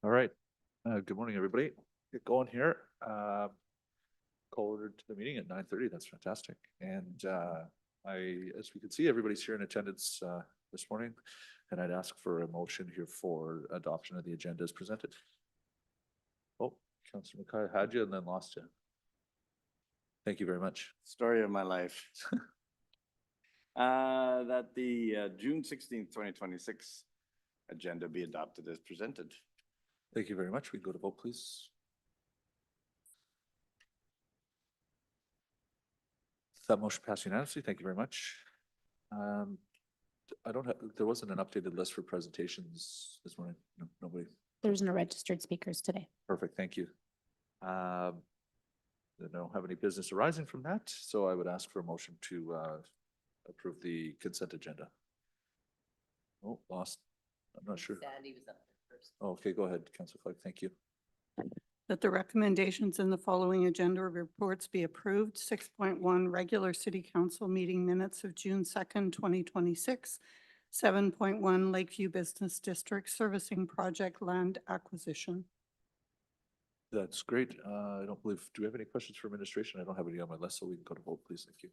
All right. Good morning, everybody. Get going here. Call order to the meeting at 9:30. That's fantastic. And as we can see, everybody's here in attendance this morning. And I'd ask for a motion here for adoption of the agenda as presented. Oh, Councilor McKay had you and then lost you. Thank you very much. Story of my life. That the June 16th, 2026 agenda be adopted as presented. Thank you very much. We can go to vote, please. That motion passed unanimously. Thank you very much. I don't have, there wasn't an updated list for presentations this morning. No, nobody. There's no registered speakers today. Perfect. Thank you. I don't have any business arising from that, so I would ask for a motion to approve the consent agenda. Oh, lost. I'm not sure. Sandy was up there first. Oh, okay, go ahead, Councilor Clark. Thank you. That the recommendations in the following agenda reports be approved. 6.1 regular city council meeting minutes of June 2nd, 2026. 7.1 Lakeview Business District Servicing Project Land Acquisition. That's great. I don't believe, do we have any questions for administration? I don't have any on my list, so we can go to vote, please. Thank you.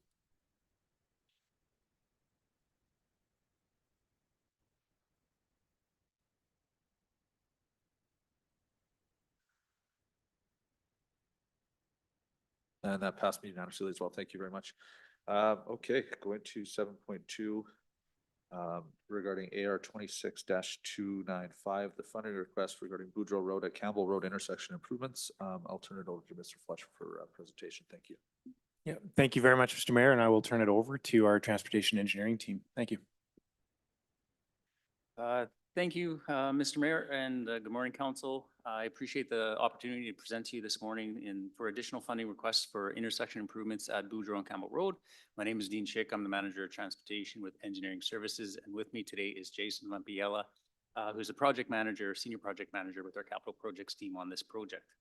And that passed me unanimously as well. Thank you very much. Okay, going to 7.2 regarding AR 26-295, the funding request regarding Boudreaux Road at Campbell Road intersection improvements. I'll turn it over to Mr. Fletcher for a presentation. Thank you. Yeah, thank you very much, Mr. Mayor, and I will turn it over to our transportation engineering team. Thank you. Thank you, Mr. Mayor, and good morning, Council. I appreciate the opportunity to present to you this morning for additional funding requests for intersection improvements at Boudreaux and Campbell Road. My name is Dean Schick. I'm the Manager of Transportation with Engineering Services, and with me today is Jason Lampiella, who's a project manager, senior project manager with our capital projects team on this project.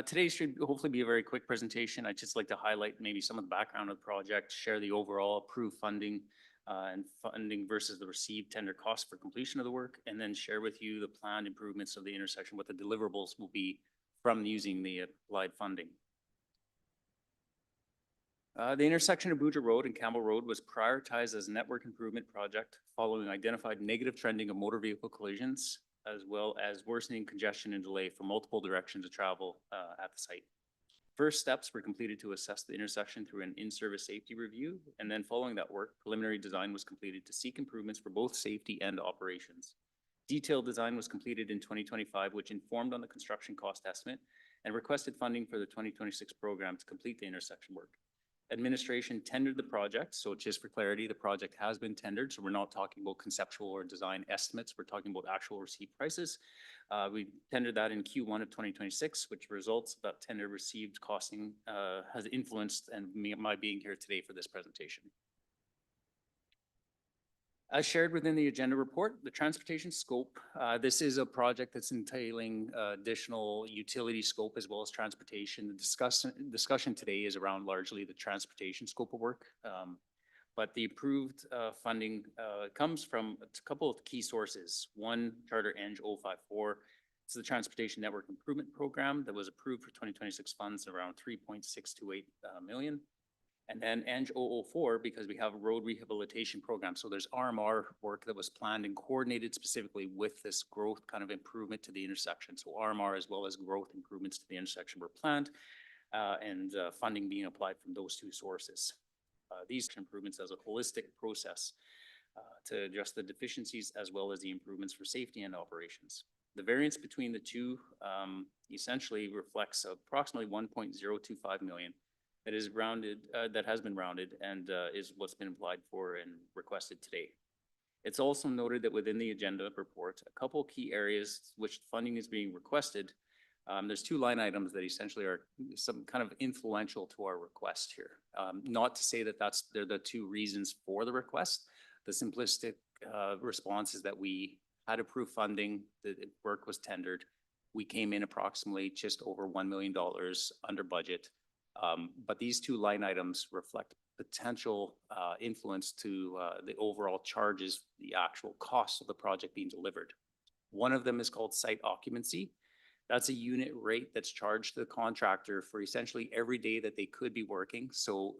Today should hopefully be a very quick presentation. I'd just like to highlight maybe some of the background of the project, share the overall approved funding and funding versus the received tender cost for completion of the work, and then share with you the planned improvements of the intersection, what the deliverables will be from using the applied funding. The intersection of Boudreaux Road and Campbell Road was prioritized as a network improvement project following identified negative trending of motor vehicle collisions, as well as worsening congestion and delay from multiple directions of travel at the site. First steps were completed to assess the intersection through an in-service safety review, and then following that work, preliminary design was completed to seek improvements for both safety and operations. Detailed design was completed in 2025, which informed on the construction cost estimate and requested funding for the 2026 program to complete the intersection work. Administration tendered the project, so just for clarity, the project has been tendered, so we're not talking about conceptual or design estimates, we're talking about actual received prices. We tendered that in Q1 of 2026, which results that tender received costing has influenced and my being here today for this presentation. As shared within the agenda report, the transportation scope, this is a project that's entailing additional utility scope as well as transportation. The discussion today is around largely the transportation scope of work. But the approved funding comes from a couple of key sources. One, Charter Eng 054. It's the Transportation Network Improvement Program that was approved for 2026 funds around 3.628 million. And then Eng 004, because we have a road rehabilitation program. So there's RMR work that was planned and coordinated specifically with this growth kind of improvement to the intersection. So RMR as well as growth improvements to the intersection were planned and funding being applied from those two sources. These improvements as a holistic process to address the deficiencies as well as the improvements for safety and operations. The variance between the two essentially reflects approximately 1.025 million. That is rounded, that has been rounded and is what's been applied for and requested today. It's also noted that within the agenda report, a couple key areas which funding is being requested. There's two line items that essentially are some kind of influential to our request here. Not to say that they're the two reasons for the request. The simplistic response is that we had approved funding, the work was tendered. We came in approximately just over $1 million under budget. But these two line items reflect potential influence to the overall charges, the actual cost of the project being delivered. One of them is called site occupancy. That's a unit rate that's charged to the contractor for essentially every day that they could be working. So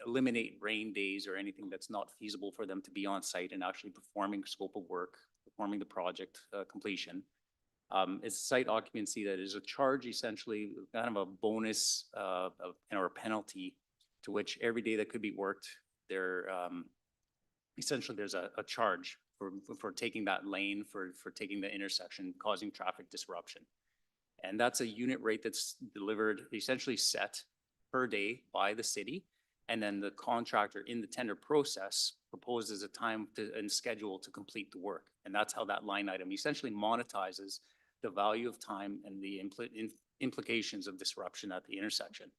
eliminate rain days or anything that's not feasible for them to be on site and actually performing scope of work, performing the project completion. It's site occupancy that is a charge, essentially kind of a bonus or a penalty to which every day that could be worked, essentially there's a charge for taking that lane, for taking the intersection, causing traffic disruption. And that's a unit rate that's delivered, essentially set per day by the city. And then the contractor in the tender process proposes a time and schedule to complete the work. And that's how that line item essentially monetizes the value of time and the implications of disruption at the intersection.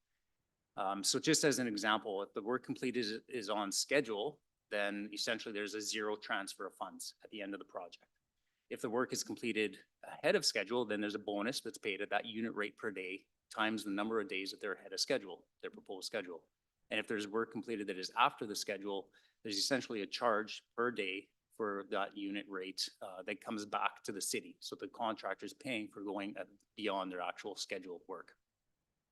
So just as an example, if the work completed is on schedule, then essentially there's a zero transfer of funds at the end of the project. If the work is completed ahead of schedule, then there's a bonus that's paid at that unit rate per day times the number of days that they're ahead of schedule, their proposed schedule. And if there's work completed that is after the schedule, there's essentially a charge per day for that unit rate that comes back to the city. So the contractor is paying for going beyond their actual scheduled work.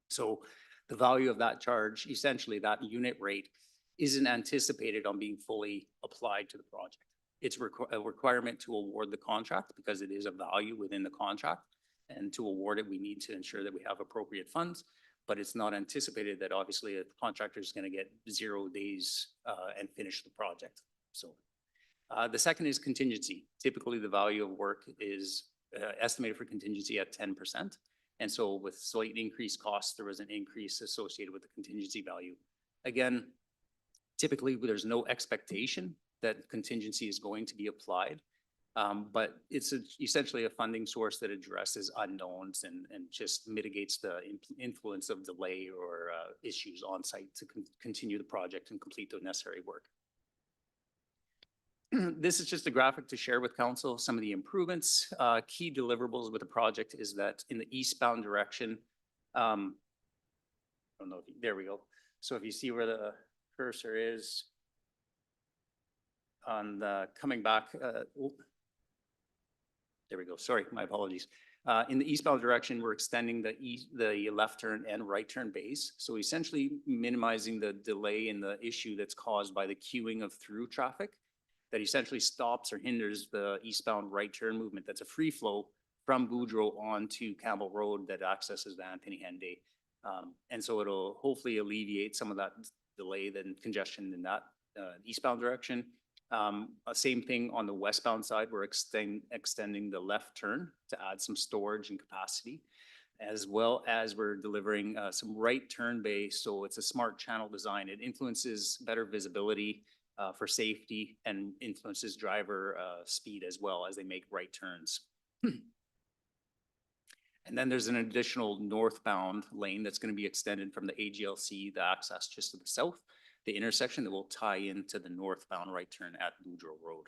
So the value of that charge, essentially that unit rate, isn't anticipated on being fully applied to the project. It's a requirement to award the contract because it is a value within the contract. And to award it, we need to ensure that we have appropriate funds, but it's not anticipated that obviously a contractor is going to get 0 days and finish the project. So the second is contingency. Typically, the value of work is estimated for contingency at 10%. And so with slight increased costs, there was an increase associated with the contingency value. Again, typically, there's no expectation that contingency is going to be applied, but it's essentially a funding source that addresses unknowns and just mitigates the influence of delay or issues on site to continue the project and complete the necessary work. This is just a graphic to share with council some of the improvements. Key deliverables with the project is that in the eastbound direction, I don't know, there we go. So if you see where the cursor is on the coming back, there we go. Sorry, my apologies. In the eastbound direction, we're extending the left turn and right turn bays. So essentially minimizing the delay in the issue that's caused by the queuing of through traffic that essentially stops or hinders the eastbound right turn movement. That's a free flow from Boudreaux onto Campbell Road that accesses the Anthony Henday. And so it'll hopefully alleviate some of that delay and congestion in that eastbound direction. Same thing on the westbound side, we're extending the left turn to add some storage and capacity, as well as we're delivering some right turn bay. So it's a smart channel design. It influences better visibility for safety and influences driver speed as well as they make right turns. And then there's an additional northbound lane that's going to be extended from the AGLC, the access just to the south, the intersection that will tie into the northbound right turn at Boudreaux Road.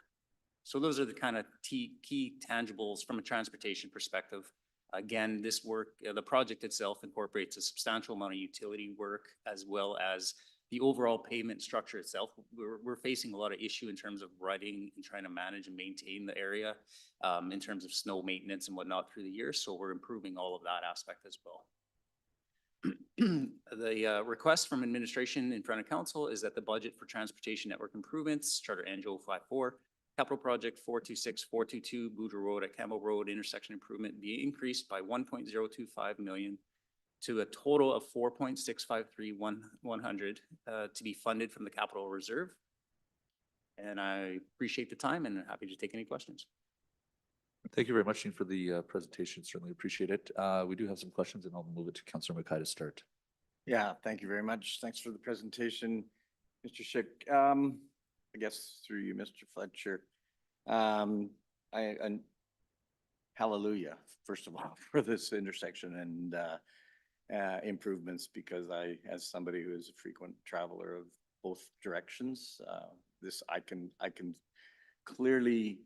So those are the kind of key tangibles from a transportation perspective. Again, this work, the project itself incorporates a substantial amount of utility work as well as the overall pavement structure itself. We're facing a lot of issue in terms of rutting and trying to manage and maintain the area in terms of snow maintenance and whatnot through the year. So we're improving all of that aspect as well. The request from administration in front of council is that the budget for transportation network improvements, Charter NGO 54, capital project 426422, Boudreaux Road at Campbell Road intersection improvement be increased by 1.025 million to a total of 4.653100 to be funded from the capital reserve. And I appreciate the time and happy to take any questions. Thank you very much, Dean, for the presentation. Certainly appreciate it. We do have some questions and I'll move it to Councillor Mackay to start. Yeah, thank you very much. Thanks for the presentation, Mr. Schick. I guess through you, Mr. Fletcher. Hallelujah, first of all, for this intersection and improvements, because as somebody who is a frequent traveler of both directions, I can clearly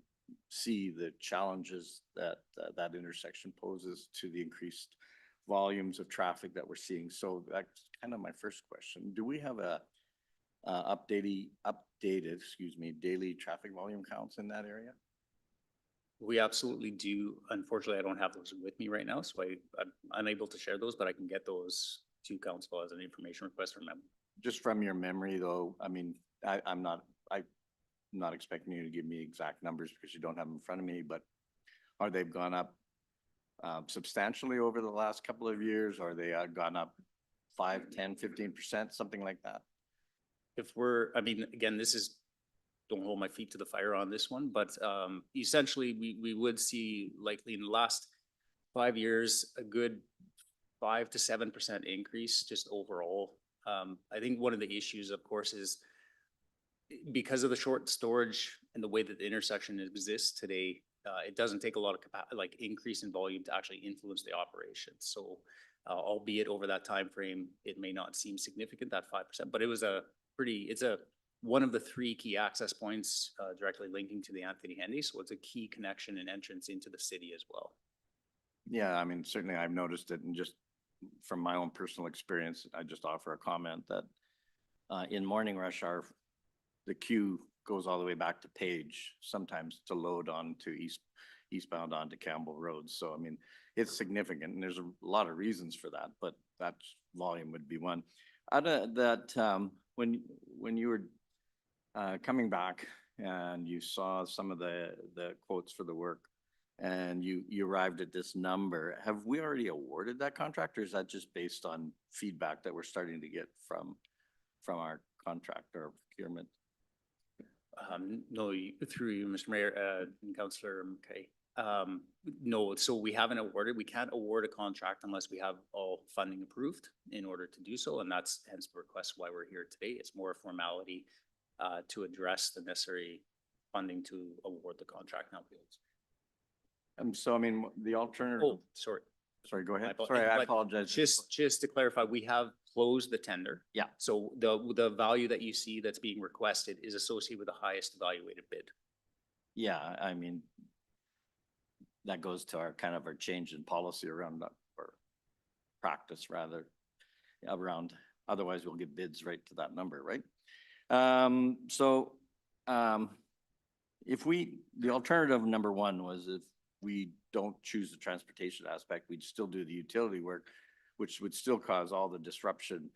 see the challenges that that intersection poses to the increased volumes of traffic that we're seeing. So that's kind of my first question. Do we have a updated, daily traffic volume counts in that area? We absolutely do. Unfortunately, I don't have those with me right now, so I'm unable to share those, but I can get those to council as an information request from them. Just from your memory though, I mean, I'm not expecting you to give me exact numbers because you don't have them in front of me, but are they gone up substantially over the last couple of years? Or they gone up 5, 10, 15%, something like that? I mean, again, this is, don't hold my feet to the fire on this one, but essentially we would see likely in the last 5 years, a good 5 to 7% increase just overall. I think one of the issues, of course, is because of the short storage and the way that the intersection exists today, it doesn't take a lot of increase in volume to actually influence the operation. So albeit over that time frame, it may not seem significant, that 5%, but it's one of the 3 key access points directly linking to the Anthony Henday. So it's a key connection and entrance into the city as well. Yeah, I mean, certainly I've noticed it, and just from my own personal experience, I just offer a comment that in morning rush hour, the queue goes all the way back to Page, sometimes to load on to eastbound onto Campbell Road. So, I mean, it's significant, and there's a lot of reasons for that, but that volume would be one. Out of that, when you were coming back and you saw some of the quotes for the work, and you arrived at this number, have we already awarded that contract, or is that just based on feedback that we're starting to get from our contractor procurement? No, through you, Mr. Mayor, and Councillor McKay. No, so we haven't awarded, we can't award a contract unless we have all funding approved in order to do so. And that's hence the request why we're here today. It's more a formality to address the necessary funding to award the contract now. So I mean, the alternative, Oh, sorry. sorry, go ahead. My Sorry, I but apologize. Just to clarify, we have closed the tender. Yeah. So the value that you see that's being requested is associated with the highest evaluated bid. Yeah, I mean, that goes to our kind of our change in policy around that, or practice rather, around, otherwise we'll get bids right to that number, right? If the alternative number 1 was if we don't choose the transportation aspect, we'd still do the utility work, which would still cause all the disruption.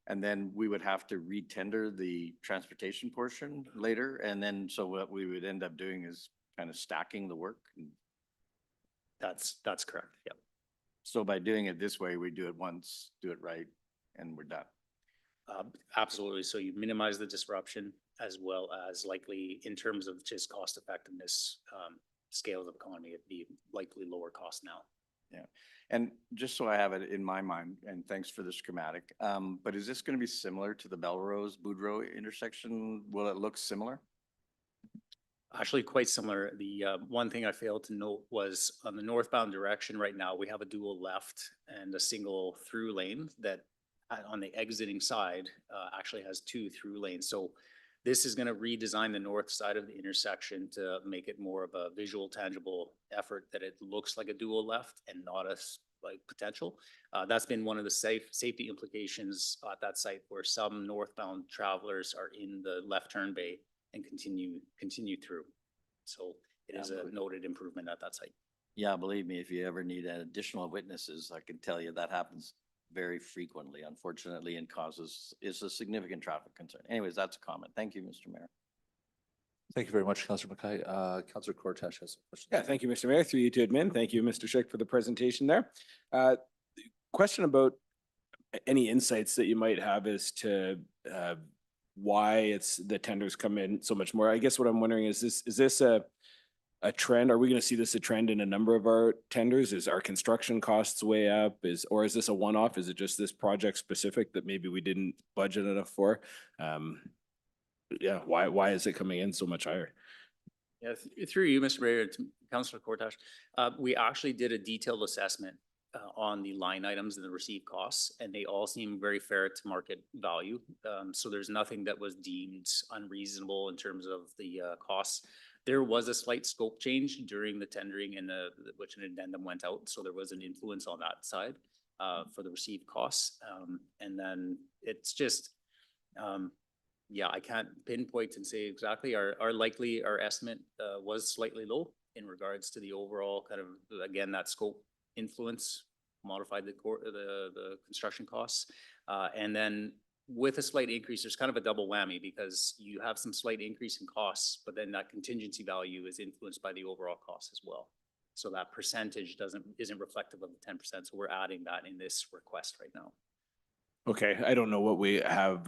And then we would have to re-tender the transportation portion later. And then, so what we would end up doing is kind of stacking the work. That's correct. Yep. So by doing it this way, we do it once, do it right, and we're done. Absolutely. So you minimize the disruption as well as likely in terms of just cost effectiveness, scales of economy, it'd be likely lower cost now. Yeah. And just so I have it in my mind, and thanks for the schematic, but is this going to be similar to the Belrose Boudreaux intersection? Will it look similar? Actually, quite similar. The one thing I failed to note was on the northbound direction right now, we have a dual left and a single through lane that on the exiting side actually has 2 through lanes. So this is going to redesign the north side of the intersection to make it more of a visual, tangible effort that it looks like a dual left and not a potential. That's been one of the safety implications at that site, where some northbound travelers are in the left turn bay and continue through. So it is a noted improvement at that site. Yeah, believe me, if you ever need additional witnesses, I can tell you that happens very frequently, unfortunately, and is a significant traffic concern. Anyways, that's a comment. Thank you, Mr. Mayor. Thank you very much, Councillor McKay. Councillor Cortesh has some questions. Yeah, thank you, Mr. Mayor. Through you to admin. Thank you, Mr. Schick, for the presentation there. Question about any insights that you might have as to why the tenders come in so much more. I guess what I'm wondering is this a trend? Are we going to see this a trend in a number of our tenders? Is our construction costs way up? Or is this a one-off? Is it just this project specific that maybe we didn't budget enough for? Yeah, why is it coming in so much higher? Yeah, through you, Mr. Mayor, to Councillor Cortesh, we actually did a detailed assessment on the line items and the received costs, and they all seem very fair to market value. So there's nothing that was deemed unreasonable in terms of the costs. There was a slight scope change during the tendering and which an addendum went out. So there was an influence on that side. for the received costs. And then it's just, yeah, I can't pinpoint and say exactly. Our estimate was slightly low in regards to the overall kind of, again, that scope influence modified the construction costs. And then with a slight increase, there's kind of a double whammy because you have some slight increase in costs, but then that contingency value is influenced by the overall cost as well. So that percentage isn't reflective of the 10%. So we're adding that in this request right now. Okay, I don't know what we have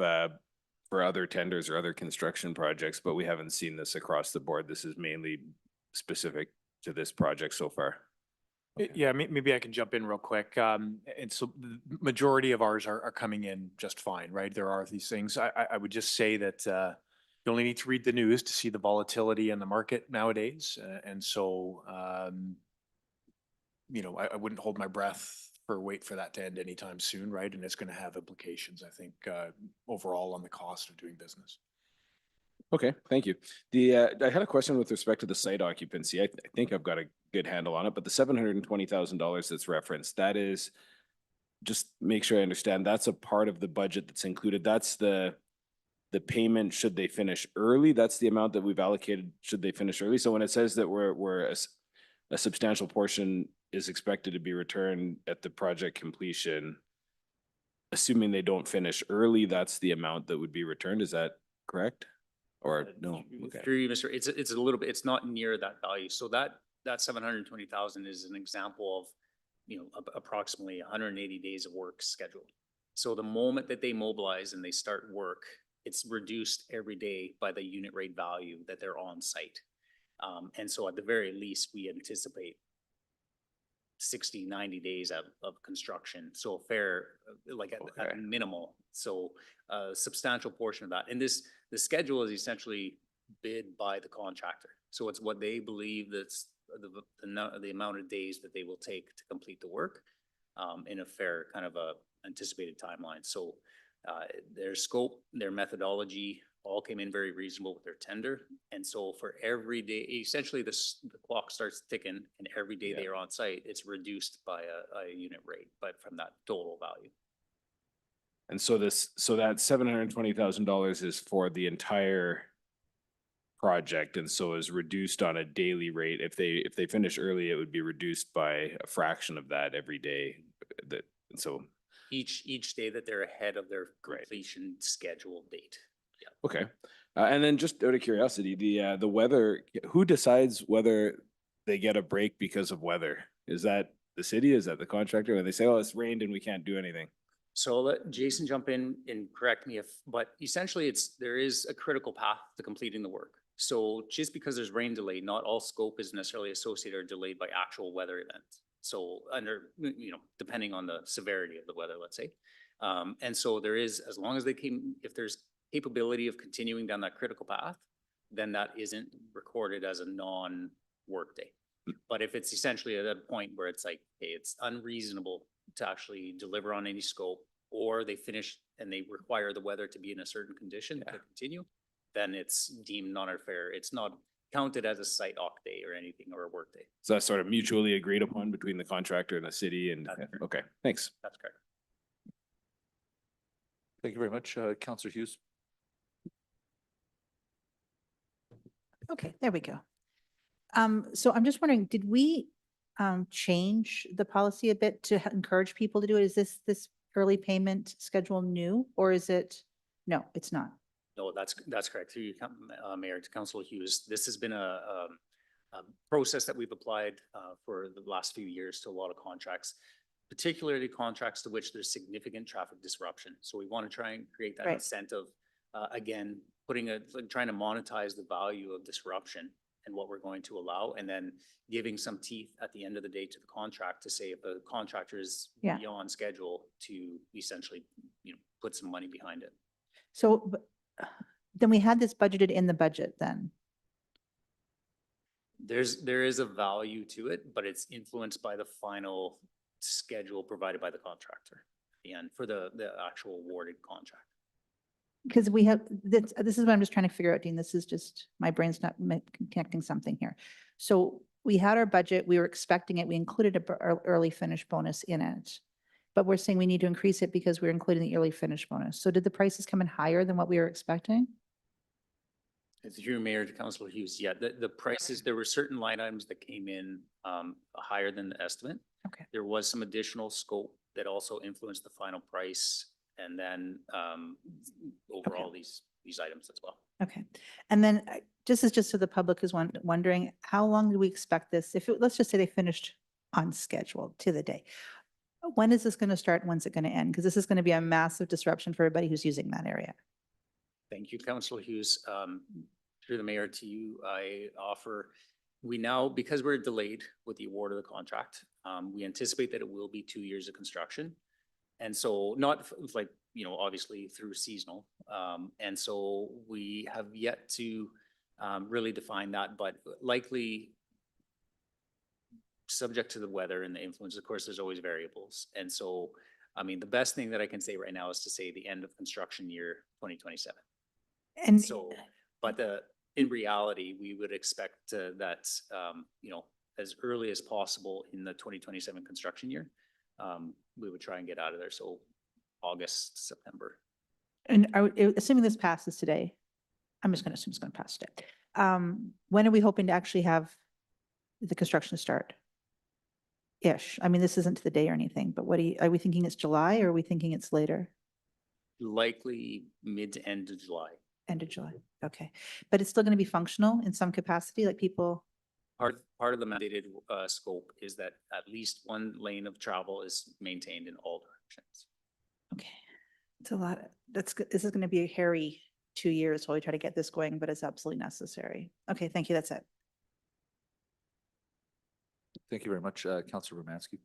for other tenders or other construction projects, but we haven't seen this across the board. This is mainly specific to this project so far. Okay. Yeah, maybe I can jump in real quick. And so the majority of ours are coming in just fine, right? There are these things. I would just say that you only need to read the news to see the volatility in the market nowadays. And so, you know, I wouldn't hold my breath or wait for that to end anytime soon, right? And it's going to have implications, I think, overall on the cost of doing business. Okay, thank you. I had a question with respect to the site occupancy. I think I've got a good handle on it, but the $720,000 that's referenced, that is, just make sure I understand, that's a part of the budget that's included. That's the payment should they finish early. That's the amount that we've allocated should they finish early. So when it says that a substantial portion is expected to be returned at the project completion, assuming they don't finish early, that's the amount that would be returned. Is that correct? Or no? Okay. Through you, Mr. It's a little bit, it's not near that value. So that 720,000 is an example of, you know, approximately 180 days of work scheduled. So the moment that they mobilize and they start work, it's reduced every day by the unit rate value that they're on site. And so at the very least, we anticipate 60, 90 days of construction. So fair, like at minimal. So a substantial portion of that. And the schedule is essentially bid by the contractor. So it's what they believe that's the amount of days that they will take to complete the work in a fair kind of a anticipated timeline. So their scope, their methodology all came in very reasonable with their tender. And so for every day, essentially the clock starts ticking, and every day they are on site, it's reduced by a unit rate, but from that total value. And so that $720,000 is for the entire project, and so is reduced on a daily rate. If they finish early, it would be reduced by a fraction of that every day. And so Each day that they're ahead of their completion schedule date. okay. And then just out of curiosity, the weather, who decides whether they get a break because of weather? Is that the city? Is that the contractor? When they say, oh, it's rained and we can't do anything? So I'll let Jason jump in and correct me but essentially there is a critical path to completing the work. So just because there's rain delay, not all scope is necessarily associated or delayed by actual weather events. So depending on the severity of the weather, let's say. And so there is, as long as if there's capability of continuing down that critical path, then that isn't recorded as a non-work day. But if it's essentially at a point where it's like, hey, it's unreasonable to actually deliver on any scope, or they finish and they require the weather to be in a certain condition to continue, then it's deemed non-fair. It's not counted as a site off day or anything, or a work day. So that's sort of mutually agreed upon between the contractor and the city and, okay, thanks. That's correct. Thank you very much, Councillor Hughes. Okay, there we go. So I'm just wondering, did we change the policy a bit to encourage people to do it? Is this early payment schedule new, or is it, no, it's not? No, that's correct. Through you, Mayor, to Councillor Hughes, this has been a process that we've applied for the last few years to a lot of contracts, particularly contracts to which there's significant traffic disruption. So we want to try and create that incentive, again, trying to monetize the value of disruption and what we're going to allow, and then giving some teeth at the end of the day to the contract to say if the contractor is beyond schedule, to essentially, put some money behind it. So then we had this budgeted in the budget then? There is a value to it, but it's influenced by the final schedule provided by the contractor at the end for the actual awarded contract. Because we have, this is what I'm just trying to figure out, Dean. This is just, my brain's not connecting something here. So we had our budget, we were expecting it, we included a early finish bonus in it. but we're saying we need to increase it because we're including the early finish bonus. So did the prices come in higher than what we were expecting? Through Mayor to Councilor Hughes, yeah, the prices, there were certain line items that came in higher than the estimate. Okay. There was some additional scope that also influenced the final price, and then overall these items as well. Okay. And then this is just so the public is wondering, how long do we expect this? Let's just say they finished on schedule to the day. When is this going to start? When's it going to end? Because this is going to be a massive disruption for everybody who's using that area. Thank you, Councilor Hughes. Through the mayor to you, I offer, we now, because we're delayed with the award of the contract, we anticipate that it will be 2 years of construction. And so not like, obviously through seasonal. And so we have yet to really define that, but likely subject to the weather and the influence. Of course, there's always variables. And so, I mean, the best thing that I can say right now is to say the end of construction year 2027. And So, but in reality, we would expect that, as early as possible in the 2027 construction year, we would try and get out of there. So August, September. And assuming this passes today, I'm just going to assume it's going to pass today. When are we hoping to actually have the construction start? Ish. I mean, this isn't to the day or anything, but are we thinking it's July or are we thinking it's later? Likely mid to end of July. End of July. Okay. But it's still going to be functional in some capacity, like people. Part of the mandated scope is that at least one lane of travel is maintained in all directions. Okay. It's a lot. This is going to be a hairy 2 years while we try to get this going, but it's absolutely necessary. Okay. Thank you. That's it. Thank you very much, Councilor Romansky.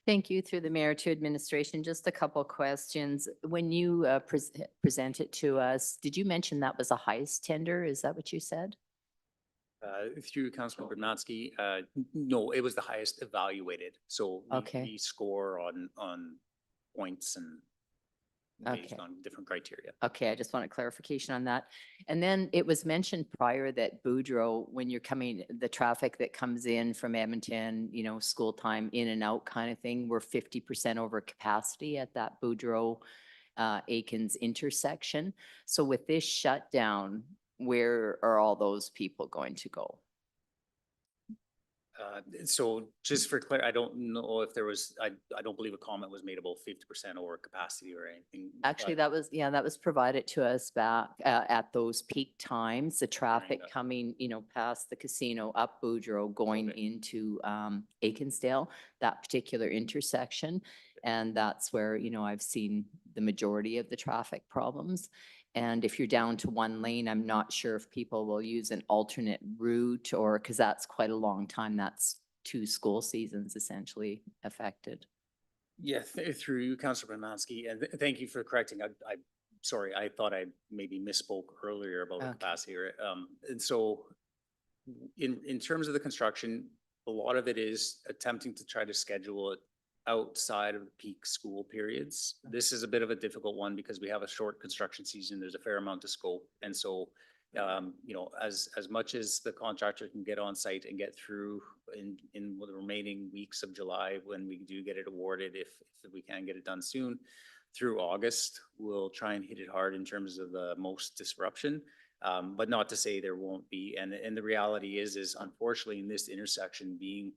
Thank you. Through the mayor to administration, just a couple questions. When you present it to us, did you mention that was a highest tender? Is that what you said? Through Councilor Bernatski, no, it was the highest evaluated. So Okay. we score on points and based Okay. on different criteria. Okay, I just want a clarification on that. And then it was mentioned prior that Boudreaux, when you're coming, the traffic that comes in from Edmonton, school time in and out kind of thing, we're 50% over capacity at that Boudreaux Aikens intersection. So with this shutdown, where are all those people going to go? So just for I don't know if there was, I don't believe a comment was made about 50% over capacity or anything. Actually, but that was provided to us back at those peak times, the traffic up. coming, past the casino, up Boudreaux, going Okay. into Aikensdale, that particular intersection. And that's where, I've seen the majority of the traffic problems. And if you're down to one lane, I'm not sure if people will use an alternate route or, because that's quite a long time. That's 2 school seasons essentially affected. Yeah, through you, Councilor Bernatski, and thank you for correcting. I sorry, I thought I maybe misspoke earlier about the Okay. capacity. And so in terms of the construction, a lot of it is attempting to try to schedule it outside of the peak school periods. This is a bit of a difficult one because we have a short construction season. There's a fair amount of scope. And so, as much as the contractor can get on site and get through in the remaining weeks of July, when we do get it awarded, if we can get it done soon, through August, we'll try and hit it hard in terms of the most disruption. But not to say there won't be. And the reality is unfortunately in this intersection being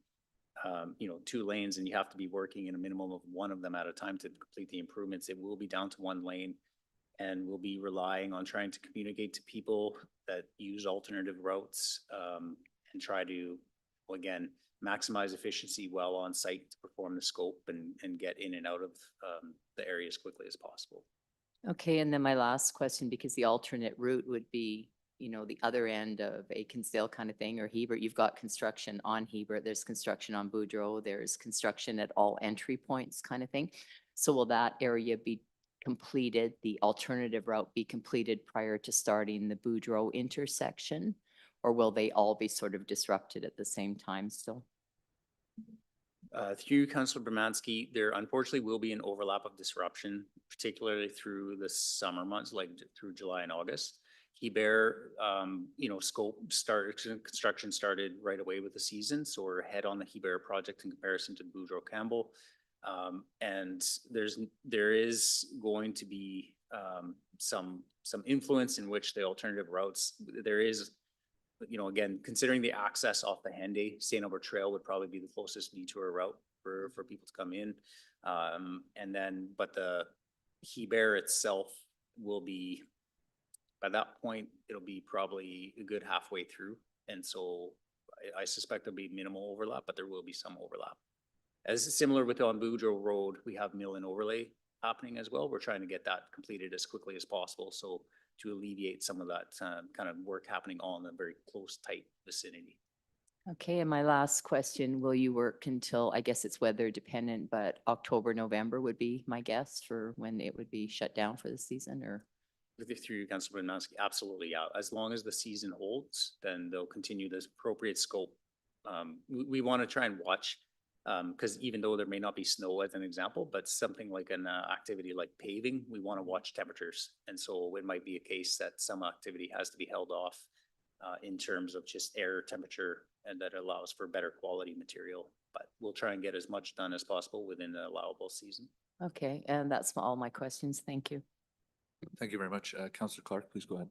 2 lanes and you have to be working in a minimum of one of them at a time to complete the improvements, it will be down to 1 lane. And we'll be relying on trying to communicate to people that use alternative routes and try to, again, maximize efficiency while on site to perform the scope and get in and out of the area as quickly as possible. Okay, and then my last question, because the alternate route would be, the other end of Aikensdale kind of thing, or Hebert. You've got construction on Hebert, there's construction on Boudreaux, there's construction at all entry points kind of thing. So will that area be completed, the alternative route be completed prior to starting the Boudreaux intersection? Or will they all be sort of disrupted at the same time still? Through Councilor Bermansky, there unfortunately will be an overlap of disruption, particularly through the summer months, like through July and August. Hebert, construction started right away with the season, so we're ahead on the Hebert project in comparison to Boudreaux Campbell. And there is going to be some influence in which the alternative routes, there is, again, considering the access off the Henday, St. Albert Trail would probably be the closest detour route for people to come in. And then, but the Heber itself will be, by that point, it'll be probably a good halfway through. And so I suspect there'll be minimal overlap, but there will be some overlap. As similar with on Boudreaux Road, we have mill and overlay happening as well. We're trying to get that completed as quickly as possible. So to alleviate some of that kind of work happening all in a very close, tight vicinity. Okay, and my last question, will you work until, I guess it's weather dependent, but October, November would be my guess for when it would be shut down for the season, or? Through Councilor Mansky, absolutely, yeah. As long as the season holds, then they'll continue this appropriate scope. We want to try and watch, because even though there may not be snow as an example, but something like an activity like paving, we want to watch temperatures. And so it might be a case that some activity has to be held off in terms of just air temperature, and that allows for better quality material. But we'll try and get as much done as possible within the allowable season. Okay, and that's all my questions. Thank you. Thank you very much. Councillor Clark, please go ahead.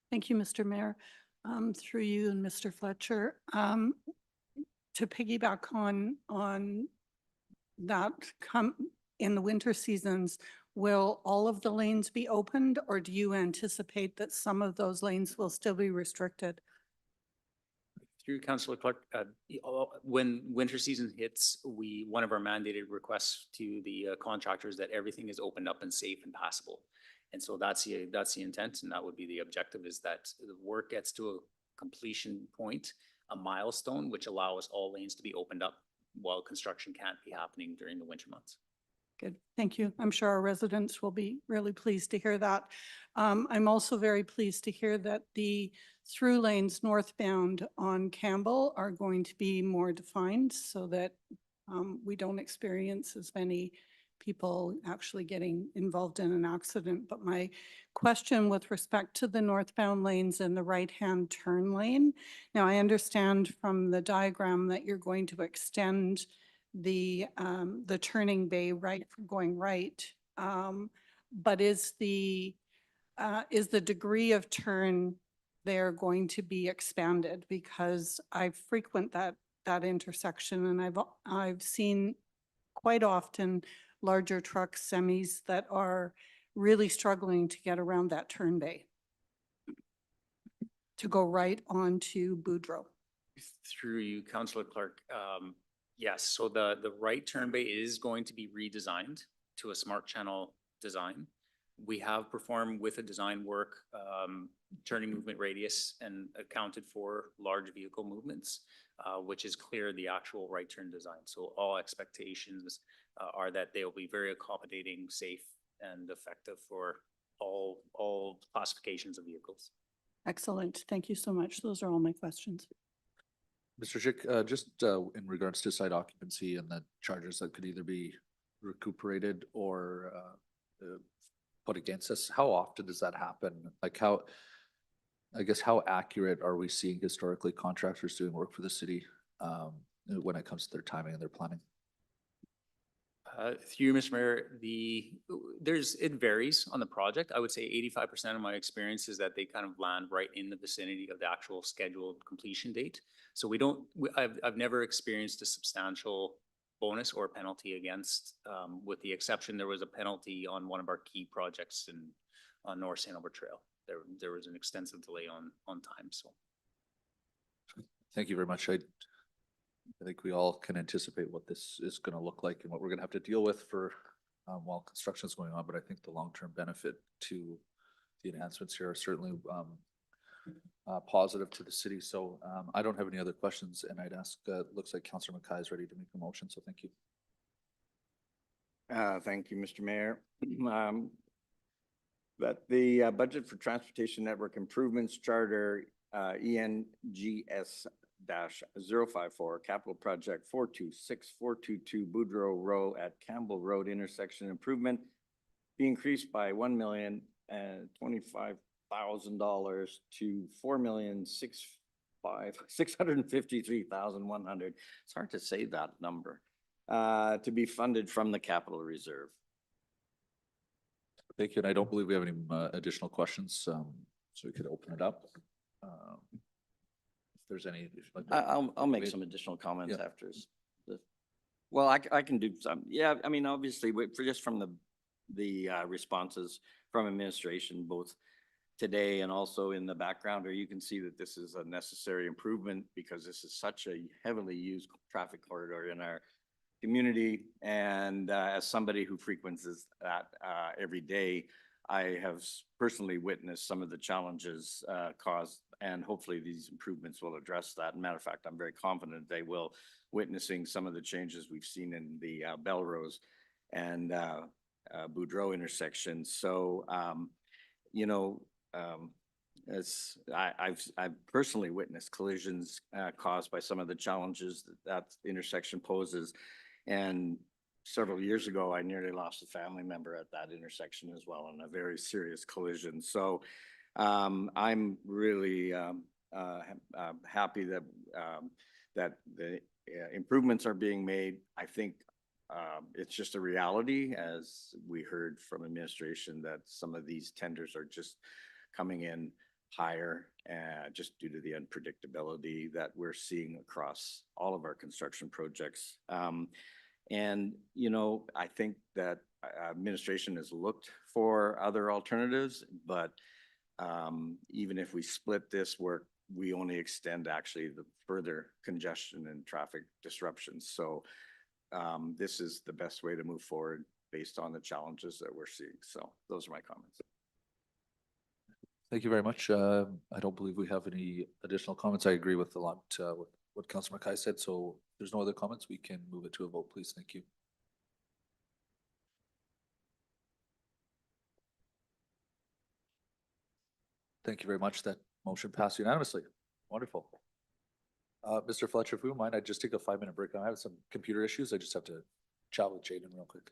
Thank you, Mr. Mayor. Through you and Mr. Fletcher, to piggyback on that, in the winter seasons, will all of the lanes be opened, or do you anticipate that some of those lanes will still be restricted? Through Councillor Clark, when winter season hits, one of our mandated requests to the contractors that everything is opened up and safe and passable. And so that's the intent, and that would be the objective, is that the work gets to a completion point, a milestone, which allows all lanes to be opened up while construction can't be happening during the winter months. Good, thank you. I'm sure our residents will be really pleased to hear that. I'm also very pleased to hear that the through lanes northbound on Campbell are going to be more defined so that we don't experience as many people actually getting involved in an accident. But my question with respect to the northbound lanes and the right-hand turn lane, now I understand from the diagram that you're going to extend the turning bay right for going right, but is the degree of turn there going to be expanded? Because I frequent that intersection, and I've seen quite often larger trucks, semis, that are really struggling to get around that turn bay to go right onto Boudreaux. Through you, Councillor Clark, yes, so the right turn bay is going to be redesigned to a smart channel design. We have performed with a design work, turning movement radius and accounted for large vehicle movements, which is clear the actual right turn design. So all expectations are that they will be very accommodating, safe, and effective for all classifications of vehicles. Excellent. Thank you so much. Those are all my questions. Mr. Schick, just in regards to site occupancy and the charges that could either be recuperated or put against us, how often does that happen? Like how accurate are we seeing historically contractors doing work for the city when it comes to their timing and their planning? Through you, Mr. Mayor, it varies on the project. I would say 85% of my experience is that they kind of land right in the vicinity of the actual scheduled completion date. So I've never experienced a substantial bonus or penalty against, with the exception, there was a penalty on one of our key projects on North St. Albert Trail. There was an extensive delay on time, so. Thank you very much. I think we all can anticipate what this is going to look like and what we're going to have to deal with for while construction is going on. But I think the long-term benefit to the enhancements here are certainly positive to the city. So I don't have any other questions, and I'd ask, looks like Councillor Mackay is ready to make a motion. So thank you. Thank you, Mr. Mayor. That the budget for Transportation Network Improvements Charter ENGS -054 capital project 426422 Boudreaux Row at Campbell Road intersection improvement be increased by $1,025,000 to $4,653,100. It's hard to say that number. to be funded from the capital reserve. Thank you. And I don't believe we have any additional questions, so we could open it up. If there's any. if you'd like to- I'll make Wait. some additional comments Yeah. after. Well, I can do some. Yeah, I mean, obviously, for just from the responses from administration, both today and also in the background, or you can see that this is a necessary improvement because this is such a heavily used traffic corridor in our community. And as somebody who frequents that every day, I have personally witnessed some of the challenges caused, and hopefully these improvements will address that. Matter of fact, I'm very confident they will, witnessing some of the changes we've seen in the Belrose and Boudreaux intersection. So, you know, as I've personally witnessed collisions caused by some of the challenges that intersection poses. And several years ago, I nearly lost a family member at that intersection as well in a very serious collision. So I'm really happy that that the improvements are being made. I think it's just a reality, as we heard from administration, that some of these tenders are just coming in higher just due to the unpredictability that we're seeing across all of our construction projects. And, you know, I think that administration has looked for other alternatives, but even if we split this work, we only extend actually the further congestion and traffic disruptions. So this is the best way to move forward based on the challenges that we're seeing. So those are my comments. Thank you very much. I don't believe we have any additional comments. I agree with a lot with what Councilor Mackay said. So if there's no other comments, we can move it to a vote, please. Thank you. Thank you very much. That motion passed unanimously. Wonderful. Mr. Fletcher, if we don't mind, I'd just take a 5-minute break. I have some computer issues. I just have to chat with Jaden real quick.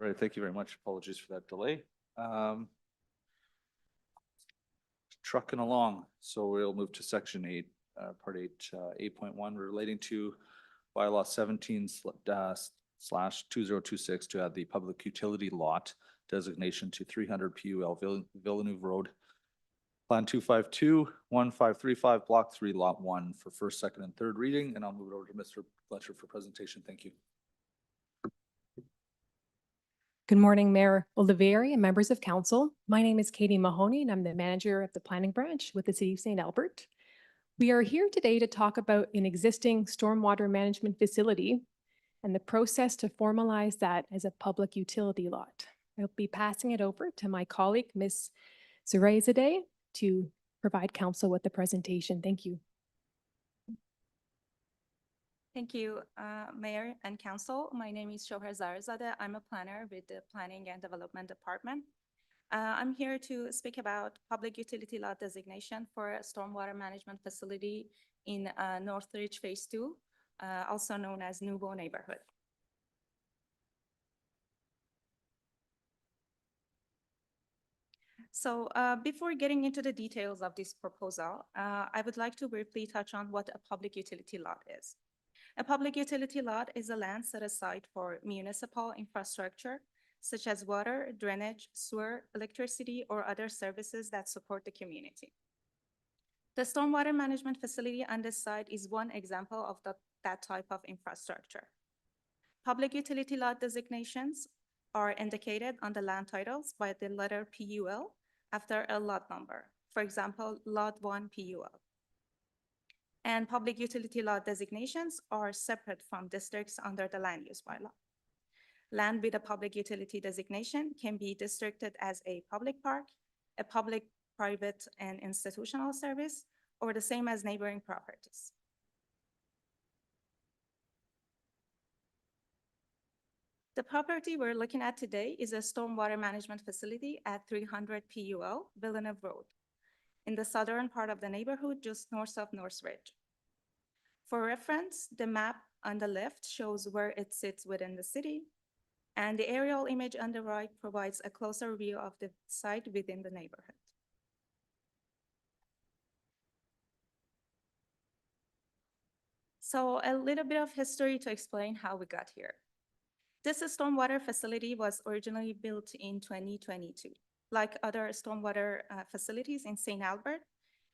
All right, thank you very much. Apologies for that delay. Trucking along, so we'll move to section 8, part 8, 8.1 relating to bylaw 17/2026 to add the public utility lot designation to 300 PUL Villeneuve Road. Plan 252-1535, block 3, lot 1 for first, second, and third reading, and I'll move it over to Mr. Fletcher for presentation. Thank you. Good morning, Mayor Olivieri and members of council. My name is Katie Mahoney and I'm the manager of the planning branch with the City of St. Albert. We are here today to talk about an existing stormwater management facility and the process to formalize that as a public utility lot. I'll be passing it over to my colleague, Ms. Zurezadeh, to provide council with the presentation. Thank you. Thank you, Mayor and Council. My name is Shohar Zarzadeh. I'm a planner with the Planning and Development Department. I'm here to speak about public utility lot designation for a stormwater management facility in Northridge Phase 2, also known as Nouveau neighborhood. So before getting into the details of this proposal, I would like to briefly touch on what a public utility lot is. A public utility lot is a land set aside for municipal infrastructure, such as water, drainage, sewer, electricity, or other services that support the community. The stormwater management facility on this site is one example of that type of infrastructure. Public utility lot designations are indicated on the land titles by the letter PUL after a lot number. For example, Lot 1 PUL. And public utility lot designations are separate from districts under the land use bylaw. Land with a public utility designation can be districted as a public park, a public, private, and institutional service, or the same as neighboring properties. The property we're looking at today is a stormwater management facility at 300 PUL Villeneuve Road, in the southern part of the neighborhood, just north of Northridge. For reference, the map on the left shows where it sits within the city, and the aerial image on the right provides a closer view of the site within the neighborhood. So a little bit of history to explain how we got here. This stormwater facility was originally built in 2022. Like other stormwater facilities in St. Albert,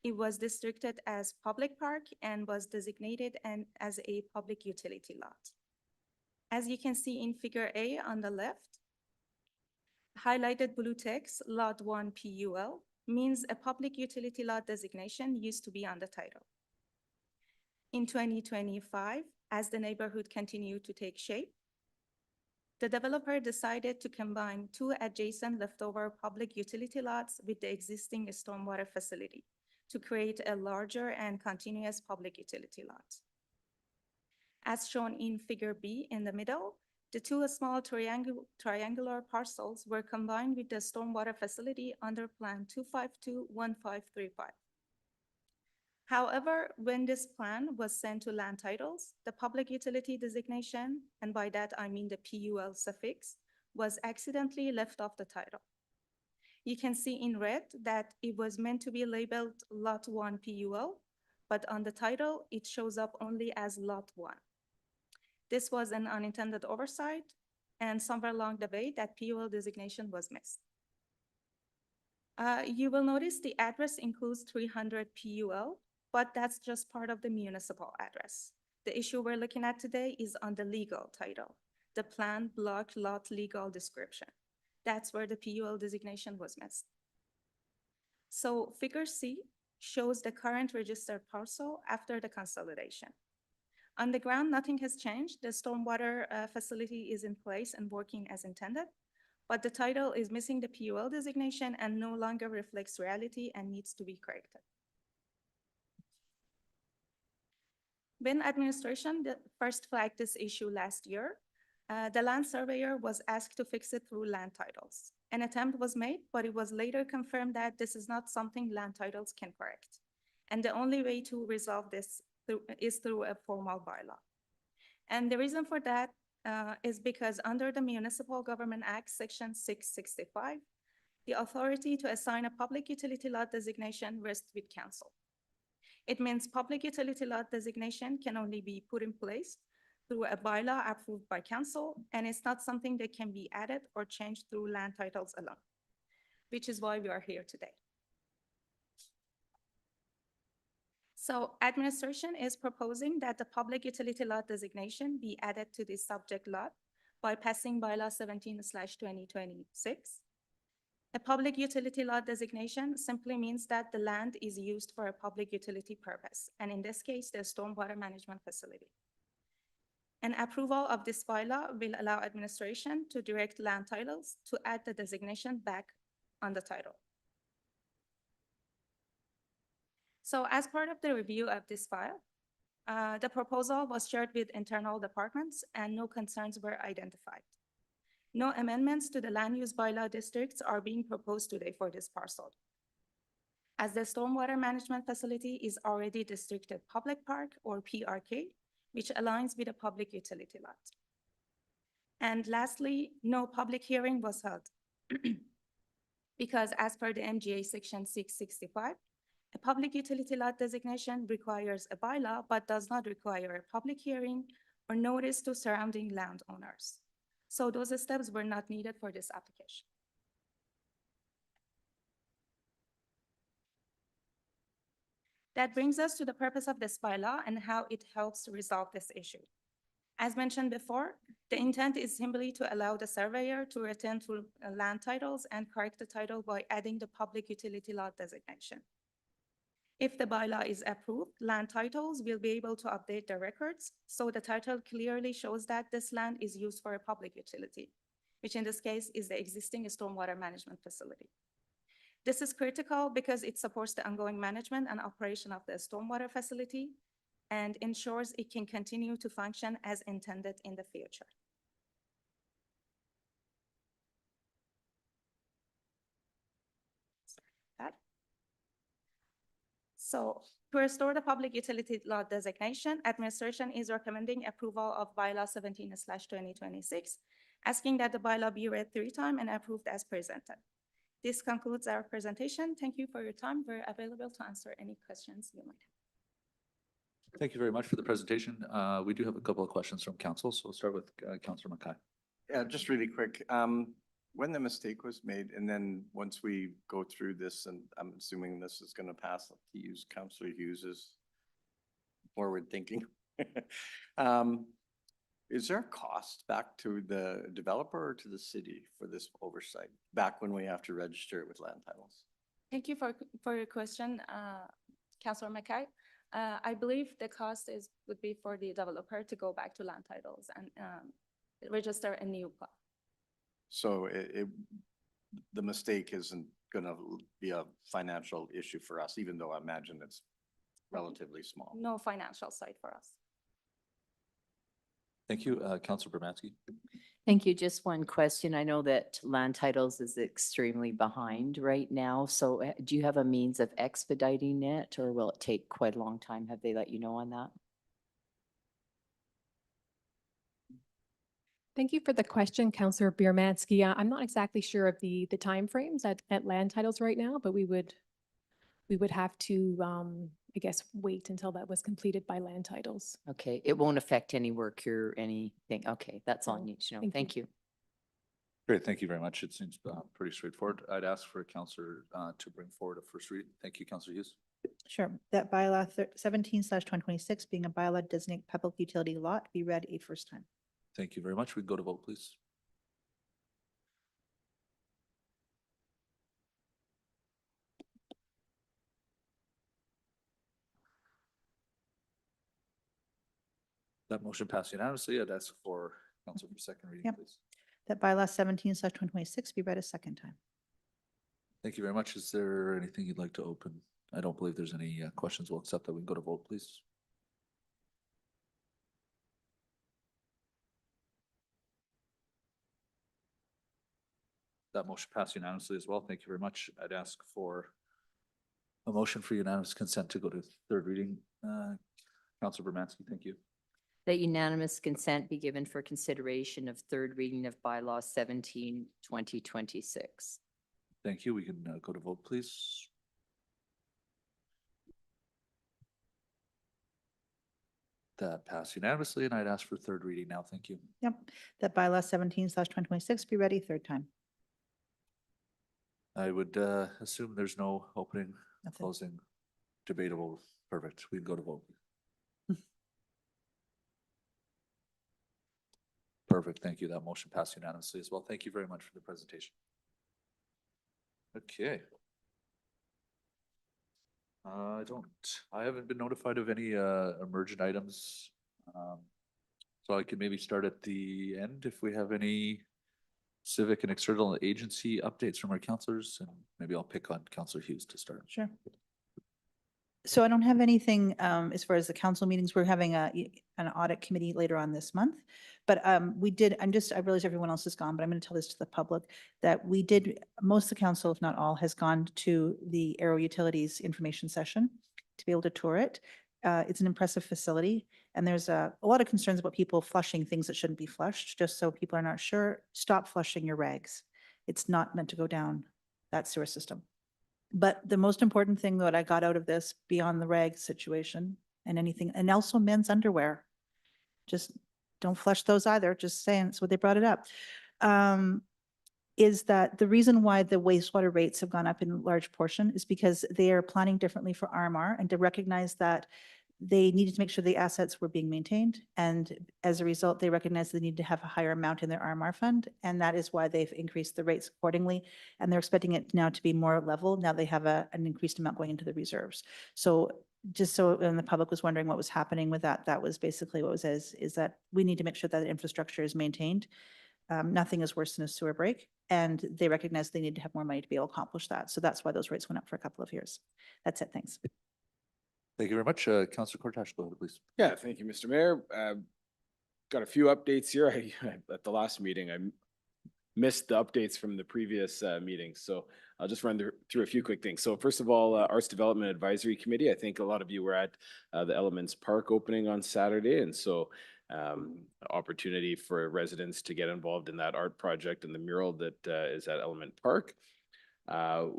it was districted as public park and was designated as a public utility lot. As you can see in Figure A on the left, highlighted blue text, Lot 1 PUL, means a public utility lot designation used to be on the title. In 2025, as the neighborhood continued to take shape, the developer decided to combine two adjacent leftover public utility lots with the existing stormwater facility to create a larger and continuous public utility lot. As shown in Figure B in the middle, the two small triangular parcels were combined with the stormwater facility under Plan 252-1535. However, when this plan was sent to land titles, the public utility designation, and by that I mean the PUL suffix, was accidentally left off the title. You can see in red that it was meant to be labeled Lot 1 PUL, but on the title, it shows up only as Lot 1. This was an unintended oversight, and somewhere along the way, that PUL designation was missed. You will notice the address includes 300 PUL, but that's just part of the municipal address. The issue we're looking at today is on the legal title, the plan block lot legal description. That's where the PUL designation was missed. So Figure C shows the current registered parcel after the consolidation. On the ground, nothing has changed. The stormwater facility is in place and working as intended, but the title is missing the PUL designation and no longer reflects reality and needs to be corrected. When administration first flagged this issue last year, the land surveyor was asked to fix it through land titles. An attempt was made, but it was later confirmed that this is not something land titles can correct. And the only way to resolve this is through a formal bylaw. And the reason for that is because under the Municipal Government Act, Section 665, the authority to assign a public utility lot designation rests with council. It means public utility lot designation can only be put in place through a bylaw approved by council, and it's not something that can be added or changed through land titles alone, which is why we are here today. So administration is proposing that the public utility lot designation be added to the subject lot by passing bylaw 17/2026. A public utility lot designation simply means that the land is used for a public utility purpose, and in this case, the stormwater management facility. An approval of this bylaw will allow administration to direct land titles to add the designation back on the title. So as part of the review of this file, the proposal was shared with internal departments and no concerns were identified. No amendments to the land use bylaw districts are being proposed today for this parcel, as the stormwater management facility is already districted public park or PRK, which aligns with a public utility lot. And lastly, no public hearing was held because as per the MGA Section 665, a public utility lot designation requires a bylaw but does not require a public hearing or notice to surrounding landowners. So those steps were not needed for this application. That brings us to the purpose of this bylaw and how it helps to resolve this issue. As mentioned before, the intent is simply to allow the surveyor to return to land titles and correct the title by adding the public utility lot designation. If the bylaw is approved, land titles will be able to update their records, so the title clearly shows that this land is used for a public utility, which in this case is the existing stormwater management facility. This is critical because it supports the ongoing management and operation of the stormwater facility and ensures it can continue to function as intended in the future. So to restore the public utility lot designation, administration is recommending approval of bylaw 17/2026, asking that the bylaw be read 3 times and approved as presented. This concludes our presentation. Thank you for your time. We're available to answer any questions you might have. Thank you very much for the presentation. We do have a couple of questions from council, so we'll start with Councillor Mackay. Yeah, just really quick. When the mistake was made, and then once we go through this, and I'm assuming this is gonna pass, to use Councillor Hughes's forward thinking. Is there a cost back to the developer or to the city for this oversight, back when we have to register it with land titles? Thank you for your question, Councillor Mackay. I believe the cost would be for the developer to go back to land titles and register a new plot. So the mistake isn't gonna be a financial issue for us, even though I imagine it's relatively small. No financial side for us. Thank you, Councillor Bermansky. Thank you. Just one question. I know that land titles is extremely behind right now. So do you have a means of expediting it or will it take quite a long time? Have they let you know on that? Thank you for the question, Councillor Biermansky. I'm not exactly sure of the timeframes at land titles right now, but we would have to, I guess, wait until that was completed by land titles. Okay, it won't affect any work or anything. Okay, that's all I No, need to know. thank you. Thank you. Great, thank you very much. It seems pretty straightforward. I'd ask for a councillor to bring forward a first read. Thank you, Councillor Hughes. Sure. That bylaw 17/2026 being a bylaw to designate public utility lot be read a first time. Thank you very much. We can go to vote, please. That motion passed unanimously. I'd ask for council for second reading, Yep. please. That bylaw 17/2026 be read a second time. Thank you very much. Is there anything you'd like to open? I don't believe there's any questions. We'll accept that. We can go to vote, please. That motion passed unanimously as well. Thank you very much. I'd ask for a motion for unanimous consent to go to third reading. Councilor Bermansky, thank you. that unanimous consent be given for consideration of third reading of bylaw 17, 2026. Thank you. We can go to vote, please. That passed unanimously, and I'd ask for third reading now. Thank you. Yep, that bylaw 17/2026 be ready third time. I would assume there's no opening, Nothing. closing, debatable. Perfect. We can go to vote. Perfect. Thank you. That motion passed unanimously as well. Thank you very much for the presentation. Okay. I haven't been notified of any emergent items. So I could maybe start at the end if we have any civic and external agency updates from our counselors, and maybe I'll pick on Counselor Hughes to start. Sure. So I don't have anything as far as the council meetings. We're having an audit committee later on this month. But we did, I realize everyone else is gone, but I'm going to tell this to the public, that we did, most of the council, if not all, has gone to the Aero Utilities information session to be able to tour it. It's an impressive facility, and there's a lot of concerns about people flushing things that shouldn't be flushed. Just so people are not sure, stop flushing your rags. It's not meant to go down that sewer system. But the most important thing that I got out of this, beyond the rag situation and anything, and also men's underwear, just don't flush those either, just saying, that's what they brought it up, is that the reason why the wastewater rates have gone up in large portion is because they are planning differently for RMR, and to recognize that they needed to make sure the assets were being maintained. And as a result, they recognize they need to have a higher amount in their RMR fund. And that is why they've increased the rates accordingly. And they're expecting it now to be more level. Now they have an increased amount going into the reserves. So just so when the public was wondering what was happening with that, that was basically what was is that we need to make sure that the infrastructure is maintained. Nothing is worse than a sewer break. And they recognize they need to have more money to be able to accomplish that. So that's why those rates went up for a couple of years. That's it. Thanks. Thank you very much. Counselor Cortash, go ahead, please. Yeah, thank you, Mr. Mayor. Got a few updates here. At the last meeting, I missed the updates from the previous meeting, so I'll just run through a few quick things. So first of all, Arts Development Advisory Committee, I think a lot of you were at the Elements Park opening on Saturday, and so opportunity for residents to get involved in that art project and the mural that is at Element Park.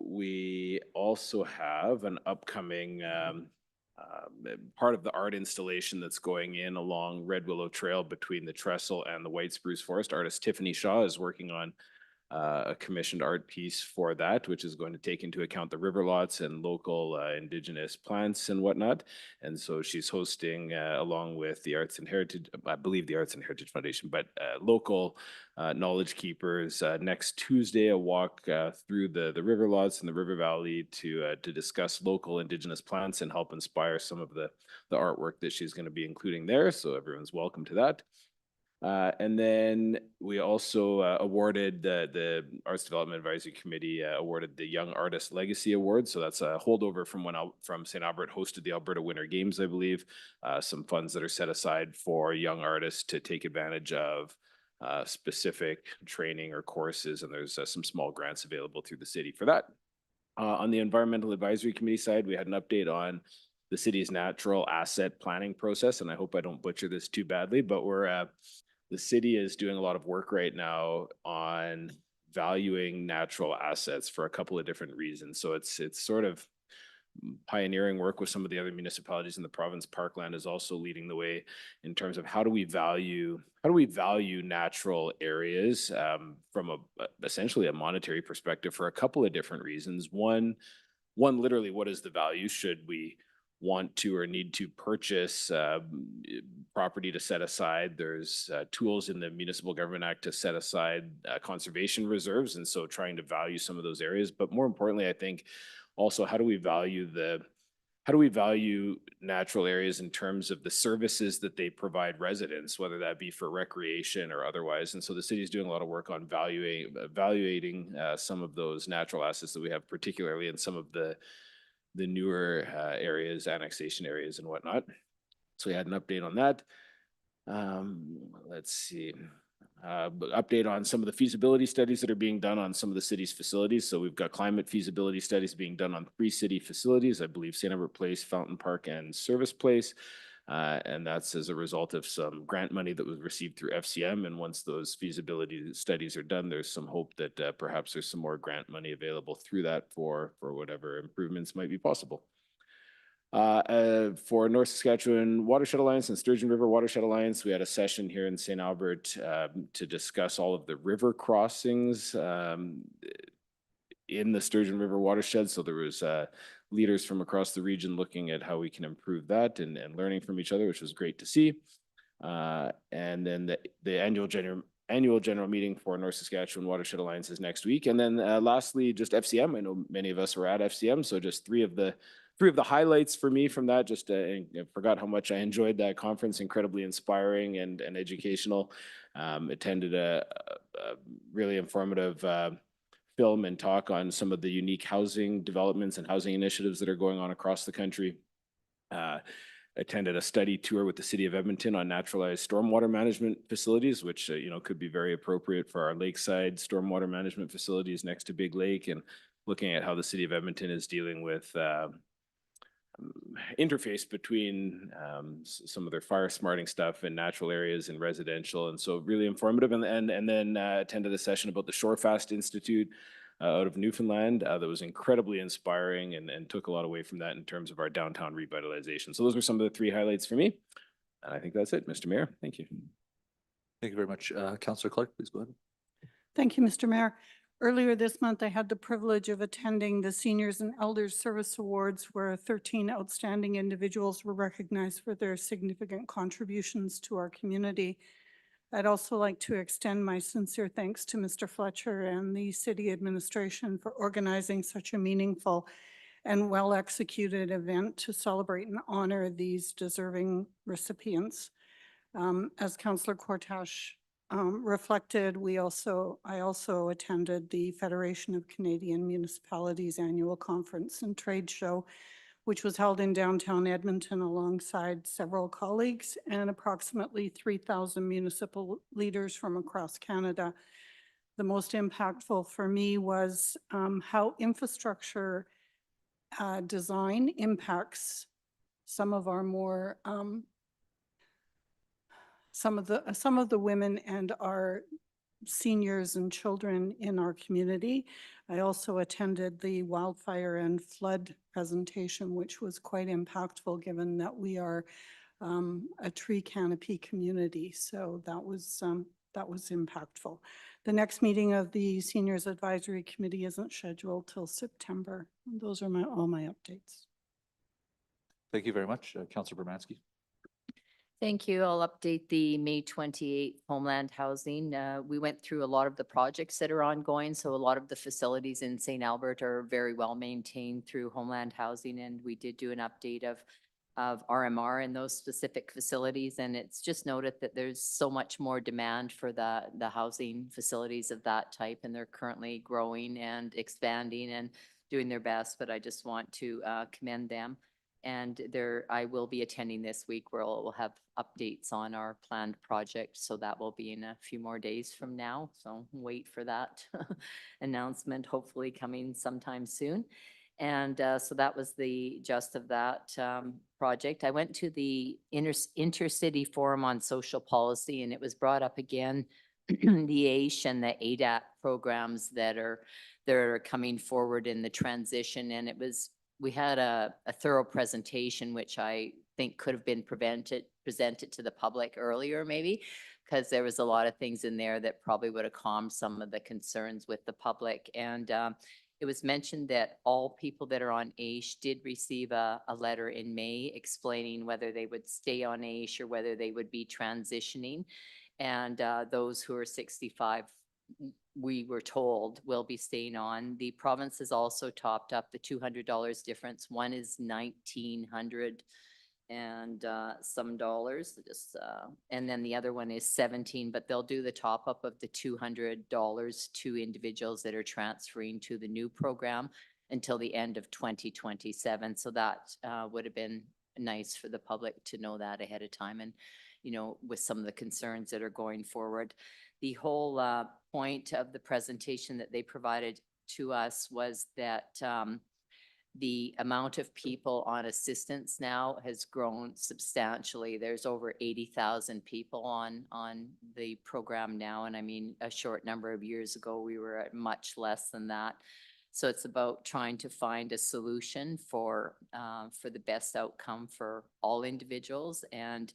We also have an upcoming part of the art installation that's going in along Red Willow Trail between the Trestle and the White Spruce Forest. Artist Tiffany Shaw is working on a commissioned art piece for that, which is going to take into account the river lots and local indigenous plants and whatnot. And so she's hosting, along with the Arts and Heritage, I believe the Arts and Heritage Foundation, but local knowledge keepers next Tuesday, a walk through the river lots and the river valley to discuss local indigenous plants and help inspire some of the artwork that she's going to be including there. So everyone's welcome to that. And then we also awarded the Arts Development Advisory Committee awarded the Young Artist Legacy Award. So that's a holdover from when from St. Albert hosted the Alberta Winter Games, I believe. Some funds that are set aside for young artists to take advantage of specific training or courses. And there's some small grants available through the city for that. On the Environmental Advisory Committee side, we had an update on the city's natural asset planning process. And I hope I don't butcher this too badly, but the city is doing a lot of work right now on valuing natural assets for a couple of different reasons. So it's sort of pioneering work with some of the other municipalities in the province. Parkland is also leading the way in terms of how do we value natural areas from essentially a monetary perspective for a couple of different reasons. One, literally, what is the value? Should we want to or need to purchase property to set aside? There's tools in the Municipal Government Act to set aside conservation reserves, and so trying to value some of those areas. But more importantly, I think also how do we value natural areas in terms of the services that they provide residents, whether that be for recreation or otherwise. And so the city is doing a lot of work on evaluating some of those natural assets that we have, particularly in some of the newer areas, annexation areas and whatnot. So we had an update on that. Let's see. Update on some of the feasibility studies that are being done on some of the city's facilities. So we've got climate feasibility studies being done on 3 city facilities, I believe St. Albert Place, Fountain Park, and Service Place. And that's as a result of some grant money that was received through FCM. And once those feasibility studies are done, there's some hope that perhaps there's some more grant money available through that for whatever improvements might be possible. For North Saskatchewan Watershed Alliance and Sturgeon River Watershed Alliance, we had a session here in St. Albert to discuss all of the river crossings in the Sturgeon River watershed. So there was leaders from across the region looking at how we can improve that and learning from each other, which was great to see. And then the annual general meeting for North Saskatchewan Watershed Alliance is next week. And then lastly, just FCM. I know many of us were at FCM, so just three of the highlights for me from that. Just I forgot how much I enjoyed that conference. Incredibly inspiring and educational. Attended a really informative film and talk on some of the unique housing developments and housing initiatives that are going on across the country. Attended a study tour with the City of Edmonton on naturalized stormwater management facilities, which could be very appropriate for our lakeside stormwater management facilities next to Big Lake, and looking at how the City of Edmonton is dealing with interface between some of their fire smarting stuff in natural areas and residential. And so really informative. And then attended a session about the Shorefast Institute out of Newfoundland that was incredibly inspiring and took a lot away from that in terms of our downtown revitalization. So those were some of the three highlights for me. And I think that's it, Mr. Mayor. Thank you. Thank you very much. Councillor Clark, please go ahead. Thank you, Mr. Mayor. Earlier this month, I had the privilege of attending the Seniors and Elders Service Awards, where 13 outstanding individuals were recognized for their significant contributions to our community. I'd also like to extend my sincere thanks to Mr. Fletcher and the city administration for organizing such a meaningful and well-executed event to celebrate and honor these deserving recipients. As Councillor Kortash reflected, I also attended the Federation of Canadian Municipalities annual conference and trade show, which was held in downtown Edmonton alongside several colleagues and approximately 3,000 municipal leaders from across Canada. The most impactful for me was how infrastructure design impacts some of our more some of the women and our seniors and children in our community. I also attended the wildfire and flood presentation, which was quite impactful given that we are a tree canopy community. So that was impactful. The next meeting of the Seniors Advisory Committee isn't scheduled till September. Those are all my updates. Thank you very much. Councillor Bermansky. Thank you. I'll update the May 28th Homeland Housing. We went through a lot of the projects that are ongoing. So a lot of the facilities in St. Albert are very well maintained through Homeland Housing. And we did do an update of RMR in those specific facilities. And it's just noted that there's so much more demand for the housing facilities of that type. And they're currently growing and expanding and doing their best. But I just want to commend them. And I will be attending this week where we'll have updates on our planned project. So that will be in a few more days from now. So wait for that announcement, hopefully coming sometime soon. And so that was the gist of that project. I went to the Intercity Forum on Social Policy, and it was brought up again, the AISH and the ADAP programs that are coming forward in the transition. And we had a thorough presentation, which I think could have been presented to the public earlier, maybe, because there was a lot of things in there that probably would have calmed some of the concerns with the public. And it was mentioned that all people that are on AISH did receive a letter in May explaining whether they would stay on AISH or whether they would be transitioning. And those who are 65, we were told, will be staying on. The province has also topped up the $200 difference. One is $1,900 and some dollars, and then the other one is 17, but they'll do the top up of the $200 to individuals that are transferring to the new program until the end of 2027. So that would have been nice for the public to know that ahead of time, and with some of the concerns that are going forward. The whole point of the presentation that they provided to us was that the amount of people on assistance now has grown substantially. There's over 80,000 people on the program now. And I mean, a short number of years ago, we were at much less than that. So it's about trying to find a solution for the best outcome for all individuals. And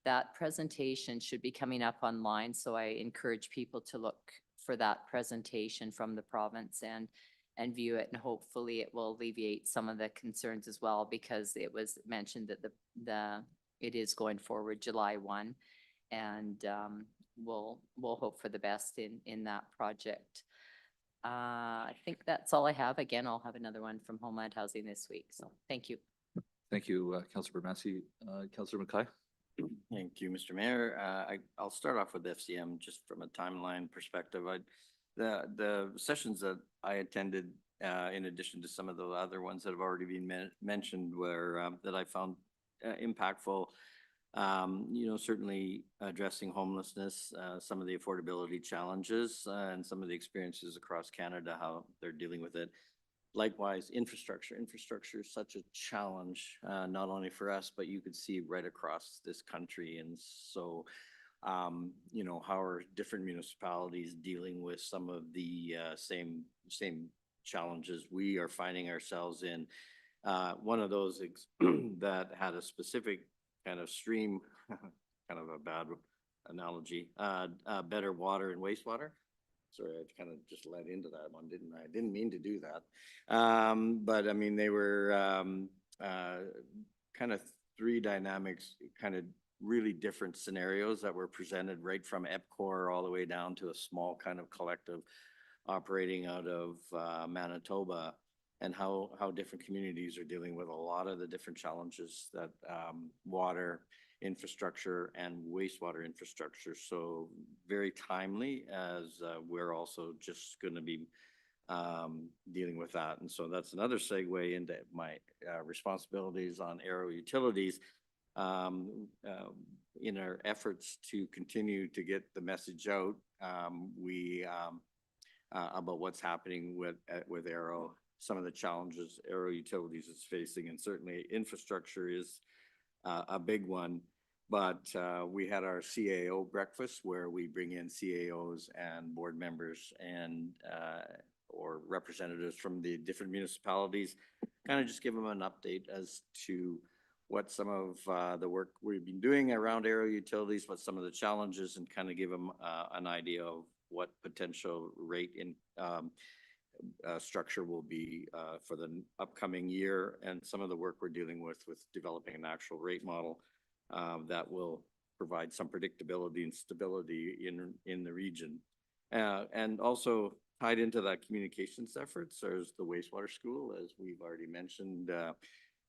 that presentation should be coming up online. So I encourage people to look for that presentation from the province and view it, and hopefully it will alleviate some of the concerns as well, because it was mentioned that it is going forward July 1, and we'll hope for the best in that project. I think that's all I have. Again, I'll have another one from Homeland Housing this week. So thank you. Thank you, Councillor Massey. Councillor McKay? Thank you, Mr. Mayor. I'll start off with FCM just from a timeline perspective. The sessions that I attended, in addition to some of the other ones that have already been mentioned, were that I found impactful. Certainly addressing homelessness, some of the affordability challenges, and some of the experiences across Canada, how they're dealing with it. Likewise, infrastructure. Infrastructure is such a challenge, not only for us, but you could see right across this country. And so, how are different municipalities dealing with some of the same challenges we are finding ourselves in? One of those that had a specific kind of stream, kind of a bad analogy, better water and wastewater. Sorry, I kind of just led into that one, didn't I? I didn't mean to do that. But I mean, they were kind of three dynamics, kind of really different scenarios that were presented right from EPCOR all the way down to a small kind of collective operating out of Manitoba, and how different communities are dealing with a lot of the different challenges that water, infrastructure, and wastewater infrastructure. So very timely, as we're also just going to be dealing with that. And so that's another segue into my responsibilities on Arrow Utilities. In our efforts to continue to get the message out, about what's happening with Arrow, some of the challenges Arrow Utilities is facing, and certainly infrastructure is a big one. But we had our CAO breakfast where we bring in CAOs and board members and or representatives from the different municipalities, kind of just give them an update as to what some of the work we've been doing around Arrow Utilities, what some of the challenges, and kind of give them an idea of what potential rate in structure will be for the upcoming year, and some of the work we're dealing with developing an actual rate model that will provide some predictability and stability in the region. And also tied into that communications efforts, there's the wastewater school, as we've already mentioned,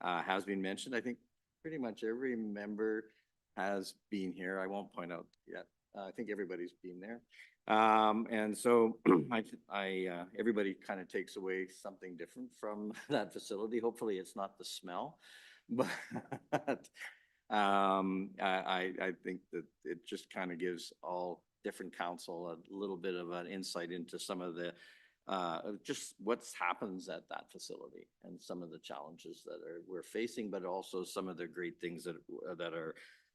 has been mentioned. I think pretty much every member has been here. I won't point out yet. I think everybody's been there. And so everybody kind of takes away something different from that facility. Hopefully it's not the smell, but I think that it just kind of gives all different council a little bit of an insight into some of the just what happens at that facility and some of the challenges that we're facing, but also some of the great things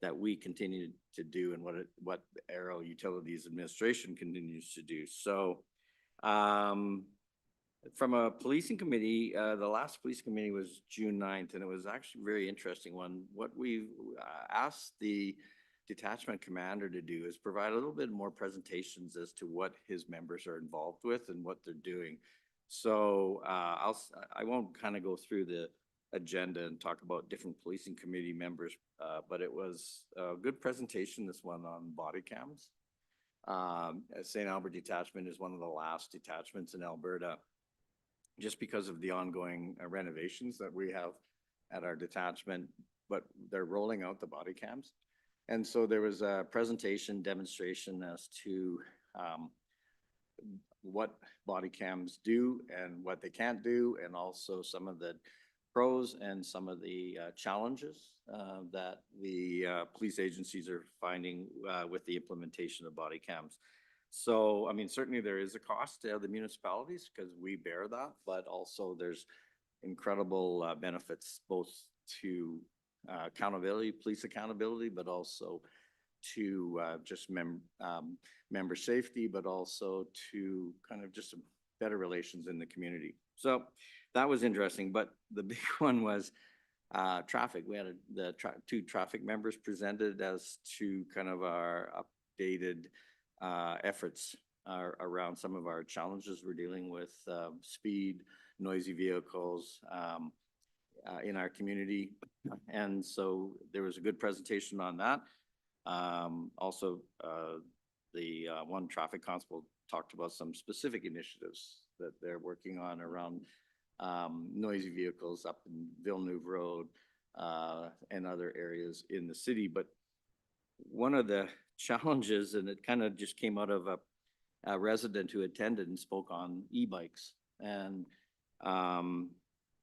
that we continue to do, and what Arrow Utilities Administration continues to do. So from a policing committee, the last policing committee was June 9th, and it was actually a very interesting one. What we asked the detachment commander to do is provide a little bit more presentations as to what his members are involved with and what they're doing. So I won't kind of go through the agenda and talk about different policing committee members, but it was a good presentation, this one on body cams. St. Albert Detachment is one of the last detachments in Alberta, just because of the ongoing renovations that we have at our detachment, but they're rolling out the body cams. And so there was a presentation demonstration as to what body cams do and what they can't do, and also some of the pros and some of the challenges that the police agencies are finding with the implementation of body cams. So, I mean, certainly there is a cost to the municipalities because we bear that, but also there's incredible benefits both to accountability, police accountability, but also to just member safety, but also to kind of just better relations in the community. So that was interesting, but the big one was traffic. We had two traffic members presented as to kind of our updated efforts around some of our challenges we're dealing with, speed, noisy vehicles in our community. And so there was a good presentation on that. Also, the one traffic constable talked about some specific initiatives that they're working on around noisy vehicles up in Villeneuve Road and other areas in the city. But one of the challenges, and it kind of just came out of a resident who attended and spoke on e-bikes. And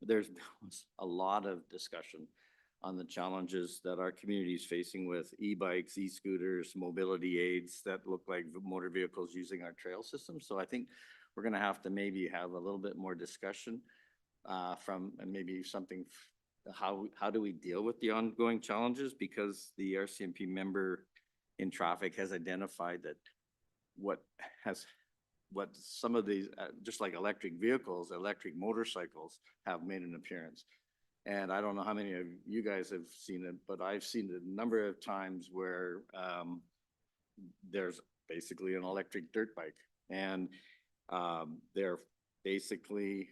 there's a lot of discussion on the challenges that our community is facing with e-bikes, e-scooters, mobility aids that look like motor vehicles using our trail system. So I think we're going to have to maybe have a little bit more discussion and maybe something, how do we deal with the ongoing challenges? Because the RCMP member in traffic has identified that what some of these, just like electric vehicles, electric motorcycles have made an appearance. And I don't know how many of you guys have seen it, but I've seen it a number of times where there's basically an electric dirt bike, and they're basically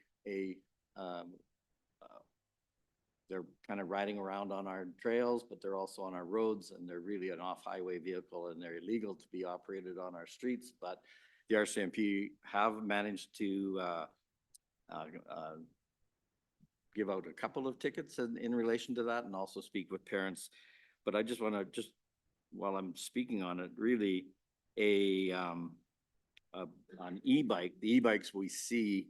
they're kind of riding around on our trails, but they're also on our roads, and they're really an off-highway vehicle, and they're illegal to be operated on our streets. But the RCMP have managed to give out a couple of tickets in relation to that, and also speak with parents. But I just want to, while I'm speaking on it, really an e-bike, the e-bikes we see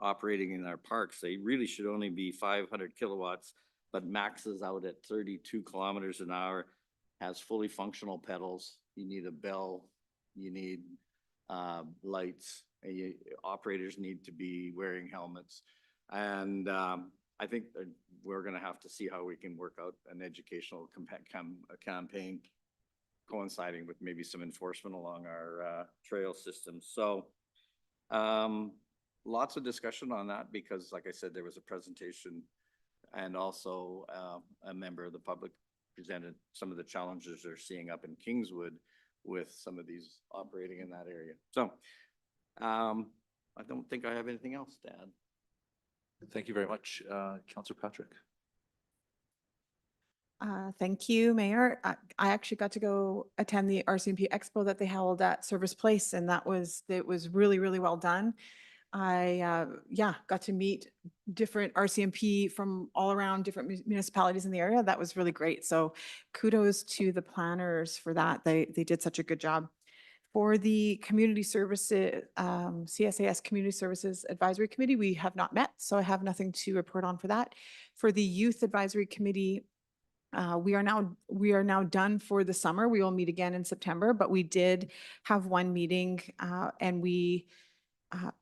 operating in our parks, they really should only be 500 kilowatts, but maxes out at 32 kilometers an hour, has fully functional pedals. You need a bell, you need lights, operators need to be wearing helmets. And I think that we're going to have to see how we can work out an educational campaign coinciding with maybe some enforcement along our trail system. So lots of discussion on that, because like I said, there was a presentation, and also a member of the public presented some of the challenges they're seeing up in Kingswood with some of these operating in that area. So I don't think I have anything else to add. Thank you very much. Councillor Patrick. Thank you, Mayor. I actually got to go attend the RCMP Expo that they held at Service Place, and it was really, really well done. I got to meet different RCMP from all around different municipalities in the area. That was really great. So kudos to the planners for that. They did such a good job. For the community services, CSAS Community Services Advisory Committee, we have not met, so I have nothing to report on for that. For the Youth Advisory Committee, we are now done for the summer. We will meet again in September, but we did have one meeting, and we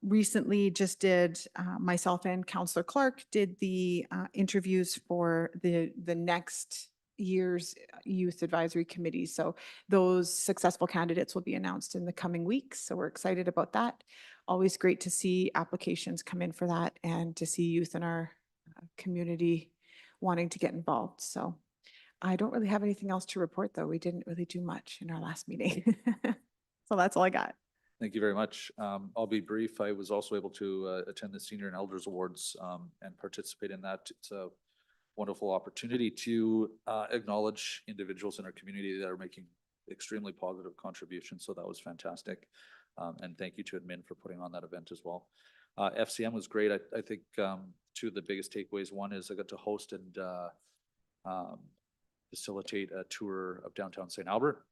recently just did, myself and Councillor Clark did the interviews for the next year's Youth Advisory Committee. So those successful candidates will be announced in the coming weeks. So we're excited about that. Always great to see applications come in for that, and to see youth in our community wanting to get involved. So I don't really have anything else to report, though. We didn't really do much in our last meeting. So that's all I got. Thank you very much. I'll be brief. I was also able to attend the Senior and Elders Awards and participate in that. It's a wonderful opportunity to acknowledge individuals in our community that are making extremely positive contributions. So that was fantastic. And thank you to admin for putting on that event as well. FCM was great. I think two of the biggest takeaways, one is I got to host and facilitate a tour of downtown St. Albert.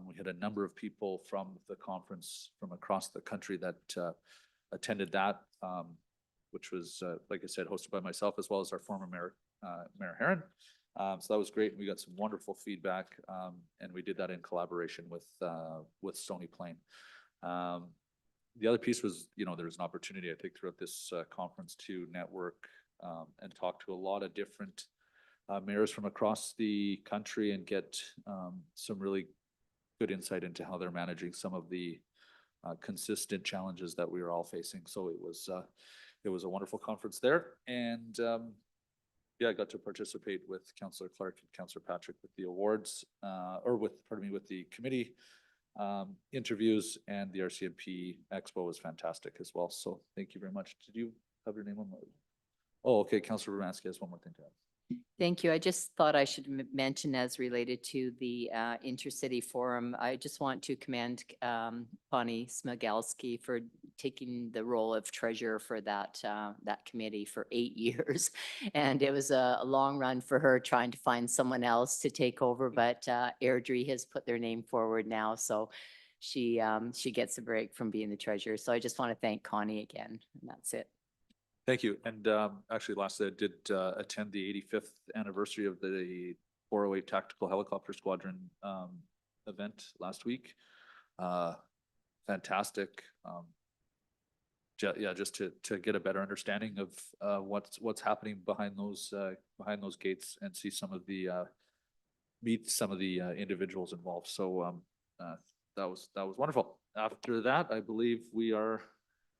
We had a number of people from the conference from across the country that attended that, which was, like I said, hosted by myself as well as our former mayor, Mayor Herron. So that was great. We got some wonderful feedback, and we did that in collaboration with Stony Plain. The other piece was, there was an opportunity, I think, throughout this conference to network and talk to a lot of different mayors from across the country and get some really good insight into how they're managing some of the consistent challenges that we are all facing. So it was a wonderful conference there. And yeah, I got to participate with Councillor Clark and Councillor Patrick with the awards, with the committee interviews, and the RCMP Expo was fantastic as well. So thank you very much. Did you have your name on the? Oh, okay. Councillor Romansky has one more thing to add. Thank you. I just thought I should mention as related to the Intercity Forum, I just want to commend Bonnie Smagalski for taking the role of treasurer for that committee for 8 years. And it was a long run for her trying to find someone else to take over, but Airdrie has put their name forward now. So she gets a break from being the treasurer. So I just want to thank Connie again, and that's it. Thank you. And actually, lastly, I did attend the 85th anniversary of the 408 Tactical Helicopter Squadron event last week. Fantastic. Yeah, just to get a better understanding of what's happening behind those gates and see some of the meet some of the individuals involved. So that was wonderful. After that, I believe we are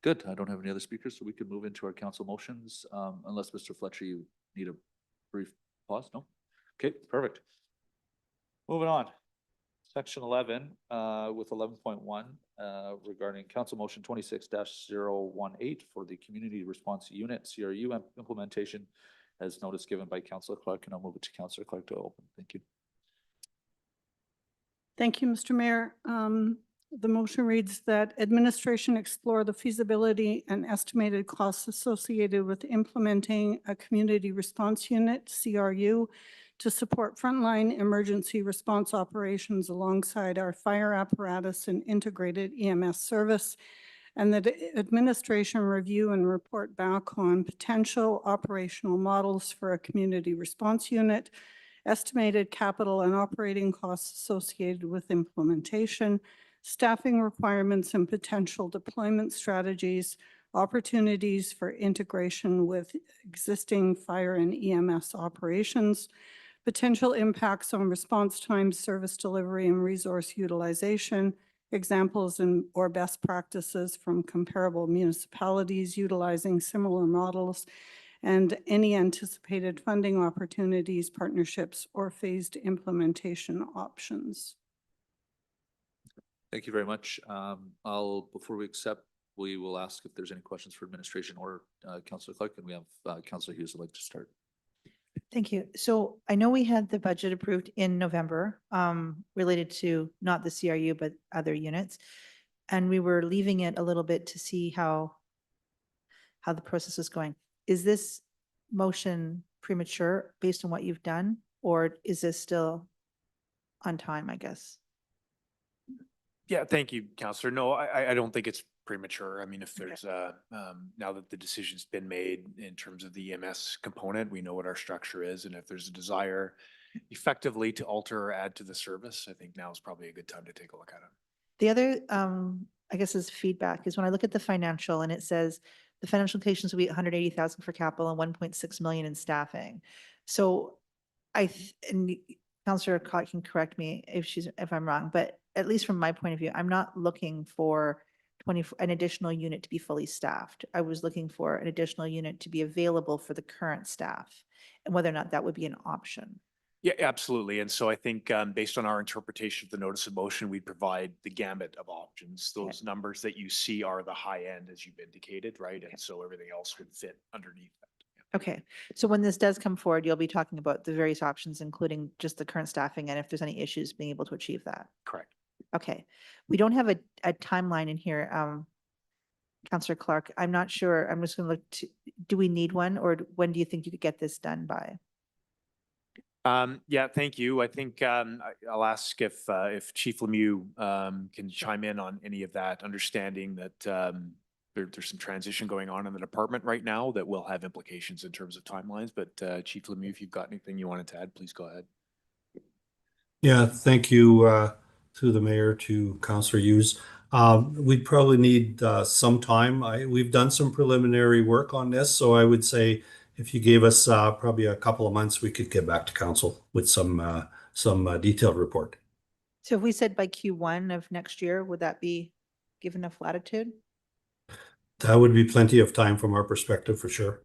good. I don't have any other speakers, so we can move into our council motions, unless Mr. Fletcher, you need a brief pause? No? Okay, perfect. Moving on. Section 11 with 11.1 regarding council motion 26-018 for the Community Response Unit CRU implementation as notice given by Councillor Clark, and I'll move it to Councillor Clark to open. Thank you. Thank you, Mr. Mayor. The motion reads that administration explore the feasibility and estimated costs associated with implementing a community response unit, CRU, to support frontline emergency response operations alongside our fire apparatus and integrated EMS service, and that administration review and report back on potential operational models for a community response unit, estimated capital and operating costs associated with implementation, staffing requirements and potential deployment strategies, opportunities for integration with existing fire and EMS operations, potential impacts on response times, service delivery, and resource utilization, examples or best practices from comparable municipalities utilizing similar models, and any anticipated funding opportunities, partnerships, or phased implementation options. Thank you very much. Before we accept, we will ask if there's any questions for administration or Councillor Clark, and we have Councillor Hughes would like to start. Thank you. So I know we had the budget approved in November related to not the CRU, but other units. And we were leaving it a little bit to see how the process is going. Is this motion premature based on what you've done, or is this still on time, I guess? Yeah, thank you, Councillor. No, I don't think it's premature. I mean, if there's now that the decision's been made in terms of the EMS component, we know what our structure is. And if there's a desire effectively to alter or add to the service, I think now is probably a good time to take a look at it. The other, I guess, is feedback is when I look at the financial and it says the financial implications will be 180,000 for capital and 1.6 million in staffing. So and Councillor Clark can correct me if I'm wrong, but at least from my point of view, I'm not looking for an additional unit to be fully staffed. I was looking for an additional unit to be available for the current staff and whether or not that would be an option. Yeah, absolutely. And so I think based on our interpretation of the notice of motion, we provide the gamut of options. Those numbers that you see are the high end, as you've indicated, right? And so everything else would fit underneath that. Okay, so when this does come forward, you'll be talking about the various options, including just the current staffing and if there's any issues being able to achieve that. Correct. Okay, we don't have a timeline in here. Councillor Clark, I'm not sure. I'm just going to look to, do we need one, or when do you think you could get this done by? Yeah, thank you. I think I'll ask if Chief Lemieux can chime in on any of that, understanding that there's some transition going on in the department right now that will have implications in terms of timelines. But Chief Lemieux, if you've got anything you wanted to add, please go ahead. Yeah, thank you to the mayor, to Councillor Hughes. We'd probably need some time. We've done some preliminary work on this, so I would say if you gave us probably a couple of months, we could get back to council with some detailed report. So if we said by Q1 of next year, would that be given enough latitude? That would be plenty of time from our perspective, for sure.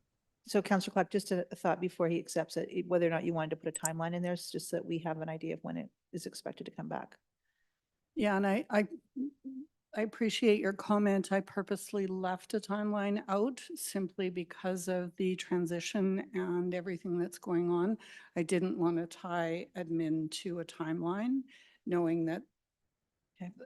So Councillor Clark, just a thought before he accepts it, whether or not you wanted to put a timeline in there, just so that we have an idea of when it is expected to come back. Yeah, and I appreciate your comment. I purposely left a timeline out simply because of the transition and everything that's going on. I didn't want to tie admin to a timeline, knowing that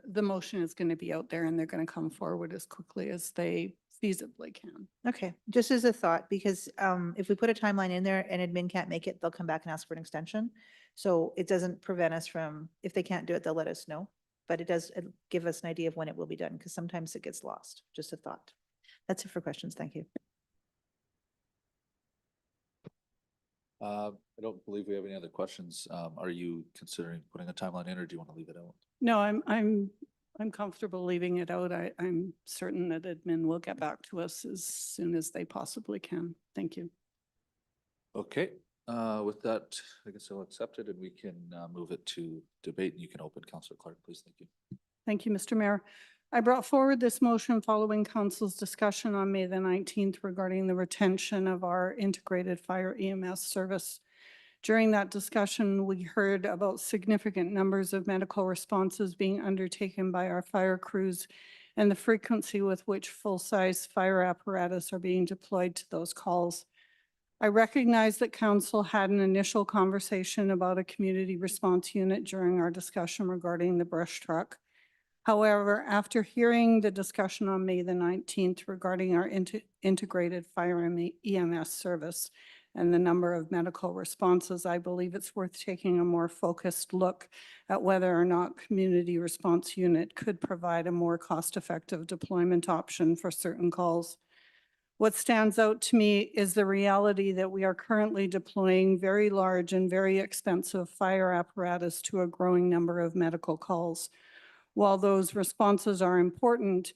the motion is going to be out there and they're going to come forward as quickly as they feasibly can. Okay, just as a thought, because if we put a timeline in there and admin can't make it, they'll come back and ask for an extension. So it doesn't prevent us from, if they can't do it, they'll let us know. But it does give us an idea of when it will be done, because sometimes it gets lost. Just a thought. That's it for questions. Thank you. I don't believe we have any other questions. Are you considering putting a timeline in, or do you want to leave it out? No, I'm comfortable leaving it out. I'm certain that admin will get back to us as soon as they possibly can. Thank you. Okay, with that, I guess I'll accept it and we can move it to debate, and you can open. Councillor Clark, please. Thank you. Thank you, Mr. Mayor. I brought forward this motion following council's discussion on May the 19th regarding the retention of our integrated fire EMS service. During that discussion, we heard about significant numbers of medical responses being undertaken by our fire crews and the frequency with which full-size fire apparatus are being deployed to those calls. I recognize that council had an initial conversation about a community response unit during our discussion regarding the brush truck. However, after hearing the discussion on May the 19th regarding our integrated fire EMS service and the number of medical responses, I believe it's worth taking a more focused look at whether or not community response unit could provide a more cost-effective deployment option for certain calls. What stands out to me is the reality that we are currently deploying very large and very expensive fire apparatus to a growing number of medical calls. While those responses are important,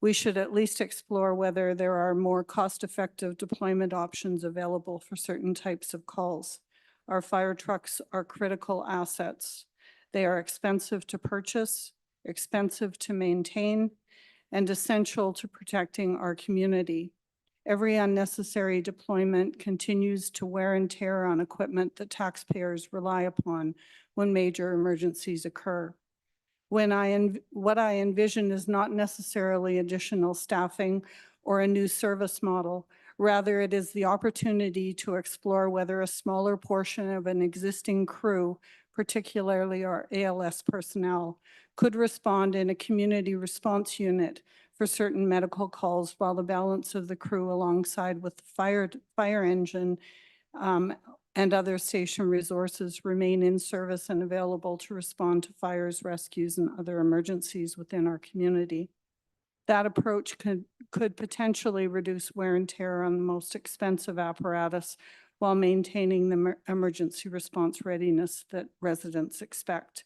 we should at least explore whether there are more cost-effective deployment options available for certain types of calls. Our fire trucks are critical assets. They are expensive to purchase, expensive to maintain, and essential to protecting our community. Every unnecessary deployment continues to wear and tear on equipment that taxpayers rely upon when major emergencies occur. What I envision is not necessarily additional staffing or a new service model. Rather, it is the opportunity to explore whether a smaller portion of an existing crew, particularly our ALS personnel, could respond in a community response unit for certain medical calls, while the balance of the crew alongside with the fire engine and other station resources remain in service and available to respond to fires, rescues, and other emergencies within our community. That approach could potentially reduce wear and tear on the most expensive apparatus while maintaining the emergency response readiness that residents expect.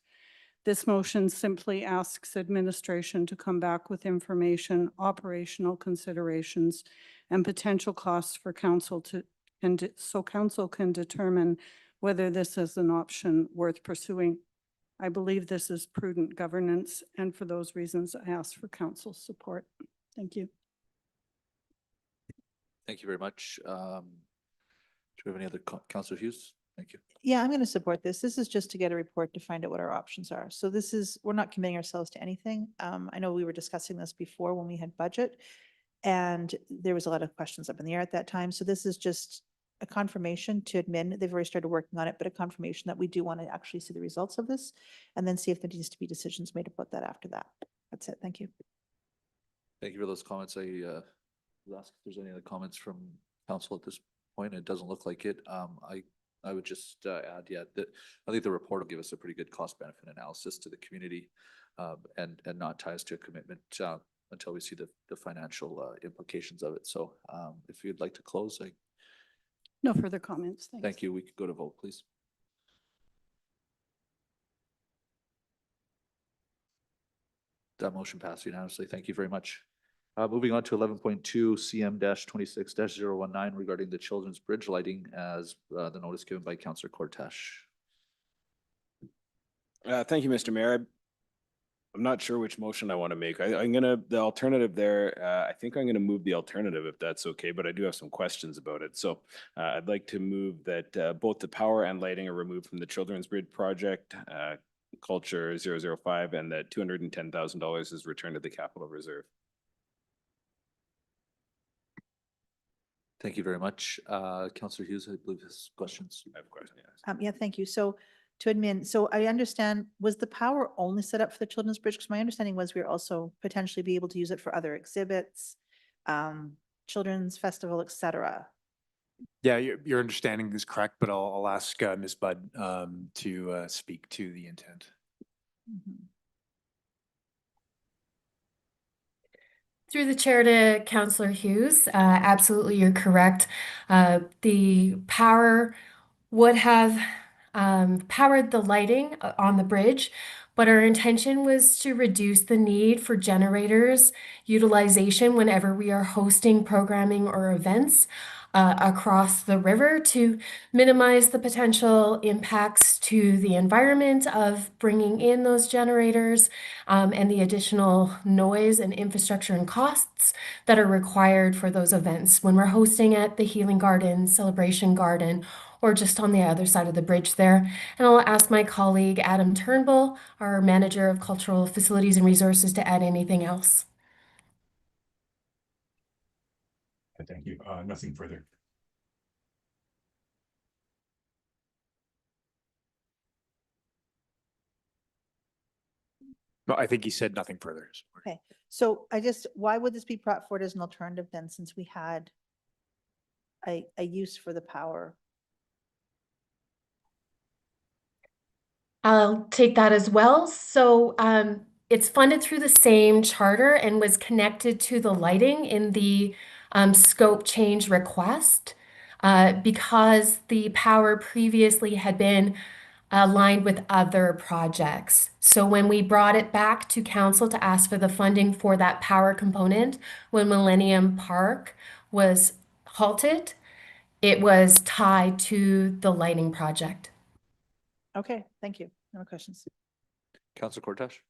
This motion simply asks administration to come back with information, operational considerations, and potential costs for council so council can determine whether this is an option worth pursuing. I believe this is prudent governance, and for those reasons, I ask for council support. Thank you. Thank you very much. Do we have any other Councillor Hughes? Thank you. Yeah, I'm going to support this. This is just to get a report to find out what our options are. So this is, we're not committing ourselves to anything. I know we were discussing this before when we had budget, and there was a lot of questions up in the air at that time. So this is just a confirmation to admin. They've already started working on it, but a confirmation that we do want to actually see the results of this and then see if there needs to be decisions made about that after that. That's it. Thank you. Thank you for those comments. I will ask if there's any other comments from council at this point. It doesn't look like it. I would just add, yeah, that I think the report will give us a pretty good cost benefit analysis to the community and not tie us to a commitment until we see the financial implications of it. So if you'd like to close, No further comments. Thanks. thank you. We could go to vote, please. That motion passed unanimously. Thank you very much. Moving on to 11.2 CM-26-019 regarding the Children's Bridge lighting as the notice given by Councillor Cortesh. Thank you, Mr. Mayor. I'm not sure which motion I want to make. The alternative there, I think I'm gonna move the alternative if that's okay, but I do have some questions about it. So I'd like to move that both the power and lighting are removed from the Children's Bridge project, Culture 005, and that $210,000 is returned to the capital reserve. Thank you very much. Councillor Hughes, I believe has questions. I have a question, yes. Yeah, thank you. So to admin, so I understand, was the power only set up for the Children's Bridge? Because my understanding was we were also potentially be able to use it for other exhibits, children's festival, et cetera. Yeah, your understanding is correct, but I'll ask Ms. Budd to speak to the intent. Through the chair to Councillor Hughes, absolutely, you're correct. The power would have powered the lighting on the bridge, but our intention was to reduce the need for generators utilization whenever we are hosting programming or events across the river to minimize the potential impacts to the environment of bringing in those generators and the additional noise and infrastructure and costs that are required for those events when we're hosting at the Healing Garden, Celebration Garden, or just on the other side of the bridge there. And I'll ask my colleague Adam Turnbull, our Manager of Cultural Facilities and Resources, to add anything else. Thank you. Nothing further. No, I think he said nothing further. Okay, so why would this be brought forward as an alternative then, since we had a use for the power? I'll take that as well. So it's funded through the same charter and was connected to the lighting in the scope change request because the power previously had been aligned with other projects. So when we brought it back to council to ask for the funding for that power component, when Millennium Park was halted, it was tied to the lighting project. Okay, thank you. No more questions. Councillor Cortesh.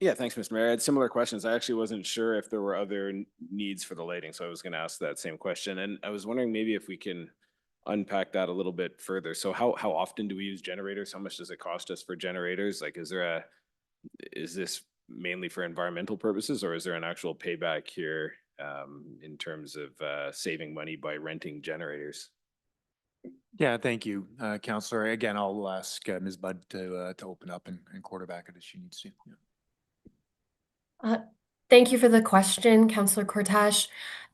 Yeah, thanks, Mr. Mayor. I had similar questions. I actually wasn't sure if there were other needs for the lighting, so I was going to ask that same question. And I was wondering maybe if we can unpack that a little bit further. So how often do we use generators? How much does it cost us for generators? Like, is this mainly for environmental purposes, or is there an actual payback here in terms of saving money by renting generators? Yeah, thank you, Councillor. Again, I'll ask Ms. Budd to open up and quarterback it if she needs to. Yeah. Thank you for the question, Councillor Cortesh.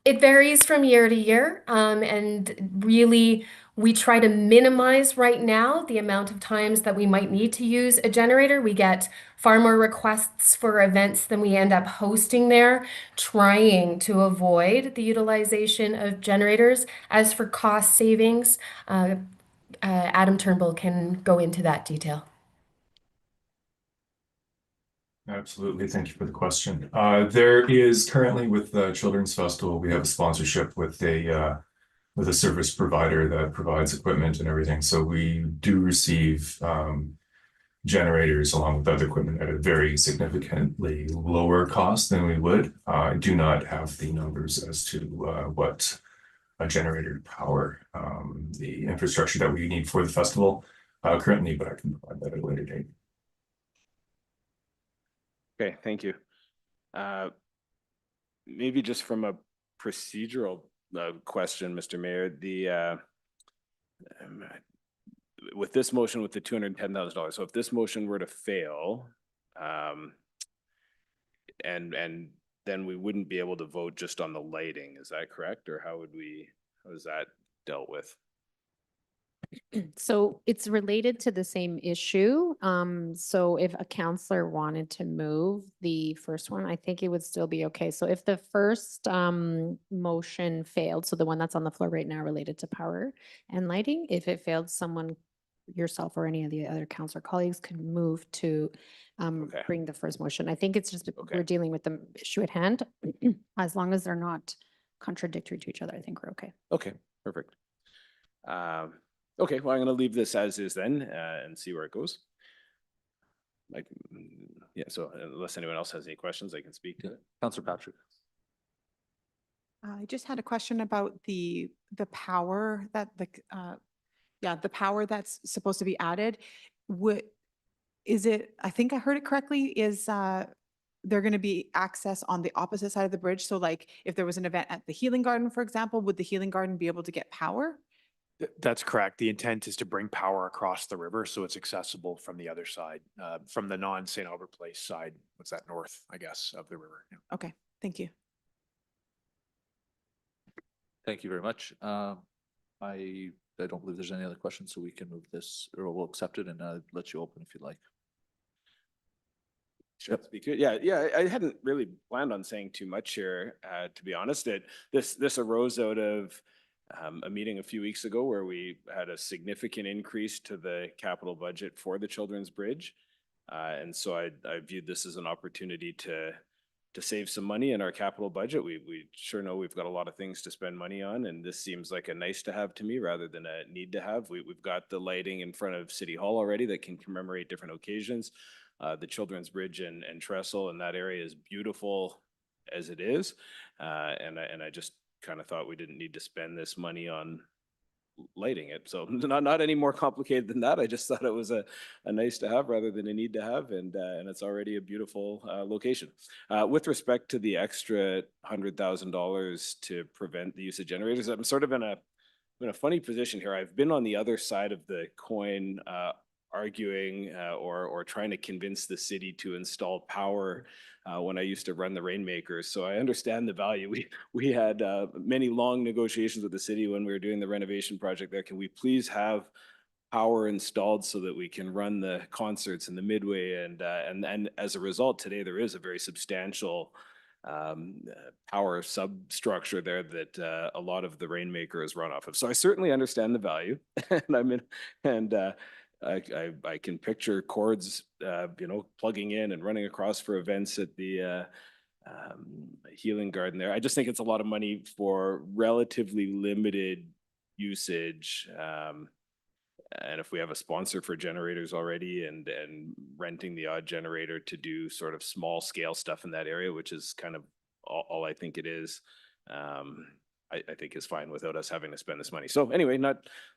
It varies from year to year, and really we try to minimize right now the amount of times that we might need to use a generator. We get far more requests for events than we end up hosting there, trying to avoid the utilization of generators. As for cost savings, Adam Turnbull can go into that detail. Absolutely. Thank you for the question. There is currently with the Children's Festival, we have a sponsorship with a service provider that provides equipment and everything. So we do receive generators along with other equipment at a very significantly lower cost than we would. I do not have the numbers as to what a generator to power the infrastructure that we need for the festival currently, but I can provide that at a later date. Okay, thank you. Maybe just from a procedural question, Mr. Mayor, with this motion with the $210,000, so if this motion were to fail, and then we wouldn't be able to vote just on the lighting, is that correct? Or how is that dealt with? So it's related to the same issue. So if a counselor wanted to move the first one, I think it would still be okay. So if the first motion failed, so the one that's on the floor right now related to power and lighting, if it failed, someone yourself or any of the other counselor colleagues could move to Okay. bring the first motion. I think it's just, Okay. we're dealing with the issue at hand. As long as they're not contradictory to each other, I think we're okay. Okay, perfect. Okay, well, I'm gonna leave this as is then, and see where it goes. Like, yeah, so unless anyone else has any questions, I can speak to it. Counselor Patrick. I just had a question about the power that the power that's supposed to be added. Is it, I think I heard it correctly, is there going to be access on the opposite side of the bridge? So like if there was an event at the Healing Garden, for example, would the Healing Garden be able to get power? That's correct. The intent is to bring power across the river so it's accessible from the other side, from the non-St. Albert Place side. What's that, north, I guess, of the river. Yeah. Okay, thank you. Thank you very much. I don't believe there's any other questions, so we can move this, or we'll accept it and let you open if you'd like. Sure. Speak to it. Yeah, I hadn't really planned on saying too much here, to be honest. This arose out of a meeting a few weeks ago where we had a significant increase to the capital budget for the Children's Bridge. And so I viewed this as an opportunity to save some money in our capital budget. We sure know we've got a lot of things to spend money on, and this seems like a nice to have to me rather than a need to have. We've got the lighting in front of City Hall already that can commemorate different occasions. The Children's Bridge and trestle in that area is beautiful as it is. And I just kind of thought we didn't need to spend this money on lighting it. So not any more complicated than that. I just thought it was a nice to have rather than a need to have. And it's already a beautiful location. With respect to the extra $100,000 to prevent the use of generators, I'm sort of in a funny position here. I've been on the other side of the coin, arguing or trying to convince the city to install power when I used to run the Rainmakers. So I understand the value. We had many long negotiations with the city when we were doing the renovation project there. Can we please have power installed so that we can run the concerts in the Midway? And as a result, today there is a very substantial power substructure there that a lot of the Rainmaker is run off of. So I certainly understand the value, and I can picture cords, plugging in and running across for events at the Healing Garden there. I just think it's a lot of money for relatively limited usage. And if we have a sponsor for generators already and renting the odd generator to do sort of small scale stuff in that area, which is kind of all I think it is, I think is fine without us having to spend this money. So anyway,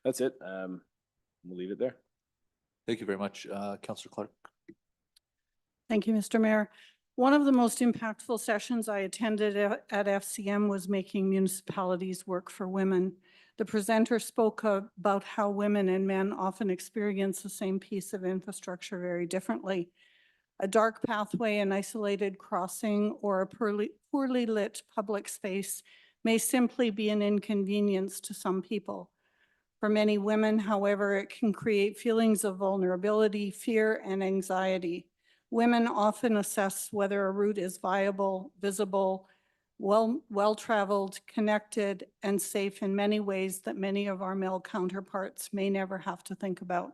that's it. We'll leave it there. Thank you very much. Councillor Clark. Thank you, Mr. Mayor. One of the most impactful sessions I attended at FCM was making municipalities work for women. The presenter spoke about how women and men often experience the same piece of infrastructure very differently. A dark pathway, an isolated crossing, or a poorly lit public space may simply be an inconvenience to some people. For many women, however, it can create feelings of vulnerability, fear, and anxiety. Women often assess whether a route is viable, visible, well-traveled, connected, and safe in many ways that many of our male counterparts may never have to think about.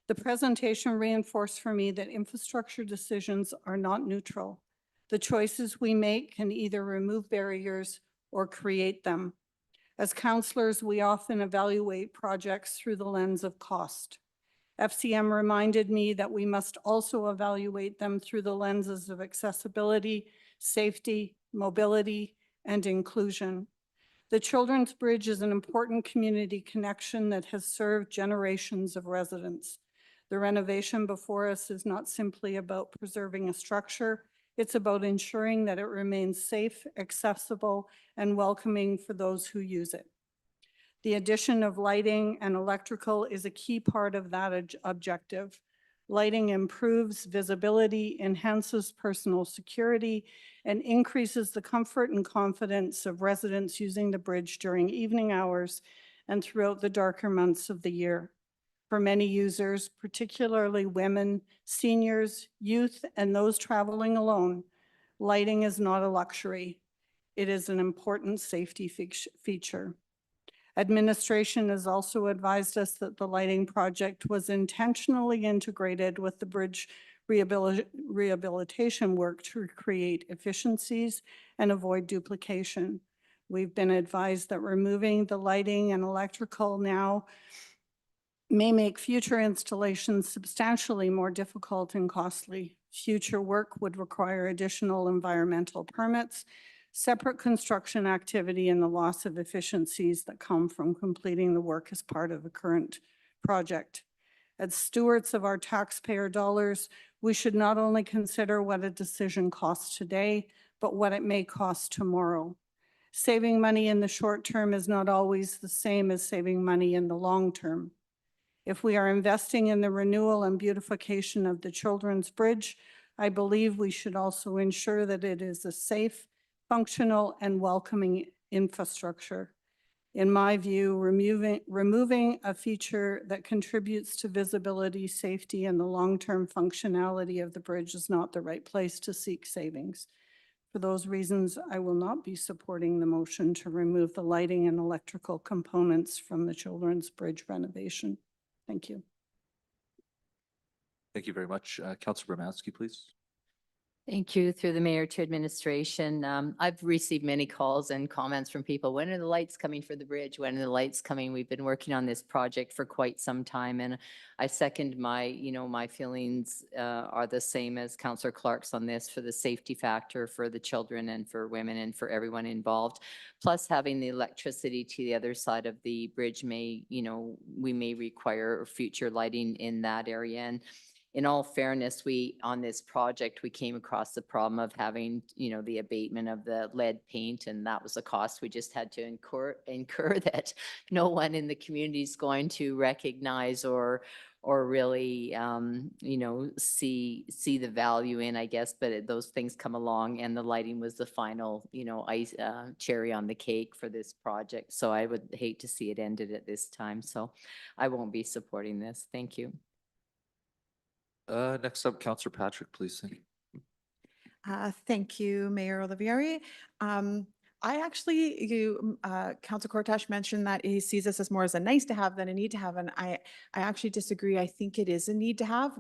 The presentation reinforced for me that infrastructure decisions are not neutral. The choices we make can either remove barriers or create them. As counselors, we often evaluate projects through the lens of cost. FCM reminded me that we must also evaluate them through the lenses of accessibility, safety, mobility, and inclusion. The Children's Bridge is an important community connection that has served generations of residents. The renovation before us is not simply about preserving a structure, it's about ensuring that it remains safe, accessible, and welcoming for those who use it. The addition of lighting and electrical is a key part of that objective. Lighting improves visibility, enhances personal security, and increases the comfort and confidence of residents using the bridge during evening hours and throughout the darker months of the year. For many users, particularly women, seniors, youth, and those traveling alone, lighting is not a luxury. It is an important safety feature. Administration has also advised us that the lighting project was intentionally integrated with the bridge rehabilitation work to create efficiencies and avoid duplication. We've been advised that removing the lighting and electrical now may make future installations substantially more difficult and costly. Future work would require additional environmental permits, separate construction activity, and the loss of efficiencies that come from completing the work as part of a current project. As stewards of our taxpayer dollars, we should not only consider what a decision costs today, but what it may cost tomorrow. Saving money in the short term is not always the same as saving money in the long term. If we are investing in the renewal and beautification of the Children's Bridge, I believe we should also ensure that it is a safe, functional, and welcoming infrastructure. In my view, removing a feature that contributes to visibility, safety, and the long-term functionality of the bridge is not the right place to seek savings. For those reasons, I will not be supporting the motion to remove the lighting and electrical components from the Children's Bridge renovation. Thank you. Thank you very much. Councilor Romanski, please. Thank you. Through the mayor to administration. I've received many calls and comments from people. When are the lights coming for the bridge? When are the lights coming? We've been working on this project for quite some time, and I second my feelings are the same as Councillor Clark's on this, for the safety factor for the children and for women and for everyone involved. Plus, having the electricity to the other side of the bridge we may require future lighting in that area. And in all fairness, on this project, we came across the problem of having, the abatement of the lead paint, and that was a cost we just had to incur that no one in the community is going to recognize or really, see the value in, I guess. But those things come along, and the lighting was the final, cherry on the cake for this project. So I would hate to see it ended at this time. So I won't be supporting this. Thank you. Next up, Councillor Patrick, please. Thank you, Mayor Olivieri. Council Cortash mentioned that he sees this as more as a nice to have than a need to have, and I actually disagree. I think it is a need to have.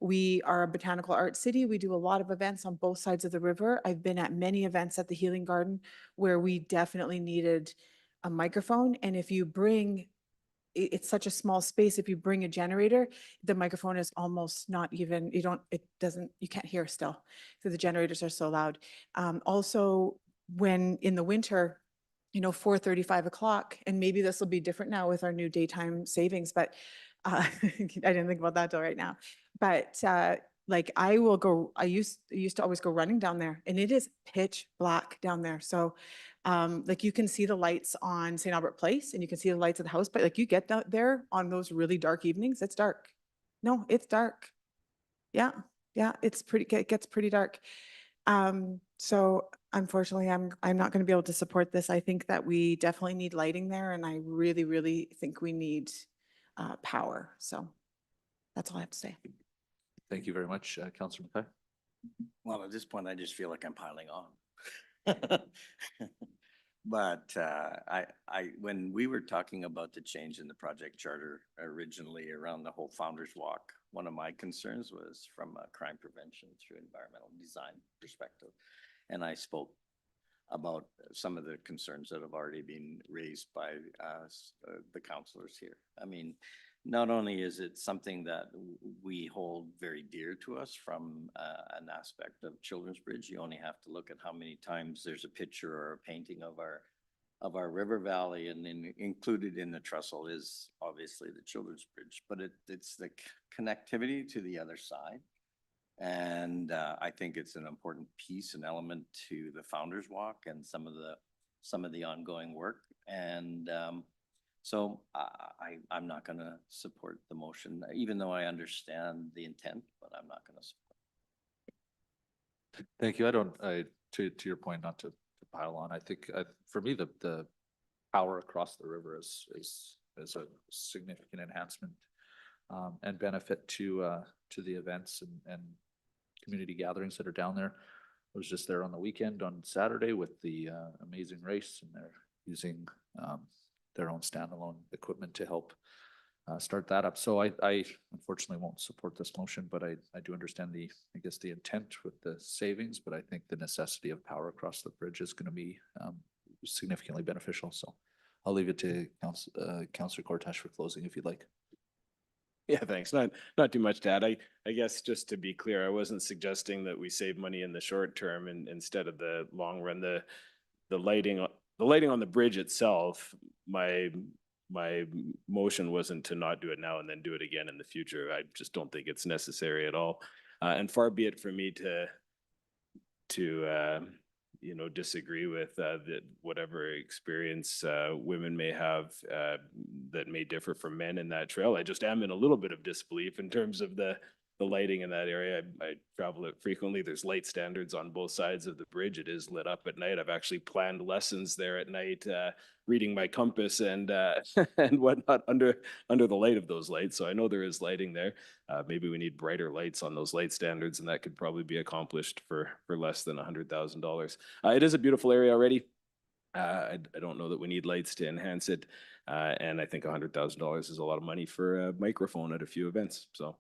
We are a botanical art city. We do a lot of events on both sides of the river. I've been at many events at the Healing Garden where we definitely needed a microphone, and if you bring it's such a small space. If you bring a generator, the microphone is almost not even, you can't hear still. So the generators are so loud. Also, when in the winter, 4:30, 5 o'clock, and maybe this will be different now with our new daytime savings, but I didn't think about that till right now. But I used to always go running down there, and it is pitch black down there. So you can see the lights on St. Albert Place, and you can see the lights of the house, but you get out there on those really dark evenings, it's dark. No, it's dark. Yeah, it gets pretty dark. So unfortunately, I'm not going to be able to support this. I think that we definitely need lighting there, and I really, really think we need power. So that's all I have to say. Thank you very much, Councillor McKay. Well, at this point, I just feel like I'm piling on. But when we were talking about the change in the project charter originally around the whole Founders Walk, one of my concerns was from a crime prevention through environmental design perspective. And I spoke about some of the concerns that have already been raised by the councillors here. I mean, not only is it something that we hold very dear to us from an aspect of Children's Bridge, you only have to look at how many times there's a picture or a painting of our river valley, and then included in the trestle is obviously the Children's Bridge, but it's the connectivity to the other side. And I think it's an important piece and element to the Founders Walk and some of the ongoing work. And so I'm not going to support the motion, even though I understand the intent, but I'm not going to support. Thank you. To your point, not to pile on, I think for me, the power across the river is a significant enhancement and benefit to the events and community gatherings that are down there. I was just there on the weekend on Saturday with the amazing race, and they're using their own standalone equipment to help start that up. So I unfortunately won't support this motion, but I do understand I guess the intent with the savings, but I think the necessity of power across the bridge is going to be significantly beneficial. So I'll leave it to Councillor Cortash for closing if you'd like. Yeah, thanks. Not too much to add. I guess just to be clear, I wasn't suggesting that we save money in the short term and instead of the long run. The lighting on the bridge itself, my motion wasn't to not do it now and then do it again in the future. I just don't think it's necessary at all. And far be it for me to disagree with whatever experience women may have that may differ from men in that trail. I just am in a little bit of disbelief in terms of the lighting in that area. I travel it frequently. There's light standards on both sides of the bridge. It is lit up at night. I've actually planned lessons there at night, reading my compass and and whatnot under the light of those lights. So I know there is lighting there. Maybe we need brighter lights on those light standards, and that could probably be accomplished for less than $100,000. It is a beautiful area already. I don't know that we need lights to enhance it. And I think $100,000 is a lot of money for a microphone at a few events. So,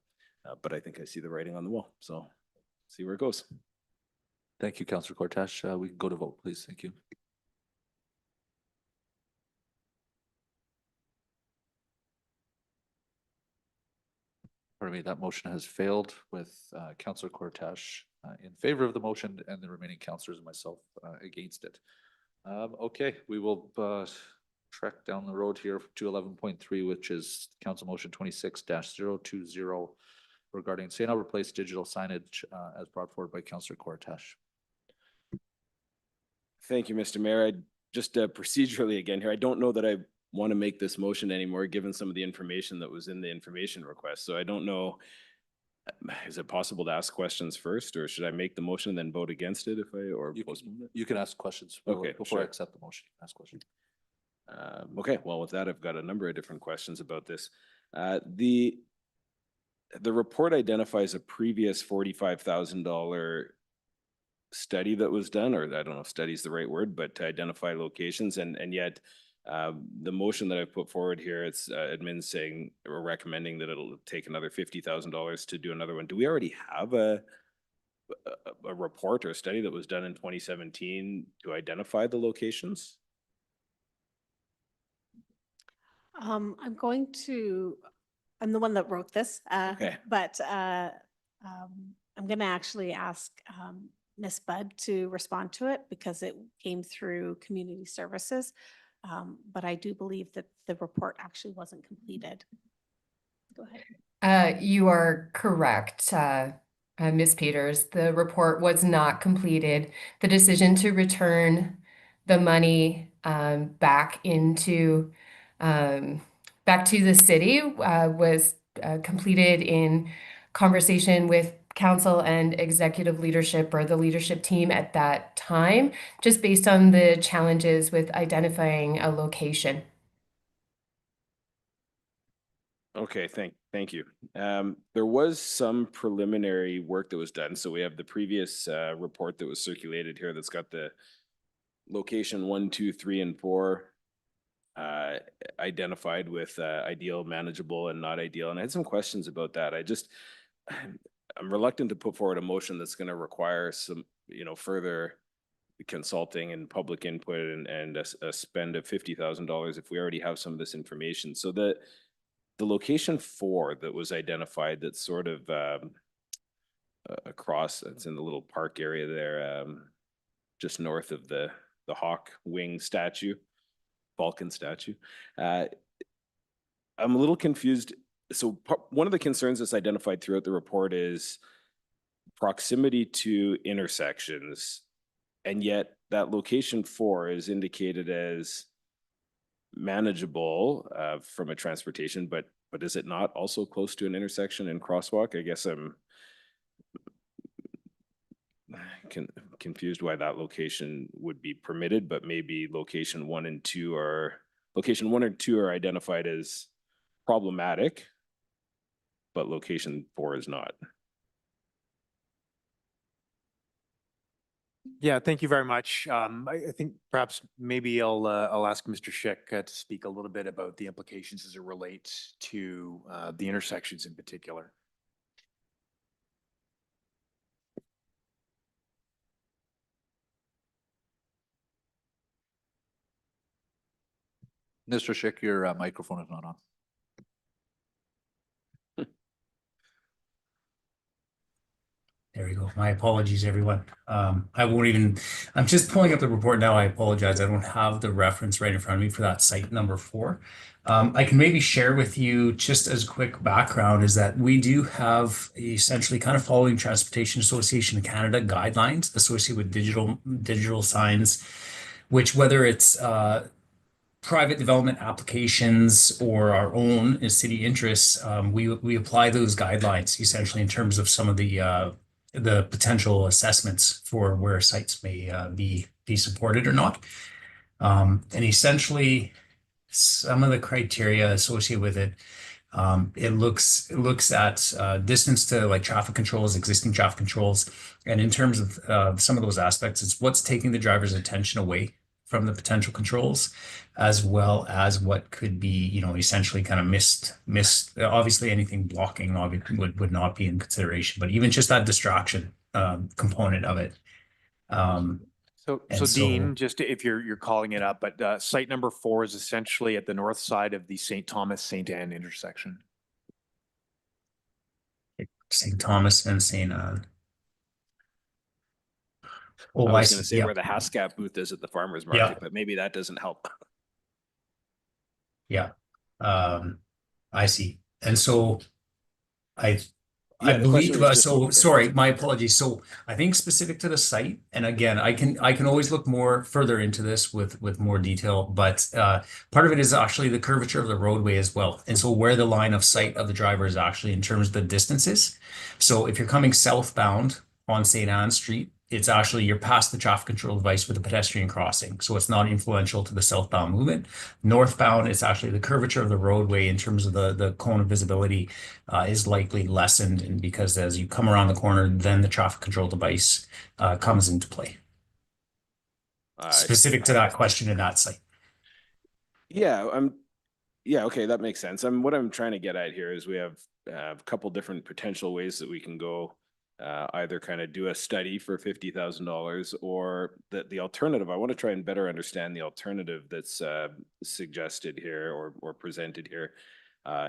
but I think I see the writing on the wall. So see where it goes. Thank you, Councillor Cortash. We can go to vote, please. Thank you. Pardon me, that motion has failed with Councillor Cortash in favor of the motion and the remaining councillors and myself against it. Okay, we will trek down the road here to 11.3, which is Council Motion 26-020 regarding St. Albert Place digital signage as brought forward by Councillor Cortash. Thank you, Mr. Mayor. Just procedurally again here, I don't know that I want to make this motion anymore, given some of the information that was in the information request. So I don't know, is it possible to ask questions first, or should I make the motion and then vote against it You can ask questions. Okay, before I sure. accept the motion. Ask questions. Okay, well, with that, I've got a number of different questions about this. The report identifies a previous $45,000 study that was done, or I don't know if study is the right word, but to identify locations, and yet the motion that I've put forward here, it's admin saying or recommending that it'll take another $50,000 to do another one. Do we already have a report or a study that was done in 2017 to identify the locations? I'm the one that wrote this. Okay. But I'm going to actually ask Ms. Budd to respond to it because it came through community services. But I do believe that the report actually wasn't completed. Go ahead. You are correct, Ms. Peters. The report was not completed. The decision to return the money back to the city was completed in conversation with council and executive leadership, or the leadership team at that time, just based on the challenges with identifying a location. Okay, thank you. There was some preliminary work that was done. So we have the previous report that was circulated here that's got the location 1, 2, 3, and 4 identified with ideal, manageable, and not ideal. And I had some questions about that. I'm reluctant to put forward a motion that's going to require some, further consulting and public input and a spend of $50,000 if we already have some of this information. So the location 4 that was identified, that's sort of across, it's in the little park area there, just north of the hawk wing statue, Vulcan statue. I'm a little confused. So one of the concerns that's identified throughout the report is proximity to intersections, and yet that location 4 is indicated as manageable from a transportation, but is it not also close to an intersection and crosswalk? I guess I'm confused why that location would be permitted, but maybe location 1 and 2 are identified as problematic, but location 4 is not. Yeah, thank you very much. I think perhaps maybe I'll ask Mr. Schick to speak a little bit about the implications as it relates to the intersections in particular. Mr. Schick, your microphone is not on. There we go. My apologies, everyone. I won't even, I'm just pulling up the report now. I apologize. I don't have the reference right in front of me for that site number 4. I can maybe share with you just as a quick background is that we do have essentially kind of following Transportation Association of Canada guidelines associated with digital signs, which whether it's private development applications or our own as city interests, we apply those guidelines essentially in terms of some of the potential assessments for where sites may be supported or not. And essentially, some of the criteria associated with it, it looks at distance to like traffic controls, existing traffic controls, and in terms of some of those aspects, it's what's taking the driver's attention away from the potential controls, as well as what could be, you know, essentially kind of missed. Obviously, anything blocking obviously would not be in consideration, but even just that distraction component of it. So Dean, just if you're calling it up, but site number 4 is essentially at the north side of the St. Thomas, St. Anne intersection. St. Thomas and St. Anne. Oh, I was going to say yeah. where the Hascap booth is at the farmer's market, Yeah. but maybe that doesn't help. Yeah. I see. And so I Yeah, the question believe, was just- so sorry, my apologies. So I think specific to the site, and again, I can always look more further into this with more detail, but part of it is actually the curvature of the roadway as well. And so where the line of sight of the driver is actually in terms of the distances. So if you're coming southbound on St. Anne Street, it's actually you're past the traffic control device with a pedestrian crossing. So it's not influential to the southbound movement. Northbound, it's actually the curvature of the roadway in terms of the cone of visibility is likely lessened. And because as you come around the corner, then the traffic control device comes into play. Specific to that question in that site. Yeah, okay, that makes sense. What I'm trying to get at here is we have a couple different potential ways that we can go. Either kind of do a study for $50,000 or the alternative. I want to try and better understand the alternative that's suggested here or presented here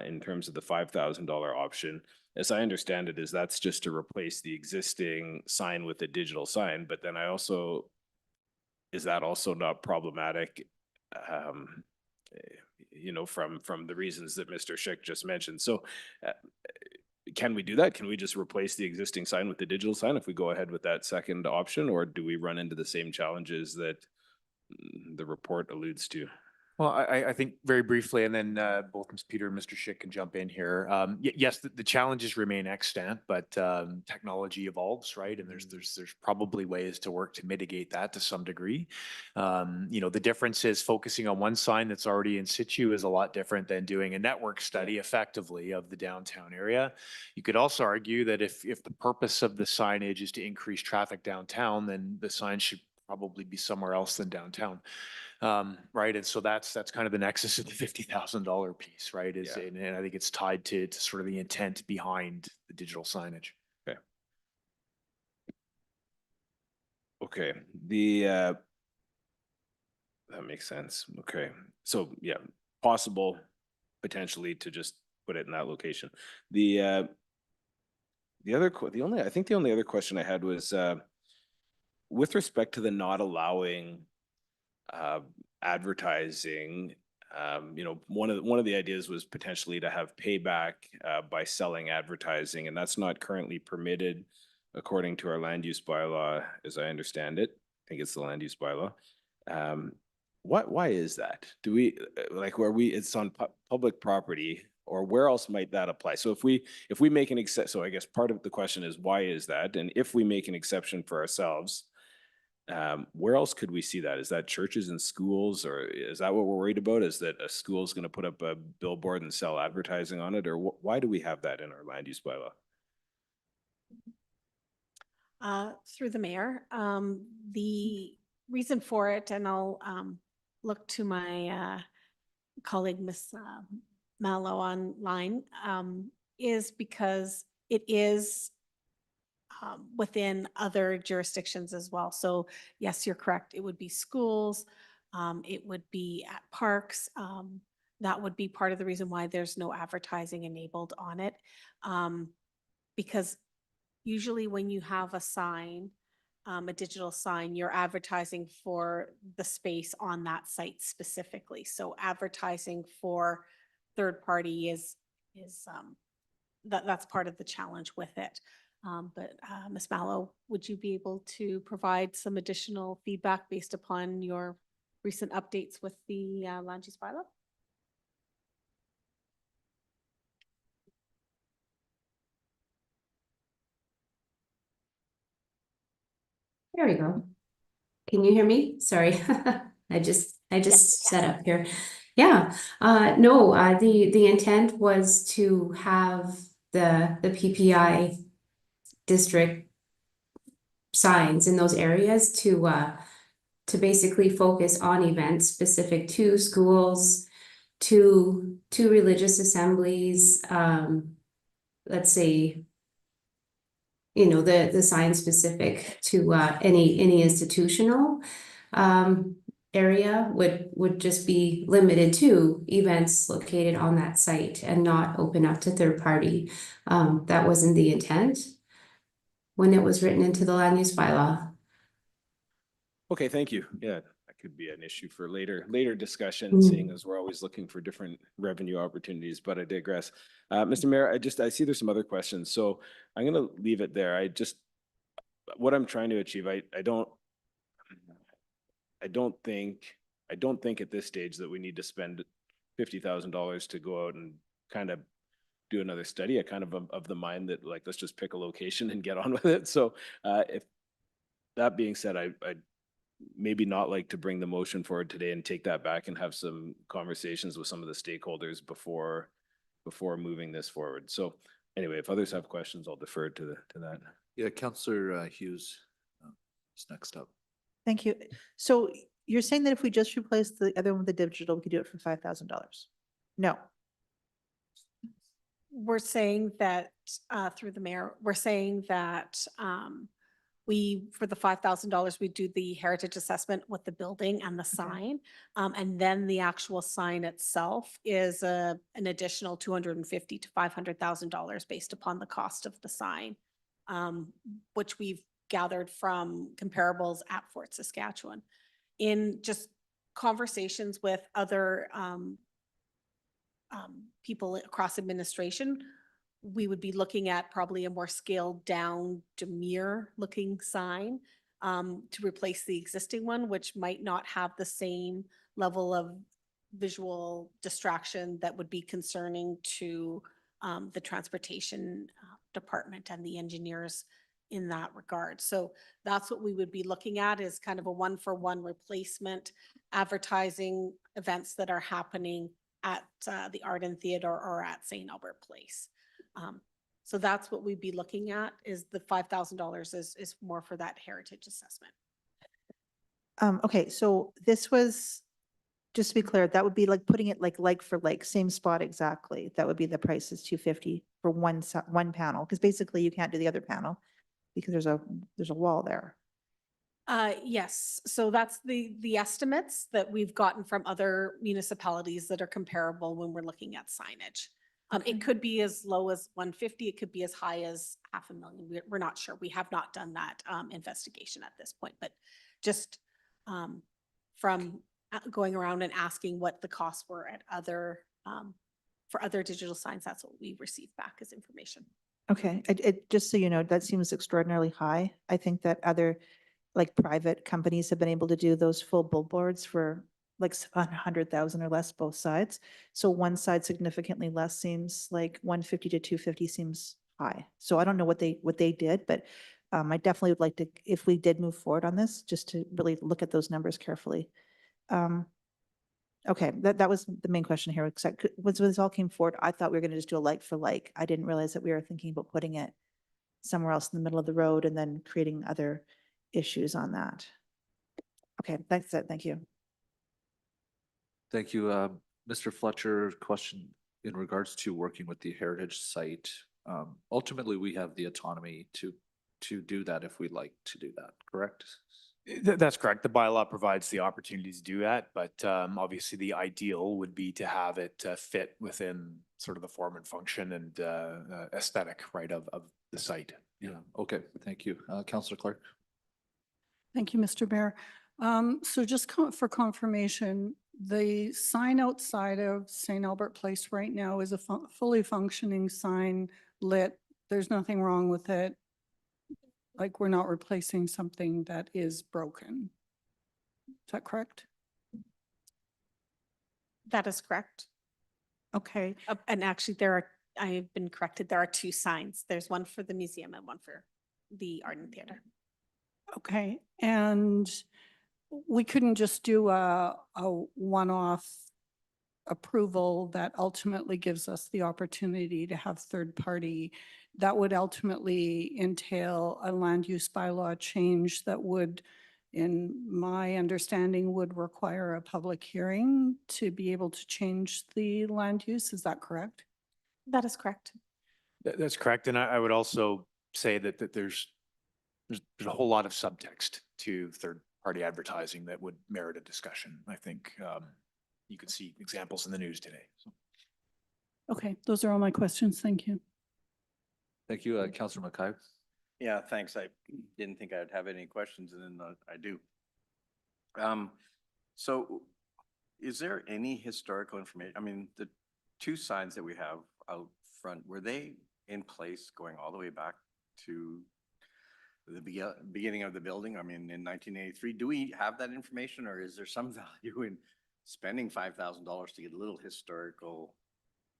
in terms of the $5,000 option. As I understand it, is that's just to replace the existing sign with a digital sign, but then is that also not problematic? You know, from the reasons that Mr. Schick just mentioned. So can we do that? Can we just replace the existing sign with the digital sign if we go ahead with that second option, or do we run into the same challenges that the report alludes to? Well, I think very briefly, and then both Ms. Peter and Mr. Schick can jump in here. Yes, the challenges remain extant, but technology evolves, right? And there's probably ways to work to mitigate that to some degree. You know, the difference is focusing on one sign that's already in situ is a lot different than doing a network study effectively of the downtown area. You could also argue that if the purpose of the signage is to increase traffic downtown, then the sign should probably be somewhere else than downtown. Right. And so that's kind of the nexus of the $50,000 piece, right? And I think it's tied to sort of the intent behind the digital signage. Okay. Okay. That makes sense. Okay. So yeah, possible potentially to just put it in that location. I think the only other question I had was with respect to the not allowing advertising. You know, one of the ideas was potentially to have payback by selling advertising, and that's not currently permitted according to our land use bylaw, as I understand it. I think it's the land use bylaw. Why is that? Do we like where it's on public property, or where else might that apply? So if we make an exception, so I guess part of the question is why is that? And if we make an exception for ourselves, where else could we see that? Is that churches and schools, or is that what we're worried about? Is that a school is going to put up a billboard and sell advertising on it, or why do we have that in our land use bylaw? Through the mayor. The reason for it, and I'll look to my colleague, Ms. Mallow online, is because it is within other jurisdictions as well. So yes, you're correct. It would be schools. It would be at parks. That would be part of the reason why there's no advertising enabled on it. Because usually when you have a sign, a digital sign, you're advertising for the space on that site specifically. So advertising for third party is that's part of the challenge with it. But Ms. Mallow, would you be able to provide some additional feedback based upon your recent updates with the land use bylaw? There we go. Can you hear me? Sorry. I just set up here. Yeah, no, the intent was to have the PPI district signs in those areas to basically focus on events specific to schools, to religious assemblies, let's say, you know, the sign specific to any institutional area would just be limited to events located on that site and not open up to third party. That wasn't the intent when it was written into the land use bylaw. Okay, thank you. Yeah, that could be an issue for later discussion, seeing as we're always looking for different revenue opportunities, but I digress. Mr. Mayor, I see there's some other questions, so I'm gonna leave it there. What I'm trying to achieve, I don't think at this stage that we need to spend $50,000 to go out and kind of do another study. I kind of the mind that, like, let's just pick a location and get on with it. So if that being said, I maybe not like to bring the motion forward today and take that back and have some conversations with some of the stakeholders before moving this forward. So anyway, if others have questions, I'll defer to that. Yeah, Councillor Hughes is next up. Thank you. So you're saying that if we just replace the other one with the digital, we could do it for $5,000? No. We're saying that, through the mayor, we're saying that for the $5,000, we do the heritage assessment with the building and the sign. And then the actual sign itself is an additional $250,000 to $500,000 based upon the cost of the sign, which we've gathered from comparables at Fort Saskatchewan. In just conversations with other people across administration, we would be looking at probably a more scaled down demure looking sign to replace the existing one, which might not have the same level of visual distraction that would be concerning to the transportation department and the engineers in that regard. So that's what we would be looking at, is kind of a one-for-one replacement, advertising events that are happening at the Arden Theatre or at St. Albert Place. So that's what we'd be looking at, is the $5,000 is more for that heritage assessment. Okay, so this was, just to be clear, that would be like putting it like for like, same spot exactly. That would be the price is $250 for one panel, because basically you can't do the other panel because there's a wall there. Yes, so that's the estimates that we've gotten from other municipalities that are comparable when we're looking at signage. It could be as low as 150, it could be as high as $500,000. We're not sure. We have not done that investigation at this point, but just from going around and asking what the costs were at for other digital signs, that's what we received back as information. Okay, just so you know, that seems extraordinarily high. I think that other like private companies have been able to do those full billboards for like 100,000 or less both sides. So one side significantly less seems like 150 to 250 seems high. So I don't know what they did, but I definitely would like to, if we did move forward on this, just to really look at those numbers carefully. Okay, that was the main question here. Once this all came forward, I thought we were going to just do a like for like. I didn't realize that we were thinking about putting it somewhere else in the middle of the road and then creating other issues on that. Okay, that's it. Thank you. Thank you. Mr. Fletcher, question in regards to working with the heritage site. Ultimately, we have the autonomy to do that if we'd like to do that, correct? That's correct. The bylaw provides the opportunity to do that, but obviously the ideal would be to have it fit within sort of the form and function and aesthetic, right, of the site. Yeah, okay, thank you. Councillor Clark? Thank you, Mr. Mayor. So just for confirmation, the sign outside of St. Albert Place right now is a fully functioning sign, lit. There's nothing wrong with it. Like, we're not replacing something that is broken. Is that correct? That is correct. Okay. And actually, I've been corrected. There are two signs. There's one for the museum and one for the art and theater. Okay, and we couldn't just do a one-off approval that ultimately gives us the opportunity to have third party. That would ultimately entail a land use bylaw change that would, in my understanding, would require a public hearing to be able to change the land use. Is that correct? That is correct. That's correct. And I would also say that there's a whole lot of subtext to third-party advertising that would merit a discussion. I think you could see examples in the news today. So. Okay, those are all my questions. Thank you. Thank you, Councillor Mackay. Yeah, thanks. I didn't think I'd have any questions, and then I do. So is there any historical information? I mean, the two signs that we have out front, were they in place going all the way back to the beginning of the building? I mean, in 1983, do we have that information, or is there some value in spending $5,000 to get a little historical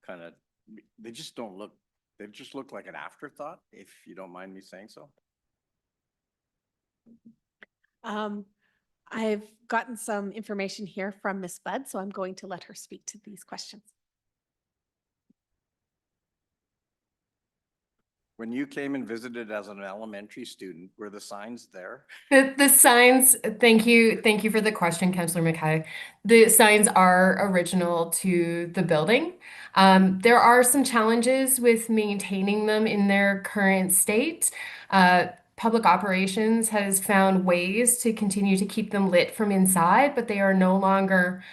kind of, they just look like an afterthought, if you don't mind me saying so? I've gotten some information here from Ms. Budd, so I'm going to let her speak to these questions. When you came and visited as an elementary student, were the signs there? The signs, thank you for the question, Councillor Mackay. The signs are original to the building. There are some challenges with maintaining them in their current state. Public Operations has found ways to continue to keep them lit from inside, but they are no longer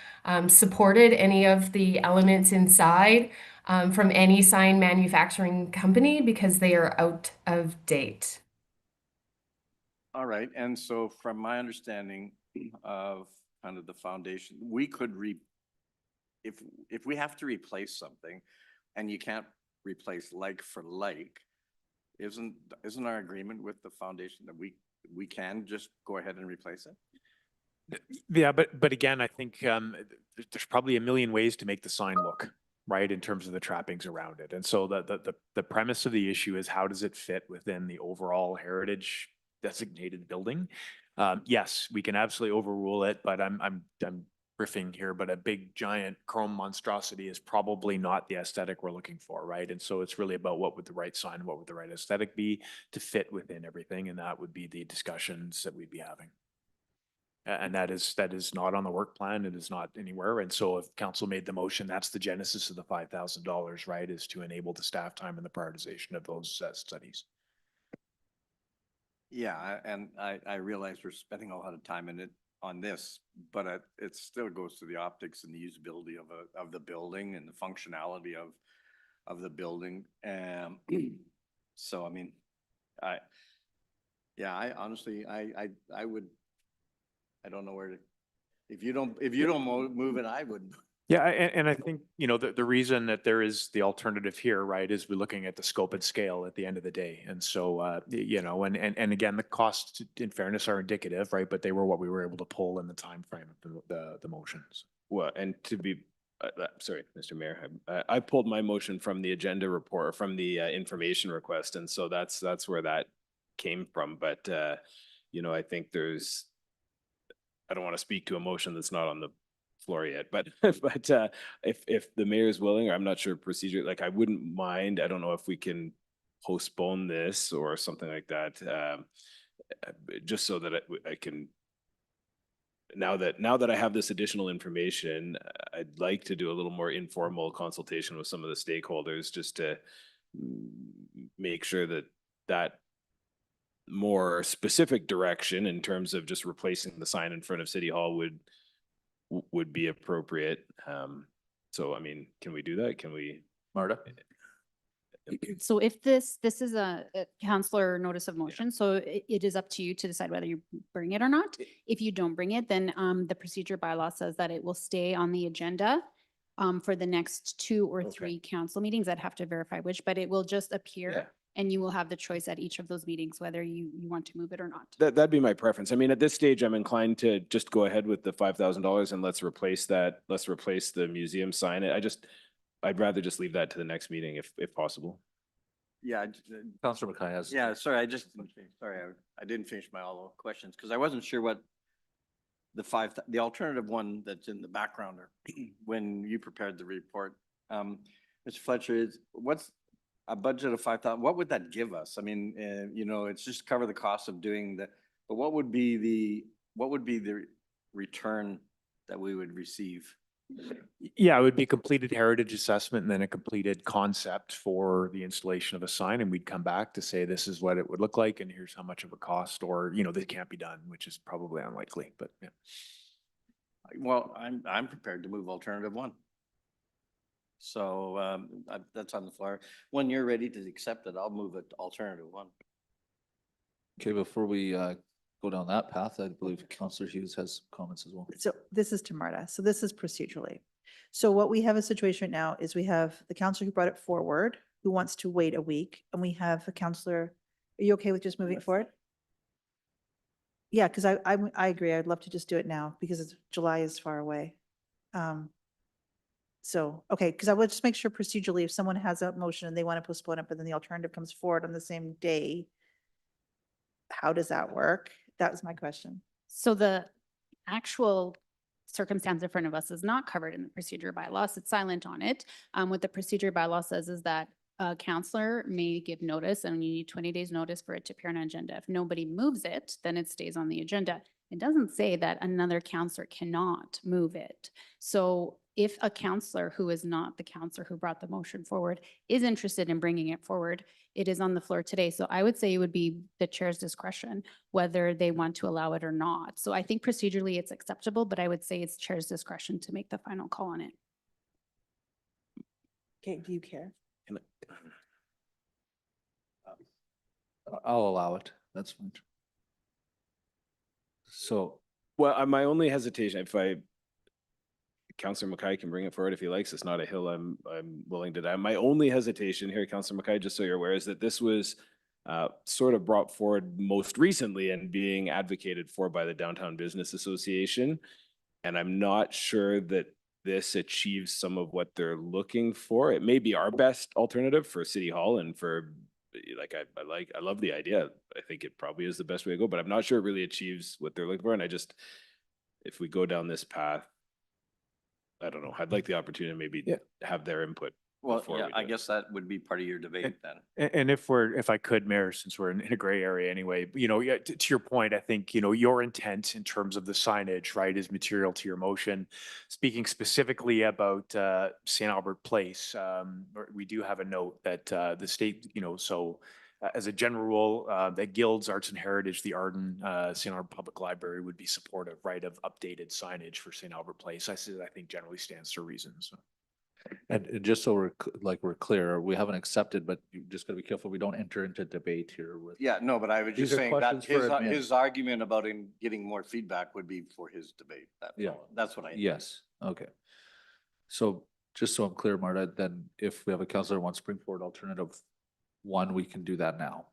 supported any of the elements inside from any sign manufacturing company because they are out of date. All right, and so from my understanding of kind of the foundation, we could if we have to replace something and you can't replace like for like, isn't our agreement with the foundation that we can just go ahead and replace it? Yeah, but again, I think there's probably a million ways to make the sign look right in terms of the trappings around it. And so the premise of the issue is how does it fit within the overall heritage designated building? Yes, we can absolutely overrule it, but I'm riffing here, but a big giant chrome monstrosity is probably not the aesthetic we're looking for, right? And so it's really about what would the right sign, what would the right aesthetic be to fit within everything, and that would be the discussions that we'd be having. And that is not on the work plan. It is not anywhere. And so if council made the motion, that's the genesis of the $5,000, right? Is to enable the staff time and the prioritization of those studies. Yeah, and I realize we're spending a lot of time on this, but it still goes to the optics and the usability of the building and the functionality of the building. So I mean, I honestly I don't know where to, if you don't move it, I would. Yeah, and I think, the reason that there is the alternative here, right, is we're looking at the scope and scale at the end of the day. And so, and again, the costs in fairness are indicative, right, but they were what we were able to pull in the time frame of the motions. Well, and to be, sorry, Mr. Mayor, I pulled my motion from the agenda report, from the information request. And so that's where that came from. But, I think I don't want to speak to a motion that's not on the floor yet, but if the mayor is willing, or I'm not sure procedure, like I wouldn't mind, I don't know if we can postpone this or something like that, just so that I can, now that I have this additional information, I'd like to do a little more informal consultation with some of the stakeholders just to make sure that more specific direction in terms of just replacing the sign in front of City Hall would be appropriate. So, I mean, can we do that? Can we? Marta? So if this is a counselor notice of motion, so it is up to you to decide whether you bring it or not. If you don't bring it, then the procedure bylaw says that it will stay on the agenda for the next 2 or 3 council meetings. I'd have to verify which, but it will just appear and you will have the choice at each of those meetings whether you want to move it or not. That'd be my preference. I mean, at this stage, I'm inclined to just go ahead with the $5,000 and let's replace that. Let's replace the museum sign. I'd rather just leave that to the next meeting if possible. Yeah. Councillor McKay has. Yeah, sorry, I didn't finish my all the questions because I wasn't sure what the alternative one that's in the background or when you prepared the report. Mr. Fletcher, what's a budget of 5,000? What would that give us? I mean, it's just cover the cost of doing but what would be the return that we would receive? Yeah, it would be completed heritage assessment and then a completed concept for the installation of a sign. And we'd come back to say, this is what it would look like and here's how much of a cost, or, this can't be done, which is probably unlikely, but yeah. Well, I'm prepared to move alternative 1. So that's on the floor. When you're ready to accept it, I'll move it to alternative 1. Okay, before we go down that path, I believe Councillor Hughes has comments as well. So this is to Marta. So this is procedurally. So what we have a situation right now is we have the counselor who brought it forward, who wants to wait a week, and we have a counselor. Are you okay with just moving it forward? Yeah, because I agree. I'd love to just do it now because July is far away. So, okay, because I would just make sure procedurally, if someone has a motion and they want to postpone it, but then the alternative comes forward on the same day, how does that work? That was my question. So the actual circumstance in front of us is not covered in the procedure bylaws. It's silent on it. What the procedure bylaw says is that a counselor may give notice and you need 20 days notice for it to appear on an agenda. If nobody moves it, then it stays on the agenda. It doesn't say that another counselor cannot move it. So if a counselor who is not the counselor who brought the motion forward is interested in bringing it forward, it is on the floor today. So I would say it would be the chair's discretion whether they want to allow it or not. So I think procedurally it's acceptable, but I would say it's chair's discretion to make the final call on it. Okay, do you care? I'll allow it. That's fine. So, well, my only hesitation, Councillor McKay can bring it forward if he likes. It's not a hill I'm willing to die. My only hesitation here, Councillor McKay, just so you're aware, is that this was sort of brought forward most recently and being advocated for by the Downtown Business Association. And I'm not sure that this achieves some of what they're looking for. It may be our best alternative for City Hall and for, I love the idea. I think it probably is the best way to go, but I'm not sure it really achieves what they're looking for. And if we go down this path, I don't know. I'd like the opportunity to maybe have their input. Well, yeah, I guess that would be part of your debate then. And if I could, Mayor, since we're in a gray area anyway, to your point, I think, your intent in terms of the signage, right, is material to your motion. Speaking specifically about St. Albert Place, we do have a note that the state, as a general rule, that Guilds, Arts and Heritage, the Arden, St. Albert Public Library would be supportive, right, of updated signage for St. Albert Place. I think generally stands to reason. So. And just so we're clear, we haven't accepted, but you just gotta be careful we don't enter into debate here with. Yeah, no, but I was These just are saying that questions for admin. his argument about him getting more feedback would be for his debate. That's what I. Yes, okay. So just so I'm clear, Marta, then if we have a councillor who wants to bring forward alternative 1, we can do that now.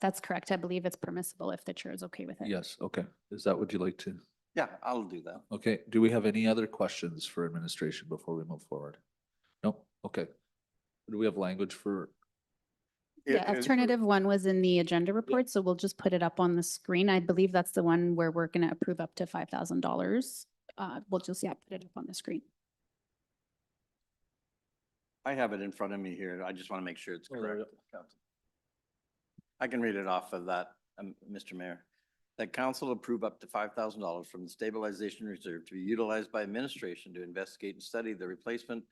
That's correct. I believe it's permissible if the chair is okay with it. Yes, okay. Is that what you'd like to? Yeah, I'll do that. Okay, do we have any other questions for administration before we move forward? No, okay. Do we have language for? Yeah, alternative 1 was in the agenda report, so we'll just put it up on the screen. I believe that's the one where we're gonna approve up to $5,000. We'll just, put it up on the screen. I have it in front of me here. I just want to make sure it's Oh, there we correct. I can read it off of that, Mr. Mayor. That council approve up to $5,000 from the stabilization reserve to be utilized by administration to investigate and study the replacement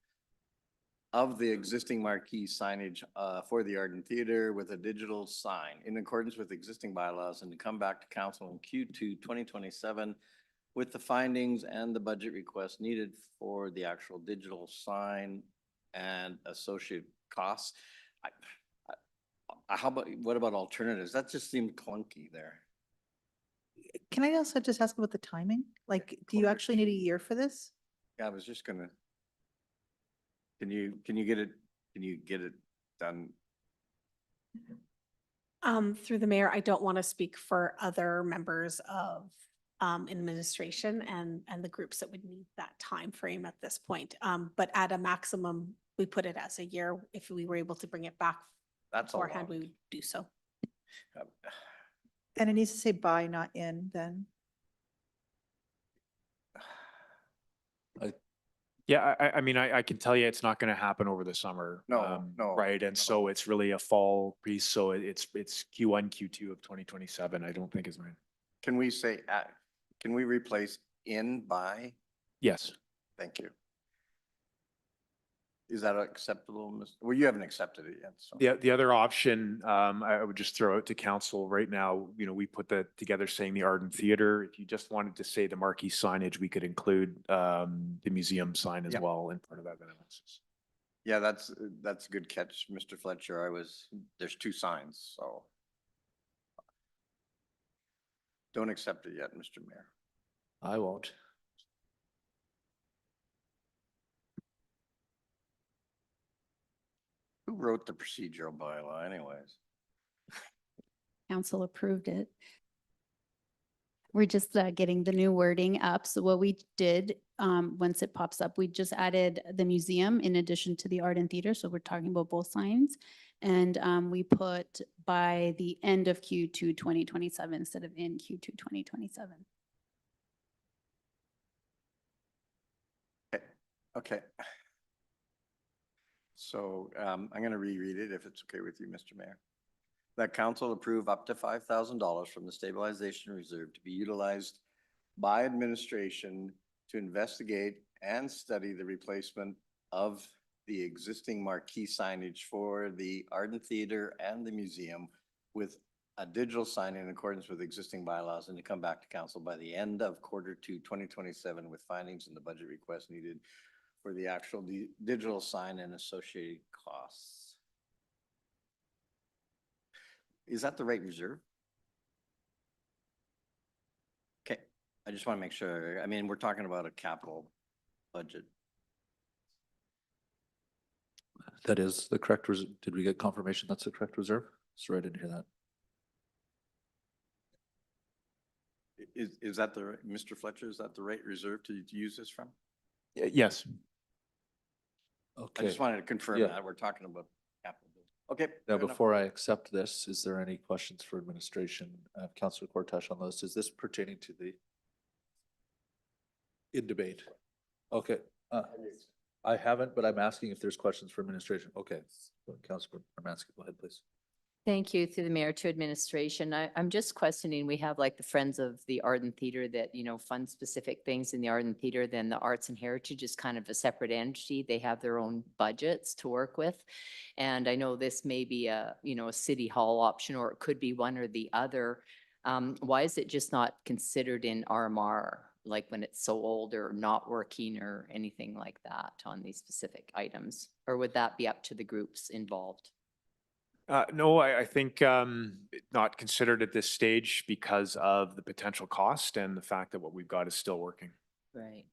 of the existing marquee signage for the Arden Theater with a digital sign in accordance with existing bylaws, and to come back to council in Q2 2027 with the findings and the budget request needed for the actual digital sign and associated costs. How about, what about alternatives? That just seemed clunky there. Can I also just ask about the timing? Like, do you actually need a year for this? Yeah, I was just gonna. Can you get it done? Through the mayor, I don't want to speak for other members of administration and the groups that would need that time frame at this point. But at a maximum, we put it as a year. If we were able to bring it back That's a beforehand, lot. we would do so. And it needs to say by, not in, then. Yeah, I mean, I can tell you it's not gonna happen over the summer. No, no, Right, and so it's really a fall piece, so it's Q1, Q2 of 2027, I don't think is right. Can we say, can we replace in by? Yes. Thank you. Is that acceptable, Mr.? Well, you haven't accepted it yet, so. The other option, I would just throw out to council right now, you know, we put that together saying the Arden Theater. If you just wanted to say the marquee signage, we could include the museum sign as Yeah. well in part of that analysis. Yeah, that's a good catch, Mr. Fletcher. There's two signs, so. Don't accept it yet, Mr. Mayor. I won't. Who wrote the procedural bylaw anyways? Council approved it. We're just getting the new wording up. So what we did, once it pops up, we just added the museum in addition to the Arden Theater. So we're talking about both signs. And we put by the end of Q2 2027 instead of in Q2 2027. Okay. So I'm going to reread it if it's okay with you, Mr. Mayor. That council approve up to $5,000 from the stabilization reserve to be utilized by administration to investigate and study the replacement of the existing marquee signage for the Arden Theater and the museum with a digital sign in accordance with existing bylaws, and to come back to council by the end of Q2 2027 with findings and the budget request needed for the actual digital sign and associated costs. Is that the right reserve? Okay, I just want to make sure. I mean, we're talking about a capital budget. That is the correct reserve. Did we get confirmation that's the correct reserve? Sorry, I didn't hear that. Is that the, Mr. Fletcher, is that the right reserve to use this from? Yes. I Okay. just wanted to confirm Yeah. that. We're talking about capital. Okay. Now, fair enough. before I accept this, is there any questions for administration? Councillor Cortash on this, is this pertaining to the in debate? Okay, I haven't, but I'm asking if there's questions for administration. Okay, Councillor Armansky, go ahead, please. Thank you through the mayor to administration. I'm just questioning, we have like the Friends of the Arden Theater that, you know, fund specific things in the Arden Theater, then the Arts and Heritage is kind of a separate entity. They have their own budgets to work with. And I know this may be a, you know, a city hall option, or it could be one or the other. Why is it just not considered in RMR, like when it's so old or not working or anything like that on these specific items? Or would that be up to the groups involved? No, I think not considered at this stage because of the potential cost and the fact that what we've got is still working. Right.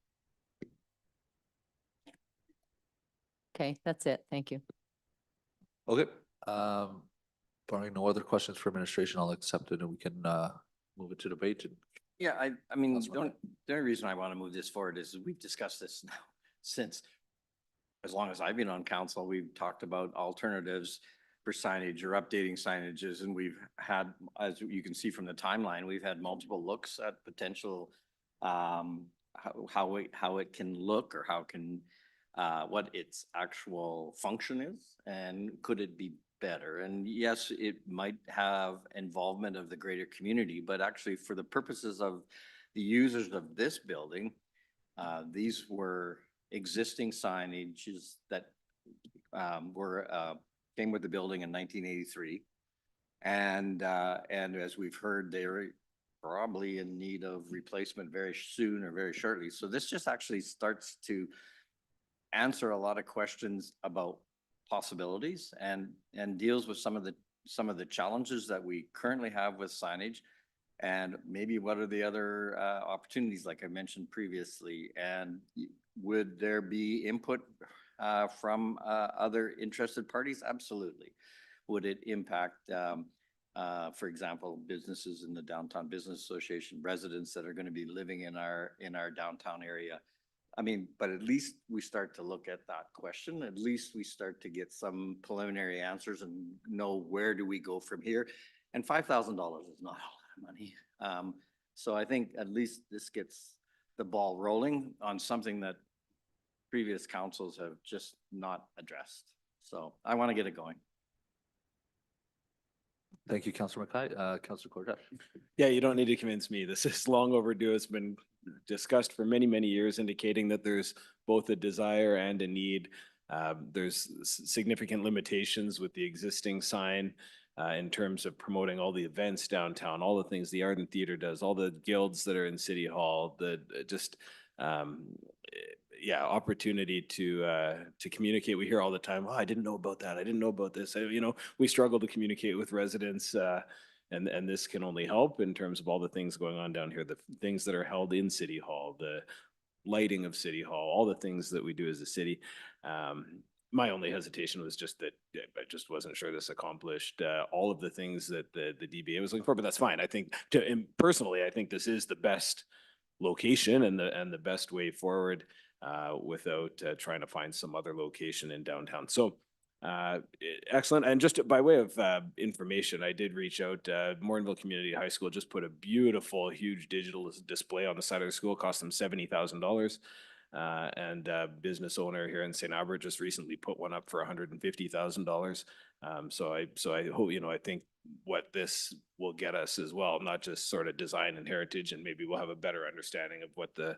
Okay, that's it. Thank you. Okay, barring no other questions for administration, I'll accept it and we can move it to debate. Yeah, I mean, Councilor the only reason I want to move this forward is we've discussed this now since, as long as I've been on council, we've talked about alternatives for signage or updating signages, and we've had, as you can see from the timeline, we've had multiple looks at potential how it can look or how it can what its actual function is, and could it be better? And yes, it might have involvement of the greater community, but actually for the purposes of the users of this building, these were existing signages that came with the building in 1983. And as we've heard, they're probably in need of replacement very soon or very shortly. So this just actually starts to answer a lot of questions about possibilities and deals with some of the challenges that we currently have with signage, and maybe what are the other opportunities, like I mentioned previously, and would there be input from other interested parties? Absolutely. Would it impact, for example, businesses in the Downtown Business Association, residents that are going to be living in our downtown area? I mean, but at least we start to look at that question. At least we start to get some preliminary answers and know where do we go from here. And $5,000 is not a lot of money. So I think at least this gets the ball rolling on something that previous councils have just not addressed. So I want to get it going. Thank you, Councillor Mackay. Councillor Cortez. Yeah, you don't need to convince me. This is long overdue. It's been discussed for many, many years, indicating that there's both a desire and a need. There's significant limitations with the existing sign in terms of promoting all the events downtown, all the things the Ardent Theater does, all the guilds that are in City Hall, opportunity to communicate. We hear all the time, oh, I didn't know about that. I didn't know about this. We struggle to communicate with residents, and this can only help in terms of all the things going on down here, the things that are held in City Hall, the lighting of City Hall, all the things that we do as a city. My only hesitation was just that I just wasn't sure this accomplished all of the things that the DBA was looking for, but that's fine. I think personally, I think this is the best location and the best way forward without trying to find some other location in downtown. So excellent. And just by way of information, I did reach out. Mortonville Community High School just put a beautiful, huge digital display on the side of the school, cost them $70,000. And a business owner here in St. Albert just recently put one up for $150,000. So I hope, I think what this will get us as well, not just sort of design and heritage, and maybe we'll have a better understanding of what the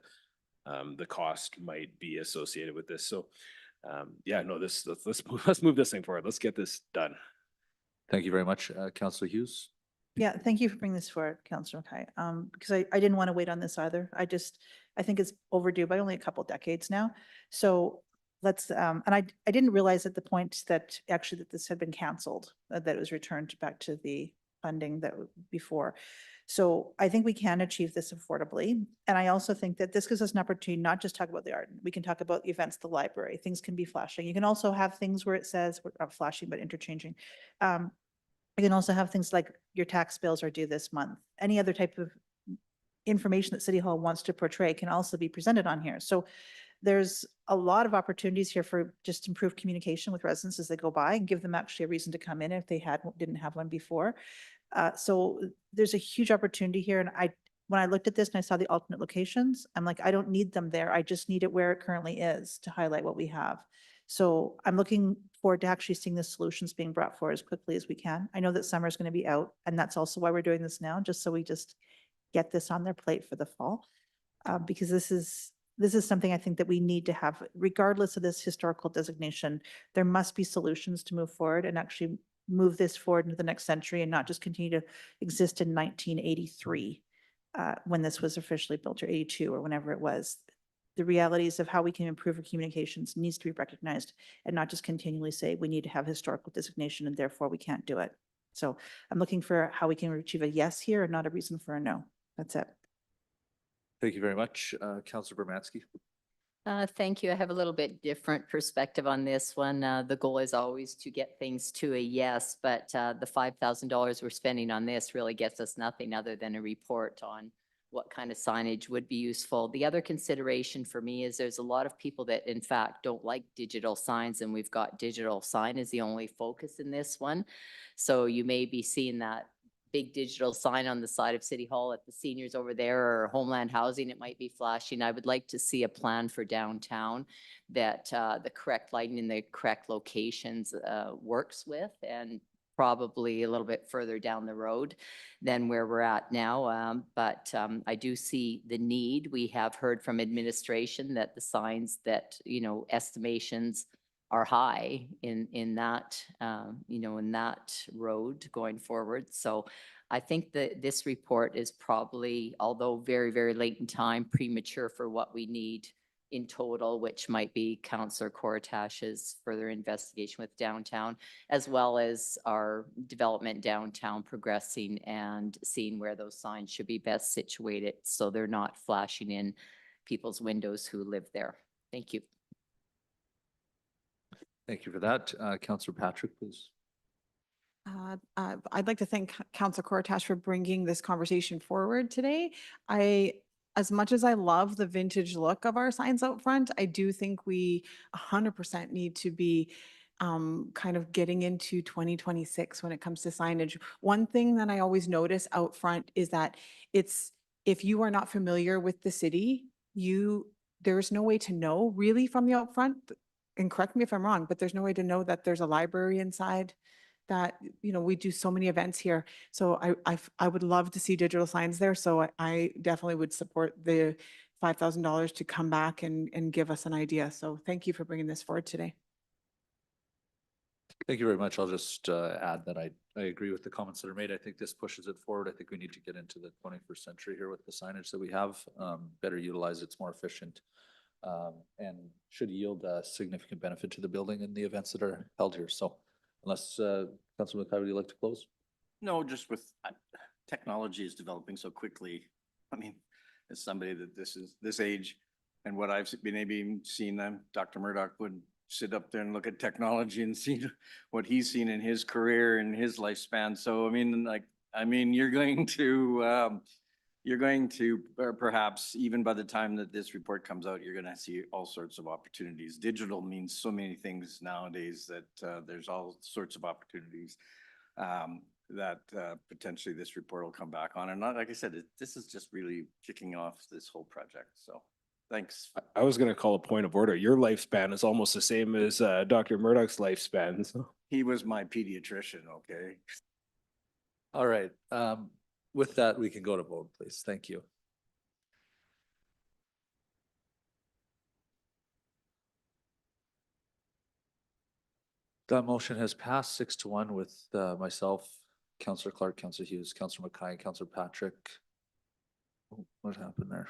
cost might be associated with this. So let's move this thing forward. Let's get this done. Thank you very much, Councillor Hughes. Yeah, thank you for bringing this forward, Councillor Mackay. Because I didn't want to wait on this either. I think it's overdue by only a couple decades now. So let's, and I didn't realize at the point that actually that this had been canceled, that it was returned back to the funding that before. So I think we can achieve this affordably. And I also think that this gives us an opportunity not just talk about the art. We can talk about the events, the library, things can be flashing. You can also have things where it says, not flashing, but interchanging. You can also have things like your tax bills are due this month. Any other type of information that City Hall wants to portray can also be presented on here. So there's a lot of opportunities here for just improved communication with residents as they go by and give them actually a reason to come in if they didn't have one before. So there's a huge opportunity here. And when I looked at this and I saw the alternate locations, I'm like, I don't need them there. I just need it where it currently is to highlight what we have. So I'm looking forward to actually seeing the solutions being brought forward as quickly as we can. I know that summer is going to be out, and that's also why we're doing this now, just so we just get this on their plate for the fall. Because this is something I think that we need to have, regardless of this historical designation. There must be solutions to move forward and actually move this forward into the next century and not just continue to exist in 1983 when this was officially built, or 82 or whenever it was. The realities of how we can improve our communications needs to be recognized and not just continually say we need to have historical designation and therefore we can't do it. So I'm looking for how we can achieve a yes here and not a reason for a no. That's it. Thank you very much. Councillor Bermansky. Thank you. I have a little bit different perspective on this one. The goal is always to get things to a yes, but the $5,000 we're spending on this really gets us nothing other than a report on what kind of signage would be useful. The other consideration for me is there's a lot of people that in fact don't like digital signs, and we've got digital sign as the only focus in this one. So you may be seeing that big digital sign on the side of City Hall at the seniors over there or Homeland Housing, it might be flashing. I would like to see a plan for downtown that the correct lighting in the correct locations works with, and probably a little bit further down the road than where we're at now. But I do see the need. We have heard from administration that the signs that, estimations are high in that, in that road going forward. So I think that this report is probably, although very, very late in time, premature for what we need in total, which might be Councillor Coratash's further investigation with downtown, as well as our development downtown progressing and seeing where those signs should be best situated so they're not flashing in people's windows who live there. Thank you. Thank you for that. Councillor Patrick, please. I'd like to thank Councillor Cortash for bringing this conversation forward today. As much as I love the vintage look of our signs out front, I do think we 100% need to be kind of getting into 2026 when it comes to signage. One thing that I always notice out front is that if you are not familiar with the city, there's no way to know really from the out front, and correct me if I'm wrong, but there's no way to know that there's a library inside, that, we do so many events here. So I would love to see digital signs there. So I definitely would support the $5,000 to come back and give us an idea. So thank you for bringing this forward today. Thank you very much. I'll just add that I agree with the comments that are made. I think this pushes it forward. I think we need to get into the 21st century here with the signage that we have, better utilize it's more efficient, and should yield a significant benefit to the building and the events that are held here. So unless, Councilor McKay, would you like to close? No, just with technology is developing so quickly. I mean, as somebody that this age and what I've been able seen, Dr. Murdoch would sit up there and look at technology and see what he's seen in his career and his lifespan. So, you're going to perhaps, even by the time that this report comes out, you're going to see all sorts of opportunities. Digital means so many things nowadays that there's all sorts of opportunities that potentially this report will come back on. And like I said, this is just really kicking off this whole project. So thanks. I was going to call a point of order. Your lifespan is almost the same as Dr. Murdoch's lifespan. So. He was my pediatrician, okay? All right. With that, we can go to vote, please. Thank you. That motion has passed 6-1 with myself, Councillor Clark, Councillor Hughes, Councillor McKay, Councillor Patrick. Oh, what happened there?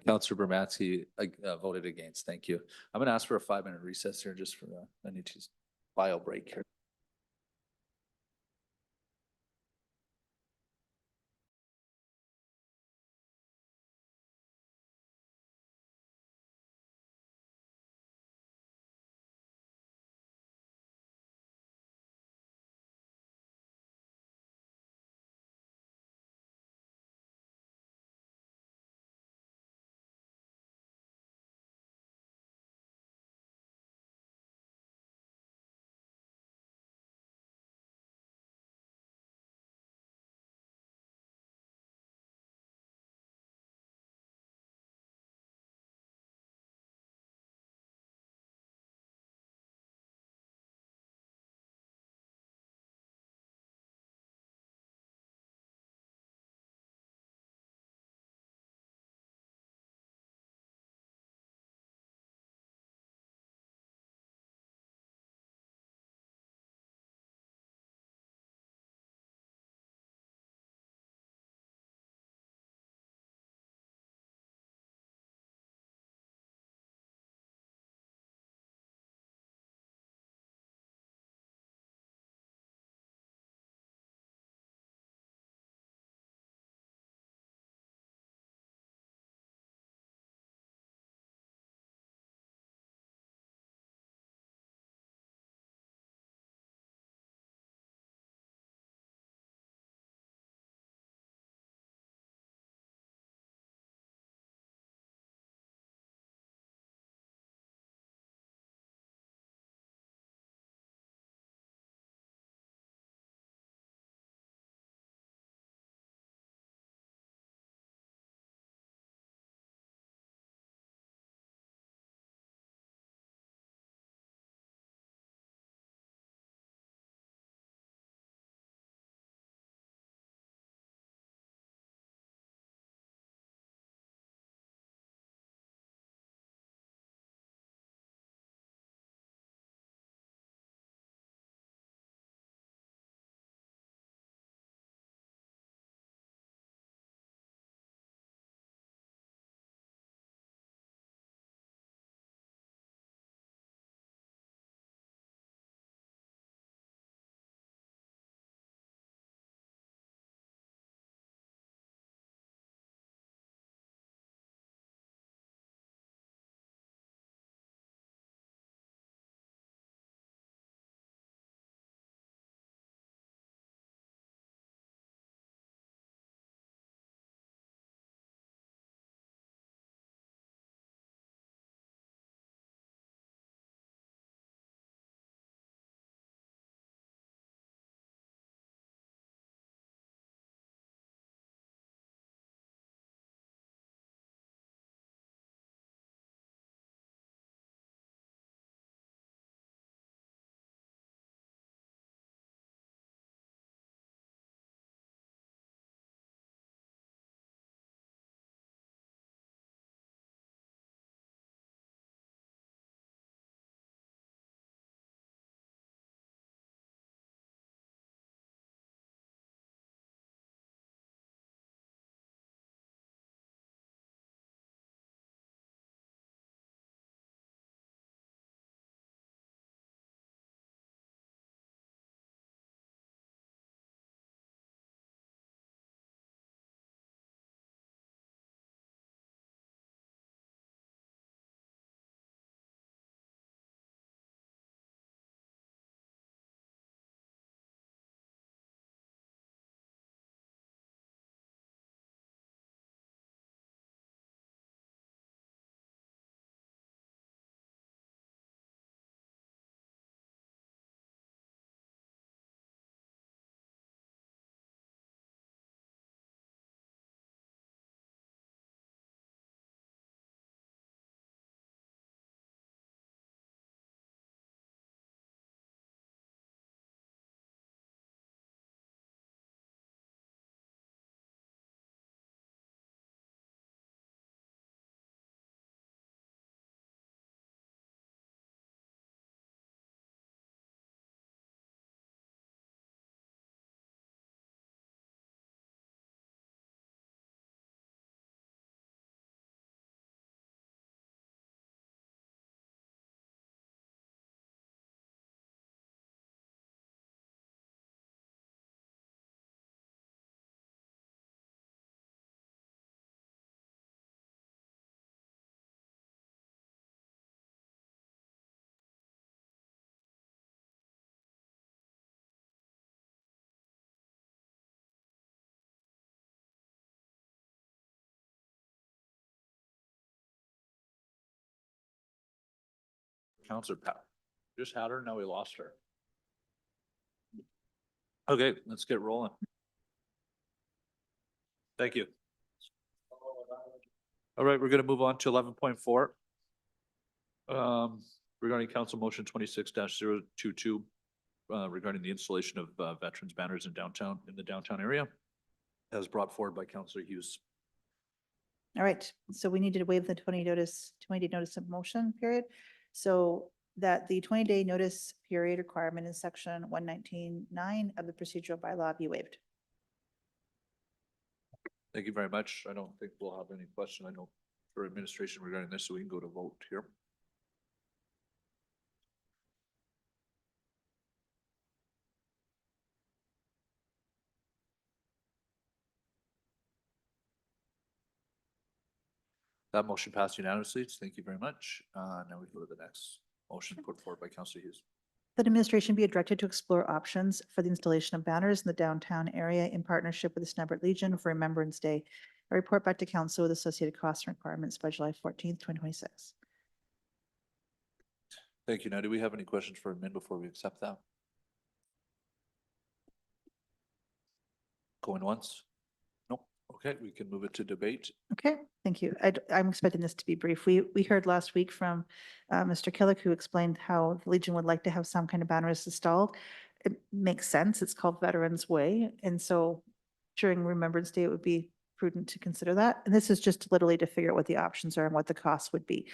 Councillor Bermatsky voted against. Thank you. I'm going to ask for a 5-minute recess here just for I need to bio break here. Counselor Pat. Just had her, now we lost her. Okay, let's get rolling. Thank you. All right, we're gonna move on to 11.4. Regarding council motion 26-022, regarding the installation of veterans banners in the downtown area, as brought forward by Councillor Hughes. All right, so we needed to waive the 20-day notice of motion period. So that the 20-day notice period requirement in section 119.9 of the procedural bylaw be waived. Thank you very much. I don't think we'll have any question. I know for administration regarding this, so we can go to vote here. That motion passed unanimously. Thank you very much. Now we go to the next motion put forward by Councillor Hughes. That administration be directed to explore options for the installation of banners in the downtown area in partnership with the Snappert Legion for Remembrance Day. A report back to council with associated costs and requirements by July 14th, 2026. Thank you. Now, do we have any questions for admin before we accept that? Going once? Nope. Okay, we can move it to debate. Okay, thank you. I'm expecting this to be brief. We heard last week from Mr. Killick, who explained how the Legion would like to have some kind of banners installed. It makes sense. It's called Veterans Way. And so during Remembrance Day, it would be prudent to consider that. And this is just literally to figure out what the options are and what the costs would be.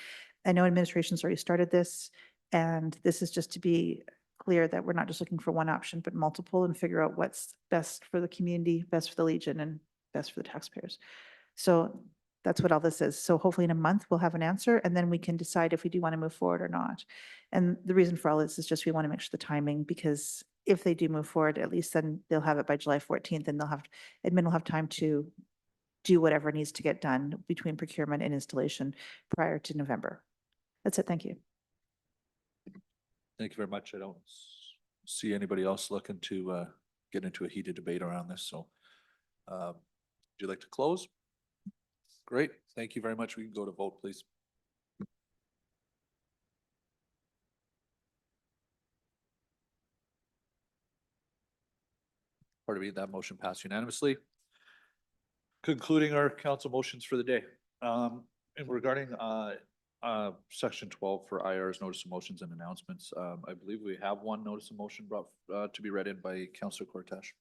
I know administration's already started this, and this is just to be clear that we're not just looking for one option, but multiple, and figure out what's best for the community, best for the Legion, and best for the taxpayers. So that's what all this is. So hopefully in a month, we'll have an answer, and then we can decide if we do want to move forward or not. And the reason for all this is just we want to make sure the timing, because if they do move forward, at least then they'll have it by July 14th, and admin will have time to do whatever needs to get done between procurement and installation prior to November. That's it. Thank you. Thank you very much. I don't see anybody else looking to get into a heated debate around this, so would you like to close? Great. Thank you very much. We can go to vote, please. Pardon me, that motion passed unanimously. Concluding our council motions for the day. And regarding section 12 for IR's notice of motions and announcements, I believe we have one notice of motion brought to be read in by Councillor Cortesh.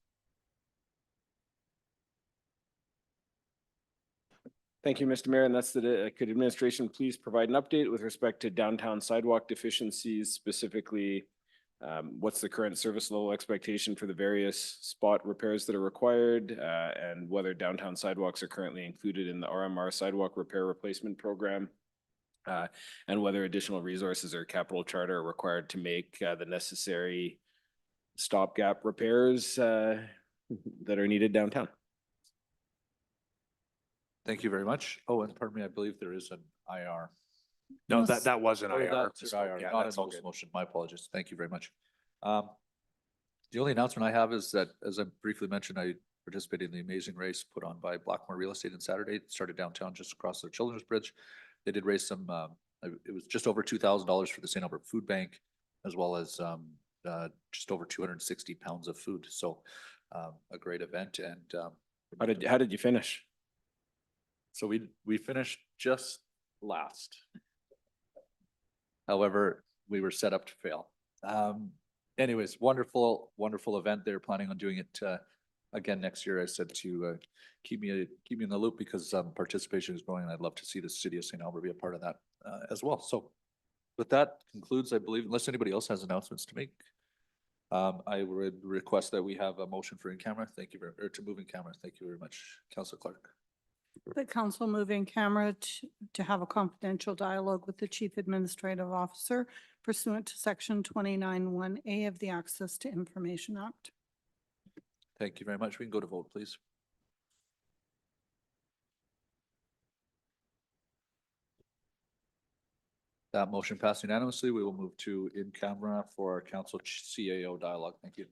Thank you, Mr. Mayor, and that's could administration please provide an update with respect to downtown sidewalk deficiencies, specifically what's the current service level expectation for the various spot repairs that are required, and whether downtown sidewalks are currently included in the RMR sidewalk repair replacement program, and whether additional resources or capital charter are required to make the necessary stopgap repairs that are needed downtown. Thank you very much. Oh, and pardon me, I believe there is an IR. No, that was an Oh, IR. that's an IR, Yeah, not that's a all notice of good. motion. My apologies. Thank you very much. The only announcement I have is that, as I briefly mentioned, I participated in the amazing race put on by Blackmore Real Estate on Saturday. It started downtown just across the Children's Bridge. They did raise some, it was just over $2,000 for the St. Albert Food Bank, as well as just over 260 pounds of food. So a great event. And How did you finish? so we finished just last. However, we were set up to fail. Anyways, wonderful event. They're planning on doing it again next year. I said to keep me in the loop, because participation is growing, and I'd love to see the city of St. Albert be a part of that as well. So with that concludes, I believe, unless anybody else has announcements to make, I would request that we have a motion for in camera. Thank you or to move in camera. Thank you very much, Councilor Clark. The council move in camera to have a confidential dialogue with the chief administrative officer pursuant to section 29(1)(a) of the Access to Information Act. Thank you very much. We can go to vote, please. That motion passed unanimously. We will move to in camera for our council CAO dialogue. Thank you.